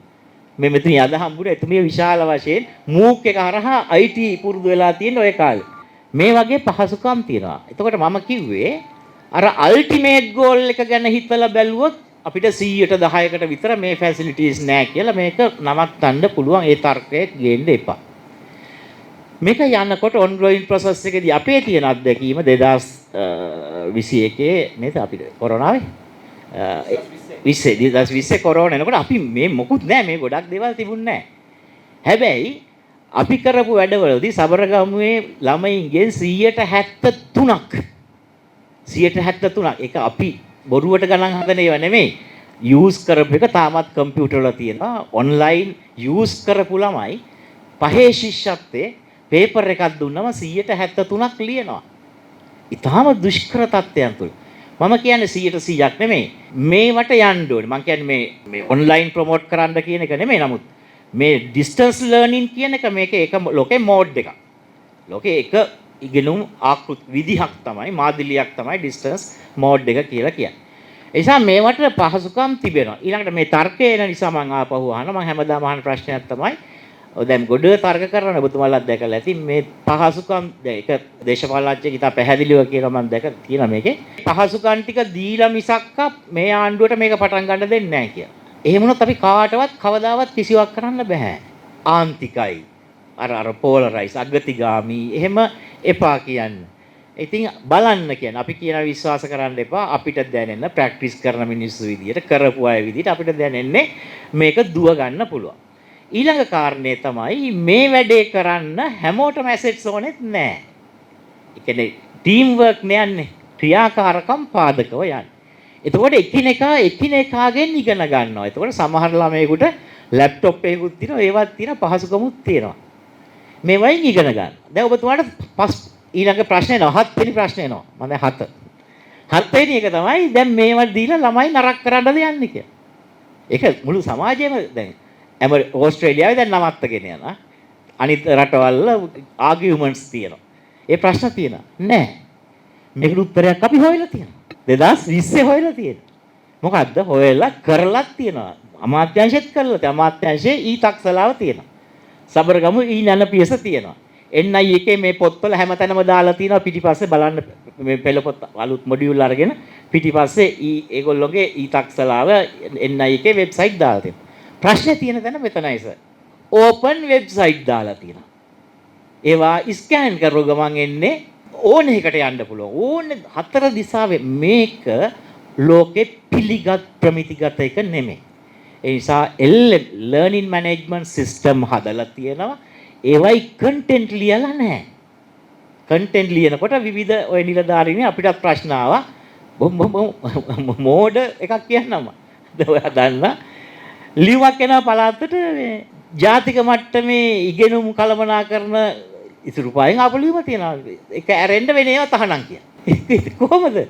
මේ මෙතන අද හම්බුනේ එතුමිය විශාල වශයෙන් MOOC එක හරහා IT පුරුදු වෙලා තියෙන ඔය කාලේ. මේ වගේ පහසුකම් තියෙනවා. එතකොට මම කිව්වේ අර අල්ටිමේට් ගෝල් එක ගැන හිතලා බැලුවොත් අපිට 100%කට විතර මේ ෆැසිලිටිස් නැහැ කියලා මේක නවත්තන්න පුළුවන්. ඒ තර්කයේ ගේන්න එපා. මේක යනකොට ඔන්ගෝයින් ප්‍රොසෙස් එකේදී අපේ තියෙන අත්දැකීම 2021 නේද අපිට කොරෝනාවේ 2020 කොරෝනා එනකොට අපි මේ මොකුත් නැහැ මේ ගොඩක් දේවල් තිබුණේ නැහැ. හැබැයි අපි කරපු වැඩවලදී සබරගමුවේ ළමයින්ගෙන් 173ක් ඒක අපි බොරුවට ගණන් හදන ඒවා නෙමෙයි. යූස් කරපු එක තාමත් කම්පියුටර් වල තියෙනවා. ඔන්ලයින් යූස් කරපු ළමයි පහේ ශිෂ්‍යත්වයේ පේපර් එකක් දුන්නම 173ක් ලියනවා. ඊටාම දුෂ්කර තත්ත්වයන් තුල. මම කියන්නේ 100%ක් නෙමෙයි. මේවට යන්න ඕනේ. මම කියන්නේ මේ ඔන්ලයින් ප්‍රොමෝට් කරන්න කියන එක නෙමෙයි. නමුත් මේ ඩිස්ටන්ස් ලර්නින් කියන එක මේකේ එක ලෝකේ මෝඩ් එකක්. ලෝකේ එක ඉගෙනුම් විදිහක් තමයි මාදිලියක් තමයි ඩිස්ටන්ස් මෝඩ් එක කියලා කියන්නේ. ඒ නිසා මේවට පහසුකම් තිබෙනවා. ඊළඟට මේ තර්කය එන නිසා මම ආපහු අහනවා. මම හැමදාම අහන ප්‍රශ්නයක් තමයි දැන් ගොඩ තර්ක කරන ඔබතුමාලාත් දැකලා ඇති මේ පහසුකම් ඒක දේශපාලනඥයෙක් ඉතා පැහැදිලිව කියලා මම දැකලා තියෙනවා මේකේ. පහසුකම් ටික දීලා මිසක්ක මේ ආණ්ඩුවට මේක පටන් ගන්න දෙන්නේ නැහැ කියලා. එහෙම වුණොත් අපි කාටවත් කවදාවත් කිසිවක් කරන්න බෑ. ආන්තිකයි. අර පෝලරයිස් අගතිගාමි එහෙම එපා කියන්න. ඉතින් බලන්න කියන අපි කියන විශ්වාස කරන්න එපා අපිට දැනෙන්න ප්‍රැක්ටිස් කරන මිනිස්සු විදියට කරපු අය විදියට අපිට දැනෙන්නේ මේක දුව ගන්න පුළුවන්. ඊළඟ කාරණේ තමයි මේ වැඩේ කරන්න හැමෝටම ඇසෙට්ස් ඕනෙත් නැහැ. ඒ කියන්නේ ටීම් වර්ක් නෑන්නේ ක්‍රියාකාරකම් පාදකව යන්නේ. එතකොට එකිනෙකාගෙන් ඉගෙන ගන්නවා. එතකොට සමහර ළමයෙකුට ලැප්ටොප් එකකුත් තියෙනවා ඒවත් තියෙනවා පහසුකමුත් තියෙනවා. මේ වයින් ඉගෙන ගන්න. දැන් ඔබතුමාට ඊළඟ ප්‍රශ්නේ එනවා 7 වෙනි ප්‍රශ්නේ එනවා. මම දැන් 7. 7 වෙනි එක තමයි දැන් මේවා දීලා ළමයි නරක කරන්නද යන්නේ කියලා. ඒක මුළු සමාජයේම දැන් ඕස්ට්‍රේලියාවේ දැන් නවත්තගෙන යනවා. අනිත් රටවල් ආගියුමන්ට්ස් තියෙනවා. ඒ ප්‍රශ්න තියෙනවා. නෑ. මේකට උත්තරයක් අපි හොයලා තියෙනවා. 2020 හොයලා තියෙනවා. මොකද්ද? හොයලා කරලා තියෙනවා. අමාත්‍යාංශෙත් කරලා තියෙනවා. අමාත්‍යාංශයේ ඊතක්සලාව තියෙනවා. සබරගමු ඊනනපියස තියෙනවා. NI එකේ මේ පොත්වල හැමතැනම දාලා තියෙනවා පිටිපස්සේ බලන්න මේ පෙළ පොත් අලුත් මොඩියුල් අරගෙන පිටිපස්සේ ඒගොල්ලෝගේ ඊතක්සලාව NI එකේ වෙබ්සයිට් දාලා තියෙනවා. ප්‍රශ්නේ තියෙන තැන මෙතනයි සර්. ඕපන් වෙබ්සයිට් දාලා තියෙනවා. ඒවා ස්කෑන් කරව ගමන් එන්නේ ඕන එකට යන්න පුළුවන්. ඕනේ හතර දිශාවේ මේක ලෝකෙ පිළිගත් ප්‍රමිතිගත එක නෙමෙයි. ඒ නිසා ලර්නින් මැනේජ්මන්ට් සිස්ටම් හදලා තියෙනවා. ඒවයි කන්ටෙන්ට් ලියලා නැහැ. කන්ටෙන්ට් ලියනකොට විවිධ ඔය නිලධාරීන් අපිටත් ප්‍රශ්න ආවා. මෝඩ එකක් කියන්නම. ඔයා දන්නා ලියුමක් එනවා පළාතට මේ ජාතික මට්ටමේ ඉගෙනුම් කළමනාකරන ඉතුරු පායෙන් ආපු ලියුම තියෙනවා. ඒක ඇරෙන්න වෙන ඒවා තහනම් කියන. කොහොමද?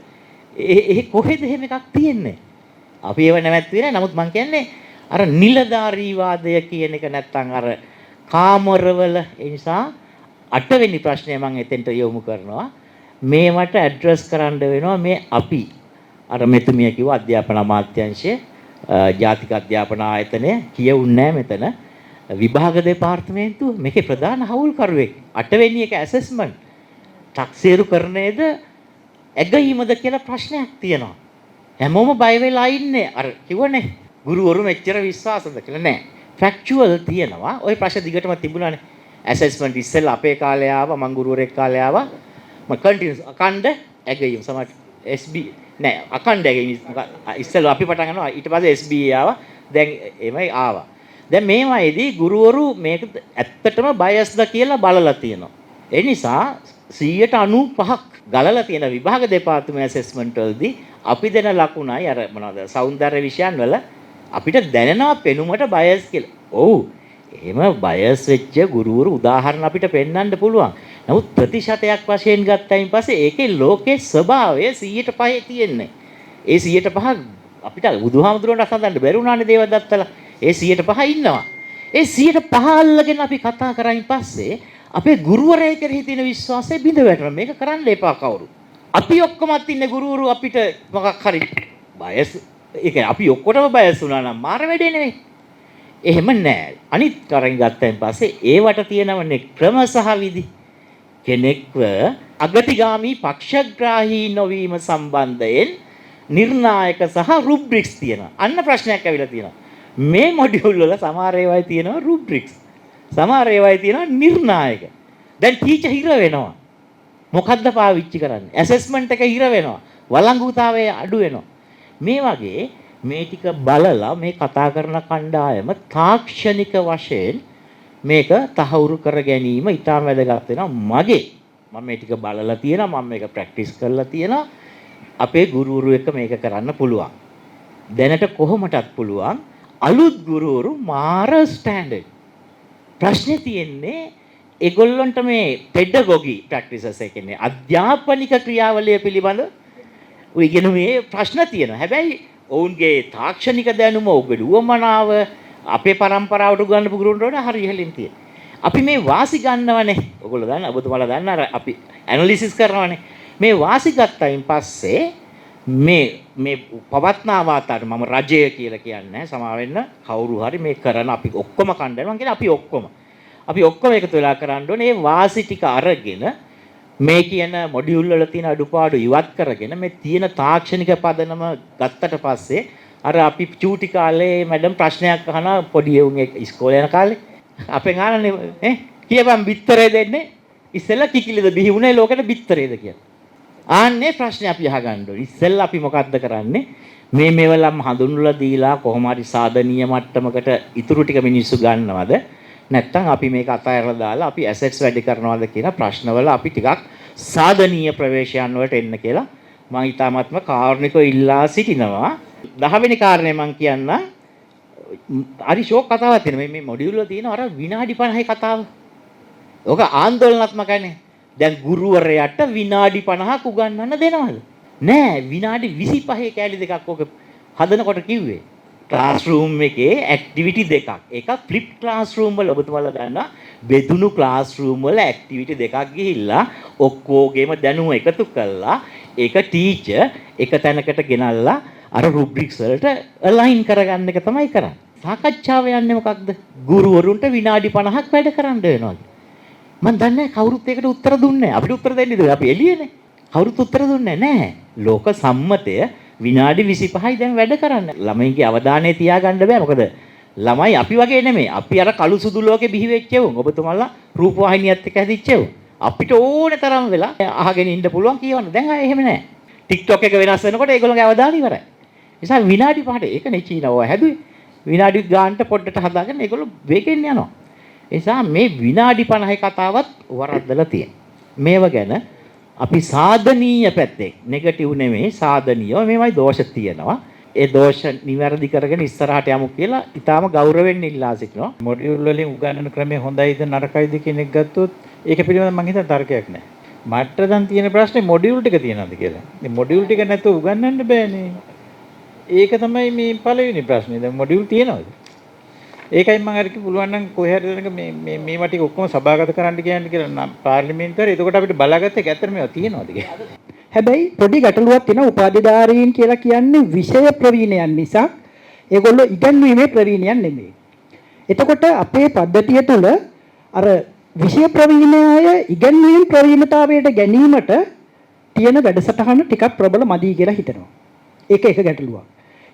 ඒ කොහෙද එහෙම එකක් තියෙන්නේ? අපි ඒව නැවැත්තුවේ නැහැ. නමුත් මම කියන්නේ අර නිලධාරීවාදය කියන එක නැත්තම් අර කාමරවල ඒ නිසා 8 වෙනි ප්‍රශ්නය මම එතෙන්ට යොමු කරනවා. මේවට ඇඩ්‍රස් කරන්න වෙනවා මේ අපි අර මෙතුමිය කිව්ව අධ්‍යාපන අමාත්‍යාංශයේ ජාතික අධ්‍යාපන ආයතනය කියවුන්නේ නැහැ මෙතන. විභාග දෙපාර්තමේන්තුව මේකේ ප්‍රධාන හවුල්කරුවෙක් 8 වෙනි එක ඇසෙස්මන්ට් 탁සේරු කරන්නේද ඇගීමද කියලා ප්‍රශ්නයක් තියෙනවා. හැමෝම බය වෙලා ඉන්නේ. අර කිව්වනේ ගුරුවරු මෙච්චර විශ්වාසද කියලා නෑ. ෆැක්චුවල් තියෙනවා. ওই ප්‍රශ්න දිගටම තිබුණානේ. ඇසෙස්මන්ට් ඉස්සෙල්ලා අපේ කාලේ ආවා මං ගුරුවරයෙක් කාලේ ආවා. මම කන්ටිනියස් අකණ්ඩ ඇගීම සමහර SB නෑ අකණ්ඩ ඇගීම ඉස්සෙල්ලා අපි පටන් ගන්නවා ඊට පස්සේ SB ආවා. දැන් එමය ආවා. දැන් මේවායේදී ගුරුවරු මේක ඇත්තටම බයස්ද කියලා බලලා තියෙනවා. ඒ නිසා 95ක් ගලලා තියෙන විභාග දෙපාර්තමේන්තු ඇසෙස්මන්ට් වලදී අපි දෙන ලකුණයි අර මොනවද సౌందර්ය විෂයන් වල අපිට දැනෙනවා පෙනුමට බයස් කියලා. ඔව්. එහෙම බයස් වෙච්ච ගුරුවරු උදාහරණ අපිට පෙන්වන්න පුළුවන්. නමුත් ප්‍රතිශතයක් වශයෙන් ගත්තයින් පස්සේ ඒකේ ලෝකේ ස්වභාවය 100% තියෙන්නේ. ඒ 105 අපිට බුදුහාමුදුරන්ට අසඳන්න බැරි වුණානේ දේවදත්තලා. ඒ 105 ඉන්නවා. ඒ 105 අල්ලගෙන අපි කතා කරායින් පස්සේ අපේ ගුරුවරයා කෙරෙහි තියෙන විශ්වාසය බිඳ වැටෙනවා. මේක කරන්න එපා කවුරු. අපි ඔක්කොමත් ඉන්නේ ගුරුවරු අපිට මොකක් හරි බයස් ඒ කියන්නේ අපි ඔක්කොටම බයස් වුණා නම් මාර වැඩේ නෙවෙයි. එහෙම නෑ. අනිත් කරන් ගත්තයින් පස්සේ ඒවට තියෙනවනේ ක්‍රම සහ විදි. කෙනෙක්ව අගතිගාමී පක්ෂග්‍රාහී නොවීම සම්බන්ධයෙන් නිර්ණායක සහ රුබ්‍රික්ස් තියෙනවා. අන්න ප්‍රශ්නයක් ඇවිල්ලා තියෙනවා. මේ මොඩියුල් වල සමහර ඒවායි තියෙනවා රුබ්‍රික්ස්. සමහර ඒවායි තියෙනවා නිර්ණායක. දැන් ටීචර් හිර වෙනවා. මොකද්ද පාවිච්චි කරන්නේ? ඇසෙස්මන්ට් එක හිර වෙනවා. වළංගුතාවය අඩු වෙනවා. මේ වගේ මේ ටික බලලා මේ කතා කරන කණ්ඩායම තාක්ෂණික වශයෙන් මේක තහවුරු කර ගැනීම ඉතාම වැදගත් වෙනවා. මම මේ ටික බලලා තියෙනවා. මම මේක ප්‍රැක්ටිස් කරලා තියෙනවා. අපේ ගුරුවරු එක්ක මේක කරන්න පුළුවන්. දැනට කොහොමටත් පුළුවන්. අලුත් ගුරුවරු මාර ස්ටෑන්ඩඩ්. ප්‍රශ්නේ තියෙන්නේ ඒගොල්ලන්ට මේ පෙඩගොගි ප්‍රැක්ටිසස් එක කියන්නේ අධ්‍යාපනික ක්‍රියාවලිය පිළිබඳ ඔය කියන මේ ප්‍රශ්න තියෙනවා. හැබැයි ඔවුන්ගේ තාක්ෂණික දැනුම ඔබේ උවමනාව අපේ પરම්පරාවට උගන්වපු ගුරුවරුන්ට හරි ඉහළින් තියෙනවා. අපි මේ වාසි ගන්නවනේ. ඔයගොල්ලෝ දන්න ඔබතුමාලා දන්න අර අපි ඇනලිසිස් කරනවනේ. මේ වාසි ගත්තයින් පස්සේ මේ පවත්නාවාතට මම රජය කියලා කියන්නේ සමා වෙන්න කවුරු හරි මේ කරන අපි ඔක්කොම කණ්ඩායම මම කියන්නේ අපි ඔක්කොම එකතු වෙලා කරන්න ඕනේ. මේ වාසි ටික අරගෙන මේ කියන මොඩියුල් වල තියෙන අඩුපාඩු ඉවත් කරගෙන මේ තියෙන තාක්ෂණික පදනම ගත්තට පස්සේ අර අපි චූටි කාලේ මැඩම් ප්‍රශ්නයක් අහනවා පොඩි උන් ඉස්කෝලේ යන කාලේ අපෙන් අහන්නේ කියපන් බිත්තරේ දෙන්නේ ඉස්සෙල්ලා කිකිලිද බිහි වුණේ ලෝකෙට බිත්තරේද කියලා. ආන්නේ ප්‍රශ්නේ අපි අහගන්න ඕනේ. ඉස්සෙල්ලා අපි මොකද්ද කරන්නේ? මේ වෙලම් හඳුන්වලා දීලා කොහොම හරි සාධනීය මට්ටමකට ඉතුරු ටික මිනිස්සු ගන්නවද? නැත්නම් අපි මේක අතහැරලා දාලා අපි ඇසෙට්ස් වැඩි කරනවද කියන ප්‍රශ්නවල අපි ටිකක් සාධනීය ප්‍රවේශයන් වලට එන්න කියලා මම ඊටාත්ම කාරුණිකව ඉල්ලා සිටිනවා. 10 වෙනි කාරණේ මම කියන්න හරි ෂෝක් කතාවක් තියෙනවා. මේ මොඩියුල් වල තියෙන අර විනාඩි 50යි කතාව. ඕක ආందోලනාත්මකයිනේ. දැන් ගුරුවරයාට විනාඩි 50ක් උගන්වන්න දෙනවද? නෑ, විනාඩි 25 කැලි දෙකක් ඕක හදනකොට කිව්වේ. ක්ලාස්රූම් එකේ ඇක්ටිවිටි දෙකක්. එක ෆ්ලිප් ක්ලාස්රූම් වල ඔබතුමාලා දන්නා බෙදුණු ක්ලාස්රූම් වල ඇක්ටිවිටි දෙකක් ගිහිල්ලා ඔක්කොගේම දැනුම එකතු කරලා ඒක ටීචර් එක තැනකට ගෙනල්ලා අර රුබ්‍රික්ස් වලට අලයින් කරගන්න එක තමයි කරන්නේ. සාකච්ඡාව යන්නේ මොකක්ද? ගුරුවරුන්ට විනාඩි 50ක් වැඩ කරන්න වෙනවා. මම දන්නේ කවුරුත් ඒකට උත්තර දුන්නේ නැහැ. අපිට උත්තර දෙන්නේ නෑ. අපි එළියනේ. කවුරුත් උත්තර දුන්නේ නැහැ. ලෝක සම්මතය විනාඩි 25යි දැන් වැඩ කරන්න. ළමයින්ගේ අවධානය තියාගන්න බෑ. මොකද ළමයි අපි වගේ නෙමෙයි. අපි අර කළු සුදු ලෝකේ බිහි වෙච්ච එවුන්. ඔබතුමාලා රූපවාහිනියත් එක්ක හැදිච්ච එවුන්. අපිට ඕනේ තරම් වෙලා අහගෙන ඉන්න පුළුවන් කියවන්න. දැන් ආයේ එහෙම නැහැ. TikTok එක වෙනස් වෙනකොට ඒගොල්ලෝගේ අවධානය ඉවරයි. නිසා විනාඩි 5ට ඒකනේ චීනව හැදුවේ. විනාඩි ගානට පොඩ්ඩට හදාගෙන ඒගොල්ලෝ වේගෙන් යනවා. ඒ නිසා මේ විනාඩි 50යි කතාවත් වරද්දලා තියෙනවා. මේව ගැන අපි සාධනීය පැත්තේ නෙගටිව් නෙමෙයි සාධනීයව මේවයි දෝෂ තියෙනවා. ඒ දෝෂ නිවැරදි කරගෙන ඉස්සරහට යමු කියලා ඊටාම ගෞරවයෙන් ඉල්ලා සිටිනවා. මොඩියුල් වලින් උගන්වන ක්‍රමය හොඳයිද නරකයිද කියන එක ගත්තොත් ඒක පිළිබඳව මම හිතන තර්කයක් නැහැ. මට දැන් තියෙන ප්‍රශ්නේ මොඩියුල් ටික තියෙනවද කියලා. මේ මොඩියුල් ටික නැතුව උගන්වන්න බෑනේ. ඒක තමයි මේ පළවෙනි ප්‍රශ්නේ. දැන් මොඩියුල් තියෙනවද? ඒකයි මම අර පුළුවන් නම් කොහේ හරි දැනක මේවා ටික ඔක්කොම සභාගත කරන්න කියන්නේ කියලා පාර්ලිමේන්තුවේ. එතකොට අපිට බලාගත්ත එක ඇත්තට මේවා තියෙනවද කියලා. හැබැයි පොඩි ගැටලුවක් තියෙනවා. උපාධිධාරීන් කියලා කියන්නේ විෂය ප්‍රවීණයන් නිසා ඒගොල්ලෝ ඉගැන්වීමේ ප්‍රවීණයන් නෙමෙයි. එතකොට අපේ පද්ධතිය තුළ අර විෂය ප්‍රවීණ අය ඉගැන්වීම් ප්‍රවීණතාවයට ගැනීමට තියෙන වැඩසටහන ටිකක් ප්‍රබල මදි කියලා හිතනවා. ඒක එක ගැටලුවක්.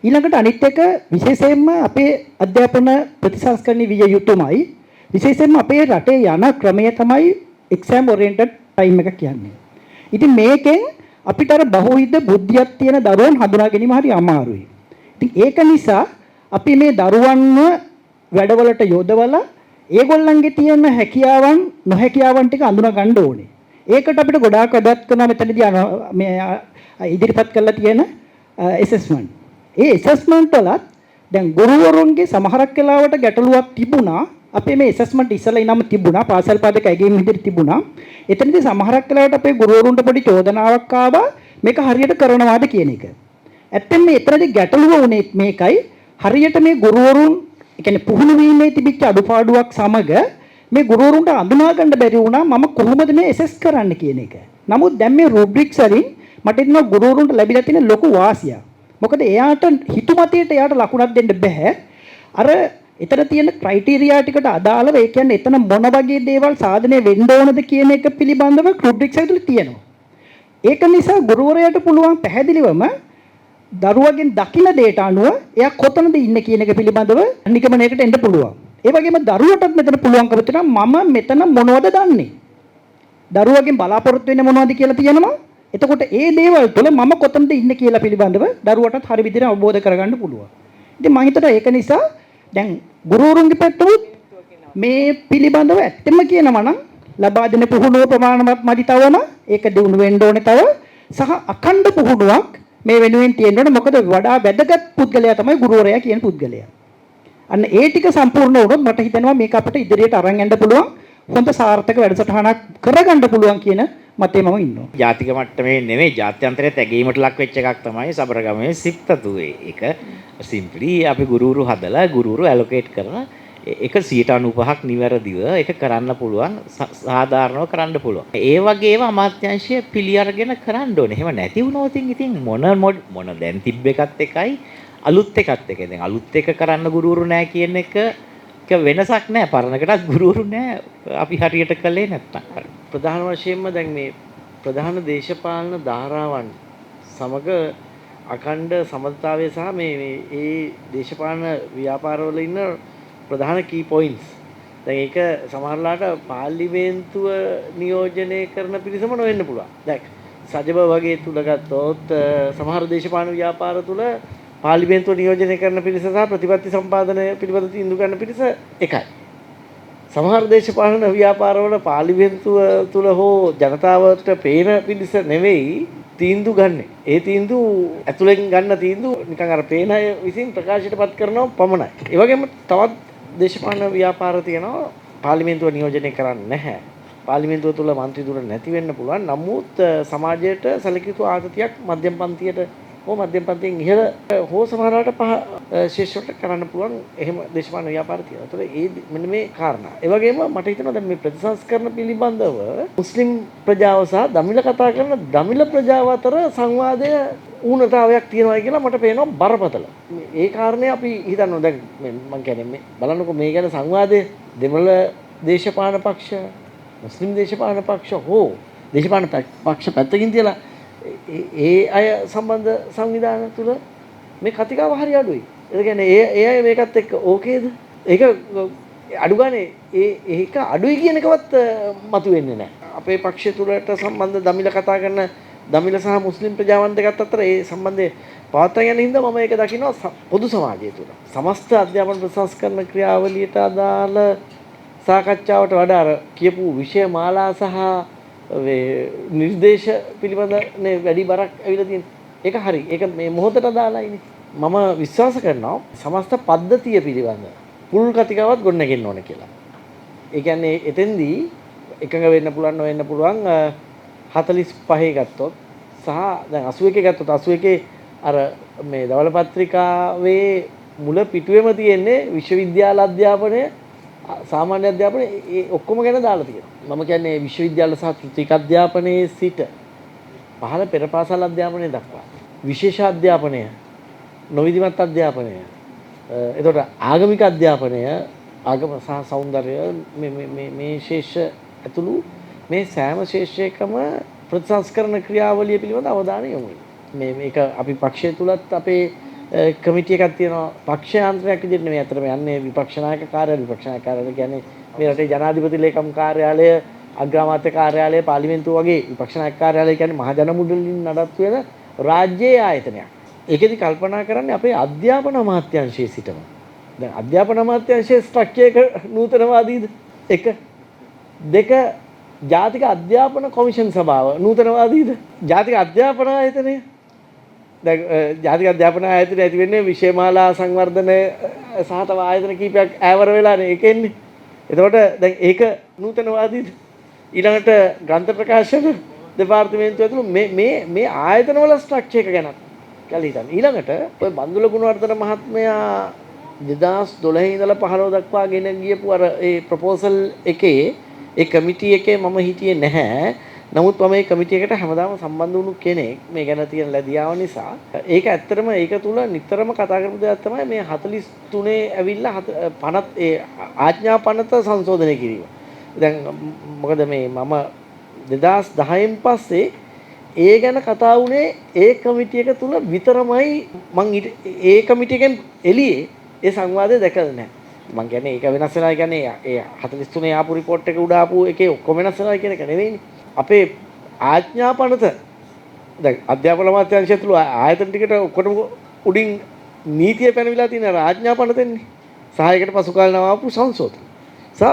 ඊළඟට අනිත් එක විශේෂයෙන්ම අපේ අධ්‍යාපන ප්‍රතිසංස්කරණය විය යුතුමයි. විශේෂයෙන්ම අපේ රටේ යන ක්‍රමය තමයි එක්සෑම් ඔරියන්ටඩ් ටයිම් එක කියන්නේ. ඉතින් මේකෙන් අපිට අර බහුවිධ බුද්ධියක් තියෙන දරුවන් හඳුනා ගැනීම හරි අමාරුයි. ඉතින් ඒක නිසා අපි මේ දරුවන්ව වැඩවලට යොදවලා ඒගොල්ලන්ගේ තියෙන හැකියාවන් නොහැකියාවන් ටික අඳුනා ගන්න ඕනේ. ඒකට අපිට ගොඩාක් වැඩක් කරනවා මෙතනදී මේ ඉදිරිපත් කරලා තියෙන ඇසෙස්මන්ට්. ඒ ඇසෙස්මන්ට් වලත් දැන් ගුරුවරුන්ගේ සමහරක් වෙලාවට ගැටලුවක් තිබුණා. අපේ මේ ඇසෙස්මන්ට් ඉස්සලා ඉනම තිබුණා. පාසල් පාදක ඇගීම් විදිහට තිබුණා. එතනදී සමහරක් වෙලාවට අපේ ගුරුවරුන්ට පොඩි චෝදනාවක් ආවා මේක හරියට කරනවාද කියන එක. ඇත්තෙන් මේ එතනදී ගැටලුව උනේ මේකයි. හරියට මේ ගුරුවරුන් ඒ කියන්නේ පුහුණු වීමේ තිබිච්ච අඩුපාඩුවක් සමග මේ ගුරුවරුන්ට අඳුනා ගන්න බැරි වුණා මම කොහොමද මේ ඇසෙස් කරන්න කියන එක. නමුත් දැන් මේ රුබ්‍රික්ස් වලින් මට හිතෙනවා ගුරුවරුන්ට ලැබිලා තියෙන ලොකු වාසියක්. මොකද එයාට හිතුමතේට එයාට ලකුණක් දෙන්න බෑ. අර එතන තියෙන ක්‍රයිටීරියා ටිකට අදාළව ඒ කියන්නේ එතන මොන වගේ දේවල් සාධනය වෙන්න ඕනද කියන එක පිළිබඳව රුබ්‍රික්ස් ඇතුළේ තියෙනවා. ඒක නිසා ගුරුවරයාට පුළුවන් පැහැදිලිවම දරුවගෙන් දකින දේට අනුව එයා කොතනද ඉන්නේ කියන එක පිළිබඳව නිගමනයකට එන්න පුළුවන්. ඒ වගේම දරුවටත් මෙතන පුළුවන්කම තියෙනවා මම මෙතන මොනවද දන්නේ? දරුවගෙන් බලාපොරොත්තු වෙන්නේ මොනවද කියලා තියෙනවා. එතකොට ඒ දේවල් තුළ මම කොතනද ඉන්නේ කියලා පිළිබඳව දරුවටත් හරි විදිහට අවබෝධ කරගන්න පුළුවන්. ඉතින් මම හිතනවා ඒක නිසා දැන් ගුරුවරුන්ගේ පැත්තට මේ පිළිබඳව ඇත්තම කියනවා නම් ලබා දෙන පුහුණුව ප්‍රමාණවත් මදි තවම ඒක දිනු වෙන්න ඕනේ තව සහ අඛණ්ඩ පුහුණුවක් මේ වෙනුවෙන් තියෙන්න ඕනේ. මොකද වඩා වැදගත් පුද්ගලයා තමයි ගුරුවරයා කියන පුද්ගලයා. අන්න ඒ ටික සම්පූර්ණ වුණොත් මට හිතෙනවා මේක අපිට ඉදිරියට අරන් යන්න පුළුවන් හොඳ සාර්ථක වැඩසටහනක් කරගන්න පුළුවන් කියන මතේ මම ඉන්නවා. ජාතික මට්ටමේ නෙමෙයි ජාත්‍යන්තරයේ තැගීමට ලක් වෙච්ච එකක් තමයි සබරගමේ සිප්තතුවේ. ඒක සිම්පලි අපි ගුරුවරු හදලා ගුරුවරු ඇලොකේට් කරලා ඒක 95ක් නිවැරදිව ඒක කරන්න පුළුවන් සාධාරණව කරන්න පුළුවන්. ඒ වගේම අමාත්‍යාංශය පිළි අරගෙන කරන්න ඕනේ. එහෙම නැති වුණොත් ඉතින් මොන දැන් තිබ්බ එකත් එකයි අලුත් එකත් එකයි. දැන් අලුත් එක කරන්න ගුරුවරු නැහැ කියන එක වෙනසක් නැහැ. පරණකටත් ගුරුවරු නැහැ. අපි හරියට කළේ නැත්තම්. ප්‍රධාන වශයෙන්ම දැන් මේ ප්‍රධාන දේශපාලන ධාරාවන් සමග අඛණ්ඩ සමතාවය සහ මේ ඒ දේශපාලන ව්‍යාපාරවල ඉන්න ප්‍රධාන කී පොයින්ට්ස්. දැන් ඒක සමහරලාට පාර්ලිමේන්තුව නියෝජනය කරන පිරිසම නොවෙන්න පුළුවන්. දැන් සජබ වගේ තුල ගත්තොත් සමහර දේශපාලන ව්‍යාපාර තුල පාර්ලිමේන්තුව නියෝජනය කරන පිරිස සහ ප්‍රතිපත්ති සම්පාදනය පිළිබඳ තීන්දුව ගන්න පිරිස එකයි. සමහර දේශපාලන ව්‍යාපාරවල පාර්ලිමේන්තුව තුල හෝ ජනතාවට පේන පිරිස නෙවෙයි තීන්දුව ගන්න. ඒ තීන්දුව ඇතුලෙන් ගන්න තීන්දුව නිකන් අර පේන අය විසින් ප්‍රකාශයටපත් කරනවා පමණයි. ඒ වගේම තවත් දේශපාලන ව්‍යාපාර තියෙනවා පාර්ලිමේන්තුව නියෝජනය කරන්නේ නැහැ. පාර්ලිමේන්තුව තුල മന്ത്രി දුර නැති වෙන්න පුළුවන්. නමුත් සමාජයට සැලකිය ආතතියක් මධ්‍යම පන්තියට හෝ මධ්‍යම පන්තියෙන් ඉහළ හෝ සමහරවිට පහ ශිෂ්‍යවට කරන්න පුළුවන්. එහෙම දේශපාලන ව්‍යාපාර තියෙනවා. ඒතකොට ඒ මෙන්න මේ කාරණා. ඒ වගේම මට හිතෙනවා දැන් මේ ප්‍රතිසංස්කරණ පිළිබඳව මුස්ලිම් ප්‍රජාව සහ දමිළ කතා කරන දමිළ ප්‍රජාව අතර සංවාදය ඌනතාවයක් තියෙනවා කියලා මට පේනවා බරපතල. ඒ කාරණේ අපි හිතනවා දැන් මම කියන්නේ මේ බලන්නකො මේ ගැන සංවාදයේ දෙමළ දේශපාලන පක්ෂ මුස්ලිම් දේශපාලන පක්ෂ හෝ දේශපාලන පක්ෂ පැත්තකින් තියලා ඒ අය සම්බන්ධ සංවිධාන තුල මේ කතිකාව හරි අඩුයි. ඒ කියන්නේ ඒ අය මේකත් එක්ක ඕකේද? ඒක අඩු ගානේ ඒක අඩුයි කියන එකවත් මතුවෙන්නේ නැහැ. අපේ පක්ෂය තුලට සම්බන්ධ දමිළ කතා කරන දමිළ සහ මුස්ලිම් ප්‍රජාවන් දෙකත් අතර ඒ සම්බන්ධය පවත්වාගෙන යන හින්දා මම ඒක දකිනවා පොදු සමාජය තුල. සමස්ත අධ්‍යාපන ප්‍රතිසංස්කරණ ක්‍රියාවලියට අදාළ සාකච්ඡාවට වඩා අර කියපු විෂය මාලා සහ නිර්දේශ පිළිබඳ වැඩි බරක් ඇවිල්ලා තියෙනවා. ඒක හරි. ඒක මේ මොහොතට අදාළයිනේ. මම විශ්වාස කරනවා සමස්ත පද්ධතිය පිළිබඳ පුල් කතිකාවත් ගොඩනගෙන්න ඕනේ කියලා. ඒ කියන්නේ එතෙන්දී එකඟ වෙන්න පුළුවන් 45 ගත්තොත් සහ දැන් 81 ගත්තොත් 81 අර මේ ධවල පත්‍රිකාවේ මුල පිටුවේම තියෙන්නේ විශ්වවිද්‍යාල අධ්‍යාපනය සාමාන්‍ය අධ්‍යාපනය ඒ ඔක්කොම ගැන දාලා තියෙනවා. මම කියන්නේ විශ්වවිද්‍යාල සහ තෘතීක අධ්‍යාපනයේ සිට පහළ පෙර පාසල් අධ්‍යාපනය දක්වා විශේෂ අධ්‍යාපනය, නොවිධිමත් අධ්‍යාපනය, එතකොට ආගමික අධ්‍යාපනය, ආගම සහ සෞන්දර්ය මේ ශේෂ ඇතුළු මේ සෑම ශේෂයකම ප්‍රතිසංස්කරණ ක්‍රියාවලිය පිළිබඳ අවධානය යොමු වෙනවා. මේක අපි පක්ෂය තුලත් අපේ කමිටි එකක් තියෙනවා. පක්ෂාන්තරයක් විදිහට නෙමෙයි අතරම යන්නේ විපක්ෂ නායක කාර්යාලය. විපක්ෂ නායක කාර්යාලය කියන්නේ මේ රටේ ජනාධිපති ලේකම් කාර්යාලය, අග්‍රාමාත්‍ය කාර්යාලය, පාර්ලිමේන්තුව වගේ විපක්ෂ නායක කාර්යාලය කියන්නේ මහ ජන මුදලින් නඩත්තු වෙන රාජ්‍යීය ආයතනයක්. ඒකෙදි කල්පනා කරන්නේ අපේ අධ්‍යාපන අමාත්‍යාංශයේ සිටම. දැන් අධ්‍යාපන අමාත්‍යාංශයේ ස්ට්‍රක්චර් එක නූතනවාදීද? එක දෙක ජාතික අධ්‍යාපන කොමිෂන් සභාව නූතනවාදීද? ජාතික අධ්‍යාපන ආයතනය දැන් ජාතික අධ්‍යාපන ආයතනය ඇති වෙන්නේ විෂයමාලා සංවර්ධන සහ තව ආයතන කීපයක් ඈවර වෙලානේ ඒක එන්නේ. එතකොට දැන් ඒක නූතනවාදීද? ඊළඟට ග්‍රන්ථ ප්‍රකාශන දෙපාර්තමේන්තුව ඇතුළු මේ ආයතනවල ස්ට්‍රක්චර් එක ගැන කියලා හිතන්න. ඊළඟට ඔය බන්දුල ගුණවර්ධන මහත්මයා 2012 ඉඳලා 15 දක්වා ගෙන ගියපු අර ඒ ප්‍රොපෝසල් එකේ ඒ කමිටි එකේ මම හිටියේ නැහැ. නමුත් මම මේ කමිටි එකට හැමදාම සම්බන්ධ වුණු කෙනෙක් මේ ගැන තියෙන ලැබියාව නිසා. ඒක ඇත්තටම ඒක තුල නිතරම කතා කරපු දෙයක් තමයි මේ 43 ඇවිල්ලා 50 ඒ ආඥා පනත සංශෝධනය කිරීම. දැන් මොකද මේ මම 2010න් පස්සේ ඒ ගැන කතා වුණේ ඒ කමිටි එක තුල විතරමයි. මං ඒ කමිටි එකෙන් එළියේ ඒ සංවාදය දැකලා නැහැ. මං කියන්නේ ඒක වෙනස් වෙනවා කියන්නේ ඒ 43 ආපු report එක උඩ ආපු එකේ ඔක්කොම වෙනස් වෙනවා කියන එක නෙවෙයිනේ. අපේ ආඥා පනත දැන් අධ්‍යාපන අමාත්‍යාංශය තුල ආයතන ටිකට ඔක්කොටම උඩින් නීතිය පැනවිලා තියෙන ආඥා පනතෙන්නේ. සහායකට පසු කාලේ ආපු සංශෝධන.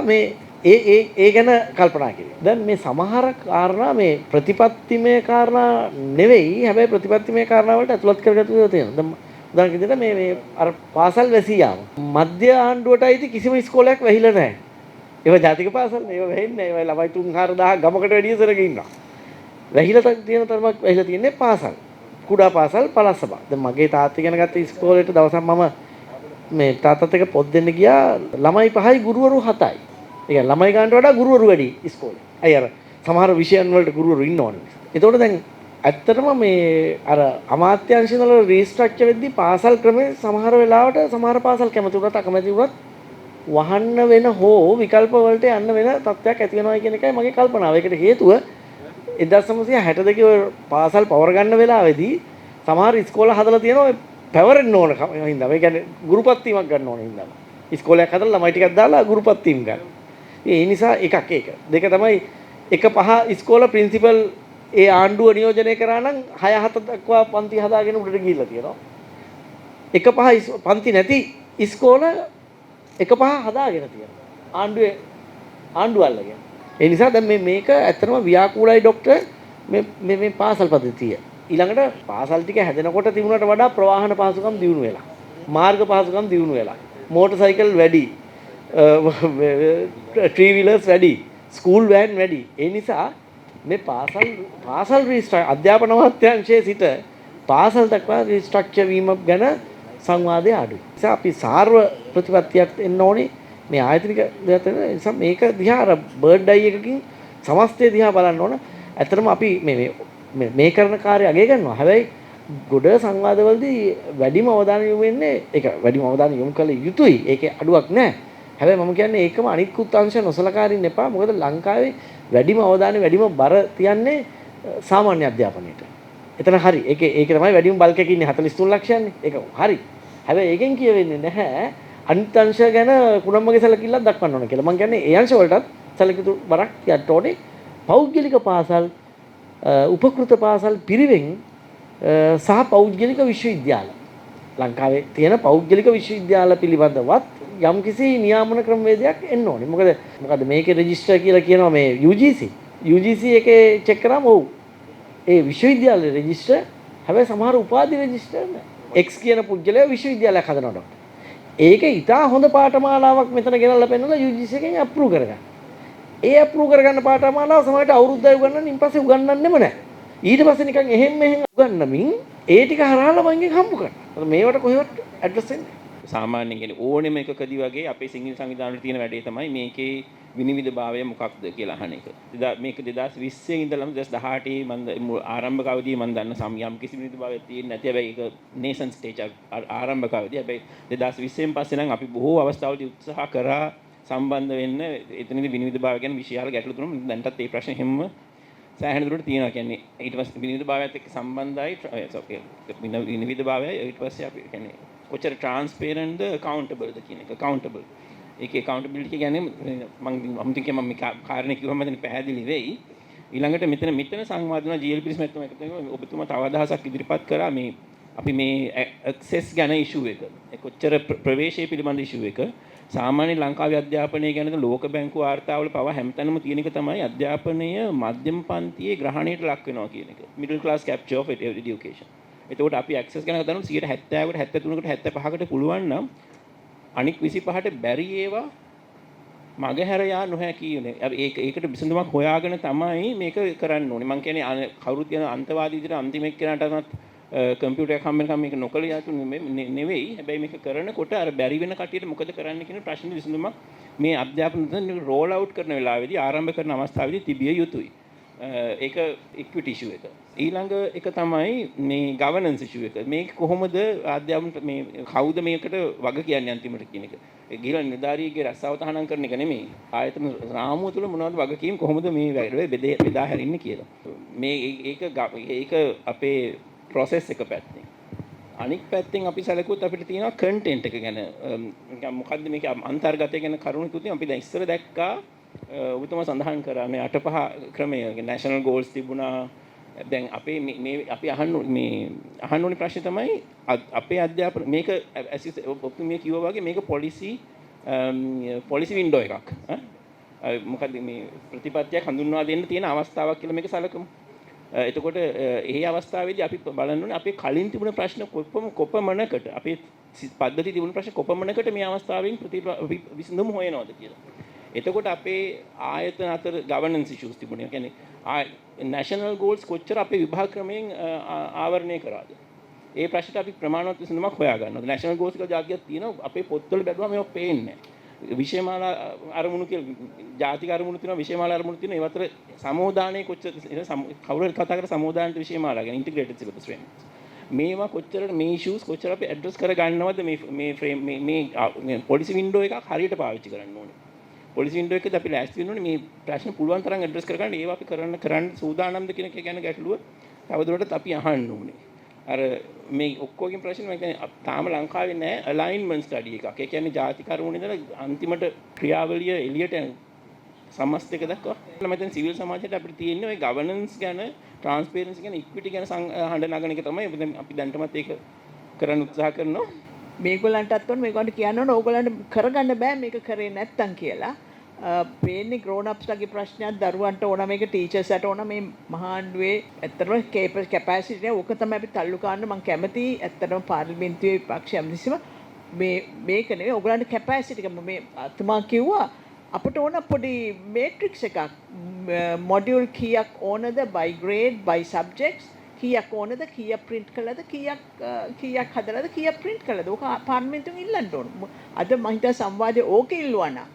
මේ ඒ ගැන කල්පනා කිරීම. දැන් මේ සමහර කාරණා මේ ප්‍රතිපත්තිමය කාරණා නෙවෙයි. හැබැයි ප්‍රතිපත්තිමය කාරණා වලට ඇතුළත් කරගත්තු ඒවා තියෙනවා. දැන් උදාහරණයක් විදිහට මේ අර පාසල් වැසී යාම. මධ්‍ය ආණ්ඩුවට අයිති කිසිම ඉස්කෝලයක් වැහිලා නැහැ. ඒවා ජාතික පාසල් නේ. ඒවා වෙන්නේ. ඒවා ළමයි 3-4000 ගමකට වැඩිය සරක ඉන්නවා. වැහිලා තියෙන තරමක් වැහිලා තියෙන්නේ පාසල්. කුඩා පාසල් පළස්සබා. දැන් මගේ තාත්තා ඉගෙන ගත්ත ඉස්කෝලේට දවසක් මම මේ තාත්තත් එක්ක පොත් දෙන්න ගියා. ළමයි 5යි ගුරුවරු 7යි. ඒ කියන්නේ ළමයි ගන්නට වඩා ගුරුවරු වැඩි ඉස්කෝලේ. අය අර සමහර විෂයන් වලට ගුරුවරු ඉන්න ඕනේ. ඒතකොට දැන් ඇත්තටම මේ අර අමාත්‍යාංශ වල රීස්ට්‍රක්චර් වෙද්දී පාසල් ක්‍රමේ සමහර වෙලාවට සමහර පාසල් කැමති වුණත් අකමැති වුණත් වහන්න වෙන හෝ විකල්ප වලට යන්න වෙන තත්ත්වයක් ඇති වෙනවා කියන එකයි මගේ කල්පනාව. ඒකට හේතුව 1962 ඔය පාසල් පවර ගන්න වෙලාවේදී සමහර ඉස්කෝල හදලා තියෙනවා පැවරෙන්න ඕන හින්දා. ඒ කියන්නේ ගුරුපත් වීමක් ගන්න ඕන හින්දා. ඉස්කෝලයක් හදලා ළමයි ටිකක් දාලා ගුරුපත් වීම ගන්න. ඒ නිසා එකක් ඒක. දෙක තමයි එක පහ ඉස්කෝල ප්‍රින්සිපල් ඒ ආණ්ඩුව නියෝජනය කරා නම් 6-7 දක්වා පන්ති හදාගෙන උඩට ගිහිල්ලා තියෙනවා. එක පහ පන්ති නැති ඉස්කෝල එක පහ හදාගෙන තියෙනවා. ආණ්ඩුව අල්ලගෙන. ඒ නිසා දැන් මේක ඇත්තටම ව්‍යාකූලයි ડોක්ටර් මේ පාසල් පද්ධතිය. ඊළඟට පාසල් ටික හැදෙනකොට තිබුණට වඩා ප්‍රවාහන පහසුකම් දියුණු වෙලා. මාර්ග පහසුකම් දියුණු වෙලා. මෝටර් සයිකල් වැඩි. ට්‍රී වීලර්ස් වැඩි. ස්කූල් වෑන් වැඩි. ඒ නිසා මේ පාසල් අධ්‍යාපන අමාත්‍යාංශයේ සිට පාසල් දක්වා රීස්ට්‍රක්චර් වීම ගැන සංවාදය අඩුයි. ඒ නිසා අපි සාර්ව ප්‍රතිපත්තියක් එන්න ඕනේ. මේ ආයතනික දෙයක් නිසා මේක දිහා අර බර්ඩ් අයි එකකින් සමස්තය දිහා බලන්න ඕන. ඇත්තටම අපි මේ කරන කාර්යය අගය කරනවා. හැබැයි ගොඩ සංවාදවලදී වැඩිම අවධානය යොමු වෙන්නේ ඒක වැඩිම අවධානය යොමු කළ යුතුයි. ඒකේ අඩුවක් නැහැ. හැබැයි මම කියන්නේ ඒකම අනිත්කුත් අංශ නොසලකා අරින්න එපා. මොකද ලංකාවේ වැඩිම අවධානය වැඩිම බර තියන්නේ සාමාන්‍ය අධ්‍යාපනයට. එතන හරි. ඒක තමයි වැඩිම බල්ක් එකේ ඉන්නේ 43 ලක්ෂයන්නේ. ඒක හරි. හැබැයි ඒකෙන් කියවෙන්නේ නැහැ අනිත් අංශ ගැන කුණම්මගේ සැලකිල්ලක් දක්වන්න ඕන කියලා. මම කියන්නේ ඒ අංශ වලටත් සැලකිතු බරක් තියන්න ඕනේ. පෞද්ගලික පාසල්, උපකෘත පාසල් පිරිවෙන් සහ පෞද්ගලික විශ්වවිද්‍යාල. ලංකාවේ තියෙන පෞද්ගලික විශ්වවිද්‍යාල පිළිබඳවත් යම්කිසි නියාමන ක්‍රමවේදයක් එන්න ඕනේ. මොකද මේකේ රෙජිස්ටර් කියලා කියනවා මේ UGC. UGC එකේ චෙක් කරාම ඔව්. ඒ විශ්වවිද්‍යාලේ රෙජිස්ටර් හැබැයි සමහර උපාධි රෙජිස්ටර් නැහැ. X කියන පුද්ගලයා විශ්වවිද්‍යාලයක් හදනවා. ඒක ඉතා හොඳ පාඨමාලාවක් මෙතන ගෙනල්ලා පෙන්නලා UGC එකෙන් අප්‍රූව් කරගන්න. ඒ අප්‍රූව් කරගන්න පාඨමාලාව සමහරට අවුරුද්දයි උගන්වන්න ඉන්පස්සේ උගන්වන්නෙම නැහැ. ඊට පස්සේ නිකන් එහෙම් මෙහෙම් උගන්වමින් ඒ ටික හරහා ළමයින්ගෙන් හම්බ කරනවා. මේවට කොහෙවත් ඇඩ්‍රස් වෙන්නේ නැහැ. සාමාන්‍යයෙන් කියන්නේ ඕනෙම එකකදී වගේ අපේ සිංහල සංවිධානවල තියෙන වැඩේ තමයි මේකේ විනිවිදභාවය මොකක්ද කියලා අහන එක. මේක 2020 ඉඳලම 2018 මම ආරම්භක අවධියේ මම දන්න යම් කිසි විනිවිදභාවයක් තියෙන්නේ නැති. හැබැයි ඒක නේෂන් ස්ටේජ් ආරම්භක අවධිය. හැබැයි 2020 පස්සේ නම් අපි බොහෝ අවස්ථාවලදී උත්සාහ කරා සම්බන්ධ වෙන්න. එතනදී විනිවිදභාවය ගැන විශාල ගැටලු තුනක් දැන්ටත් ඒ ප්‍රශ්නේ හැමම සෑහෙන දුරට තියෙනවා. කියන්නේ ඊට පස්සේ විනිවිදභාවයත් එක්ක සම්බන්ධයි විනිවිදභාවය ඊට පස්සේ අපි කියන්නේ කොච්චර ට්‍රාන්ස්පේරන්ට්ද accountable කියන එක. accountable ඒකේ accountability කියන්නේ මම හිතන්නේ මම කාරණේ කිව්වම දැන් පැහැදිලි වෙයි. ඊළඟට මෙතන සංවාද වෙන GLP මැත්තම එකතු වෙනවා. ඔබතුමා තව අදහසක් ඉදිරිපත් කරා මේ අපි මේ access ගැන issue එක. ඒ කොච්චර ප්‍රවේශය පිළිබඳ issue එක. සාමාන්‍ය ලංකාවේ අධ්‍යාපනය ගැන ලෝක බැංකුව වාර්තාවල පවා හැමතැනම තියෙන එක තමයි අධ්‍යාපනය මධ්‍යම පන්තියේ ග්‍රහණයට ලක් වෙනවා කියන එක. middle class capture of education. එතකොට අපි access ගැන කතා කරනවා 70කට 73කට 75කට පුළුවන් නම් අනික් 25ට බැරි ඒවා මගහැර යා නොහැකි නේ. ඒකට විසඳුමක් හොයාගෙන තමයි මේක කරන්න ඕනේ. මම කියන්නේ කවුරුත් කියන අන්තවාදී විදිහට අන්තිම එක්කෙනාටවත් කම්පියුටර් එකක් හම්බෙනකම් මේක නොකල යතු නෙවෙයි. හැබැයි මේක කරනකොට අර බැරි වෙන කටියට මොකද කරන්න කියන ප්‍රශ්න විසඳුමක් මේ අධ්‍යාපන රෝල් අවුට් කරන වෙලාවේදී ආරම්භ කරන අවස්ථාවේදී තිබිය යුතුයි. ඒක ඉක්විටි ඉෂුව එක. ඊළඟ එක තමයි මේ ගවර්නන්ස් ඉෂුව එක. මේක කොහොමද අධ්‍යාපන මේ කවුද මේකට වග කියන්නේ අන්තිමට කියන එක. ඒ ගිහලා නිලධාරියගේ රස්සාව තහනම් කරන එක නෙමෙයි. ආයතන රාමුව තුළ මොනවද වගකීම් කොහොමද මේ වැඩේ බෙදා හැරින්නේ කියලා. මේ ඒක අපේ process එක පැත්තෙන්. අනික් පැත්තෙන් අපි සැලකුවොත් අපිට තියෙනවා content එක ගැන. මොකද්ද මේක අන්තර්ගතය ගැන කරුණු තුතින් අපි දැන් ඉස්සර දැක්කා ඔබතුමා සඳහන් කරා මේ 8-5 ක්‍රමය national goals තිබුණා. දැන් අපේ මේ අපි අහන්න ඕනේ ප්‍රශ්නේ තමයි අපේ අධ්‍යාපන මේක ඔබතුමිය කිව්වා වගේ මේක policy window එකක්. මොකද්ද මේ ප්‍රතිපත්තියක් හඳුන්වා දෙන්න තියෙන අවස්ථාවක් කියලා මේක සැලකමු. එතකොට ඒ අවස්ථාවේදී අපි බලන්න ඕනේ අපේ කලින් තිබුණ ප්‍රශ්න කොපමණකට අපේ පද්ධති තිබුණ ප්‍රශ්න කොපමණකට මේ අවස්ථාවෙන් විසඳුම් හොයනවද කියලා. එතකොට අපේ ආයතන අතර ගවර්නන්ස් ඉෂුස් තිබුණේ. කියන්නේ national goals කොච්චර අපේ විභාග ක්‍රමයෙන් ආවරණය කරාද? ඒ ප්‍රශ්නට අපි ප්‍රමාණවත් විසඳුමක් හොයා ගන්නවා. national goals කියලා જાතියක් තියෙනවා. අපේ පොත්වල බැලුවම මේක පේන්නේ නැහැ. විෂයමාලා අරමුණු කියලා ජාතික අරමුණු තියෙනවා, විෂයමාලා අරමුණු තියෙනවා. ඒ අතර සමෝදානයේ කොච්චර කවුරුහරි කතා කර සමෝදානට විෂයමාලා ගැන ඉන්ටිග්‍රේටඩ් සිලබස් frameworks. මේවා කොච්චර මේ ඉෂුස් කොච්චර අපි ඇඩ්‍රස් කර ගන්නවද මේ ෆ්‍රේම් මේ පොලිසි වින්ඩෝ එකක් හරියට පාවිච්චි කරන්න ඕනේ. පොලිසි වින්ඩෝ එකේදී අපි ලෑස්ති වෙන්න ඕනේ මේ ප්‍රශ්න පුළුවන් තරම් ඇඩ්‍රස් කරගන්න. ඒවා අපි කරන්න සූදානම්ද කියන එක ගැන ගැටලුව තවදුරටත් අපි අහන්න ඕනේ. අර මේ ඔක්කොගෙන් ප්‍රශ්න මම කියන්නේ තාම ලංකාවේ නැහැ alignment study එකක්. ඒ කියන්නේ ජාතික අරමුණේ ඉඳලා අන්තිමට ක්‍රියාවලිය එළියට සමස්තක දක්වා මම හිතන්නේ සිවිල් සමාජයට අපිට තියෙන්නේ ওই ගවර්නන්ස් ගැන ට්‍රාන්ස්පරන්සි ගැන ඉක්විටි ගැන හඬ නගන එක තමයි අපි දැන්ටමත් ඒක කරන්න උත්සාහ කරනවා. මේගොල්ලන්ටත් ඕන මේගොල්ලන්ට කියන්න ඕන ඕගොල්ලන්ට කරගන්න බෑ මේක කරේ නැත්තම් කියලා. පේන්නේ ග්‍රෝන් අප්ස්ලගේ ප්‍රශ්නයක් දරුවන්ට ඕන මේක ටීචර්ස්ට ඕන මේ මහාණ්ඩුවේ ඇත්තටම කැපැසිටි ඕක තමයි අපි තල්ලු ගන්න මම කැමති ඇත්තටම පාර්ලිමේන්තුවේ විපක්ෂ ඇමතිසිම මේක නෙවෙයි ඕගොල්ලන්ට කැපැසිටි එක මේ අතුමා කිව්වා අපිට ඕන පොඩි මේට්‍රික්ස් එකක් මොඩියුල් කීයක් ඕනද by grade by subjects කීයක් ඕනද කීයක් print කළාද කීයක් හදලාද කීයක් print කළාද ඕක පාර්ලිමේන්තුවෙන් ඉල්ලන්න ඕන. අද මම හිතා සංවාදයේ ඕක ඉල්ලුවා නම්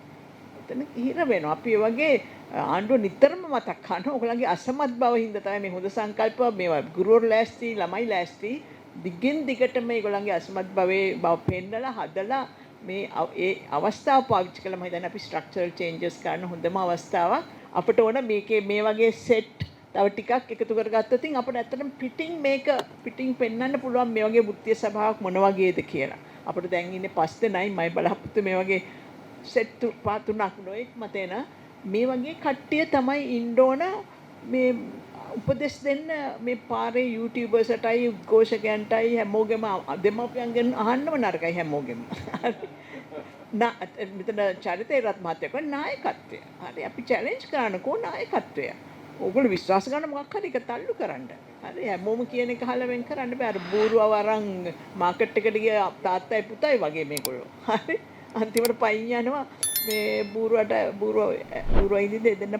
එතන හිර වෙනවා. අපි ඒ වගේ ආණ්ඩුව නිතරම මතක් කරනවා. ඔයගොල්ලන්ගේ අසමත් බව හින්දා තමයි මේ හොඳ සංකල්ප මේවා ගුරුවරු ලෑස්ති ළමයි ලෑස්ති දිගින් දිගට මේගොල්ලන්ගේ අසමත් බව පෙන්නලා හදලා මේ ඒ අවස්ථාව පාවිච්චි කළා. මම හිතන්නේ අපි ස්ට්‍රක්චරල් චේන්ජස් කරන්න හොඳම අවස්ථාවක්. අපිට ඕන මේකේ මේ වගේ සෙට් තව ටිකක් එකතු කරගත්තොත් අපිට ඇත්තටම පිටින් පෙන්වන්න පුළුවන් මේ වගේ වෘත්තීය සභාවක් මොන වගේද කියලා. අපිට දැන් ඉන්නේ 5 දෙනයි මයි බලාපොරොත්තු මේ වගේ සෙට් තුනක් නොඑක් මතේන මේ වගේ කට්ටිය තමයි ඉන්න ඕන මේ උපදෙස් දෙන්න මේ පාරේ YouTubersටයි උද්ඝෝෂකයන්ටයි හැමෝගෙම දෙමාපියන්ගෙන් අහන්නම නරකයි හැමෝගෙම. මෙතන චරිතේ රත් මහත්තයා කියන්නේ නායකත්වය. හරි අපි චැලෙන්ජ් කරනකෝ නායකත්වය. ඕගොල්ලෝ විශ්වාස ගන්න මොකක් හරි එක තල්ලු කරන්න. හරි හැමෝම කියන එක අහලා වෙන් කරන්න බෑ. අර බූරුවව අරන් මාකට් එකට ගිය තාත්තයි පුතයි වගේ මේගොල්ලෝ. හරි අන්තිමට පයින් යනවා මේ බූරුව ඉඳිද දෙන්න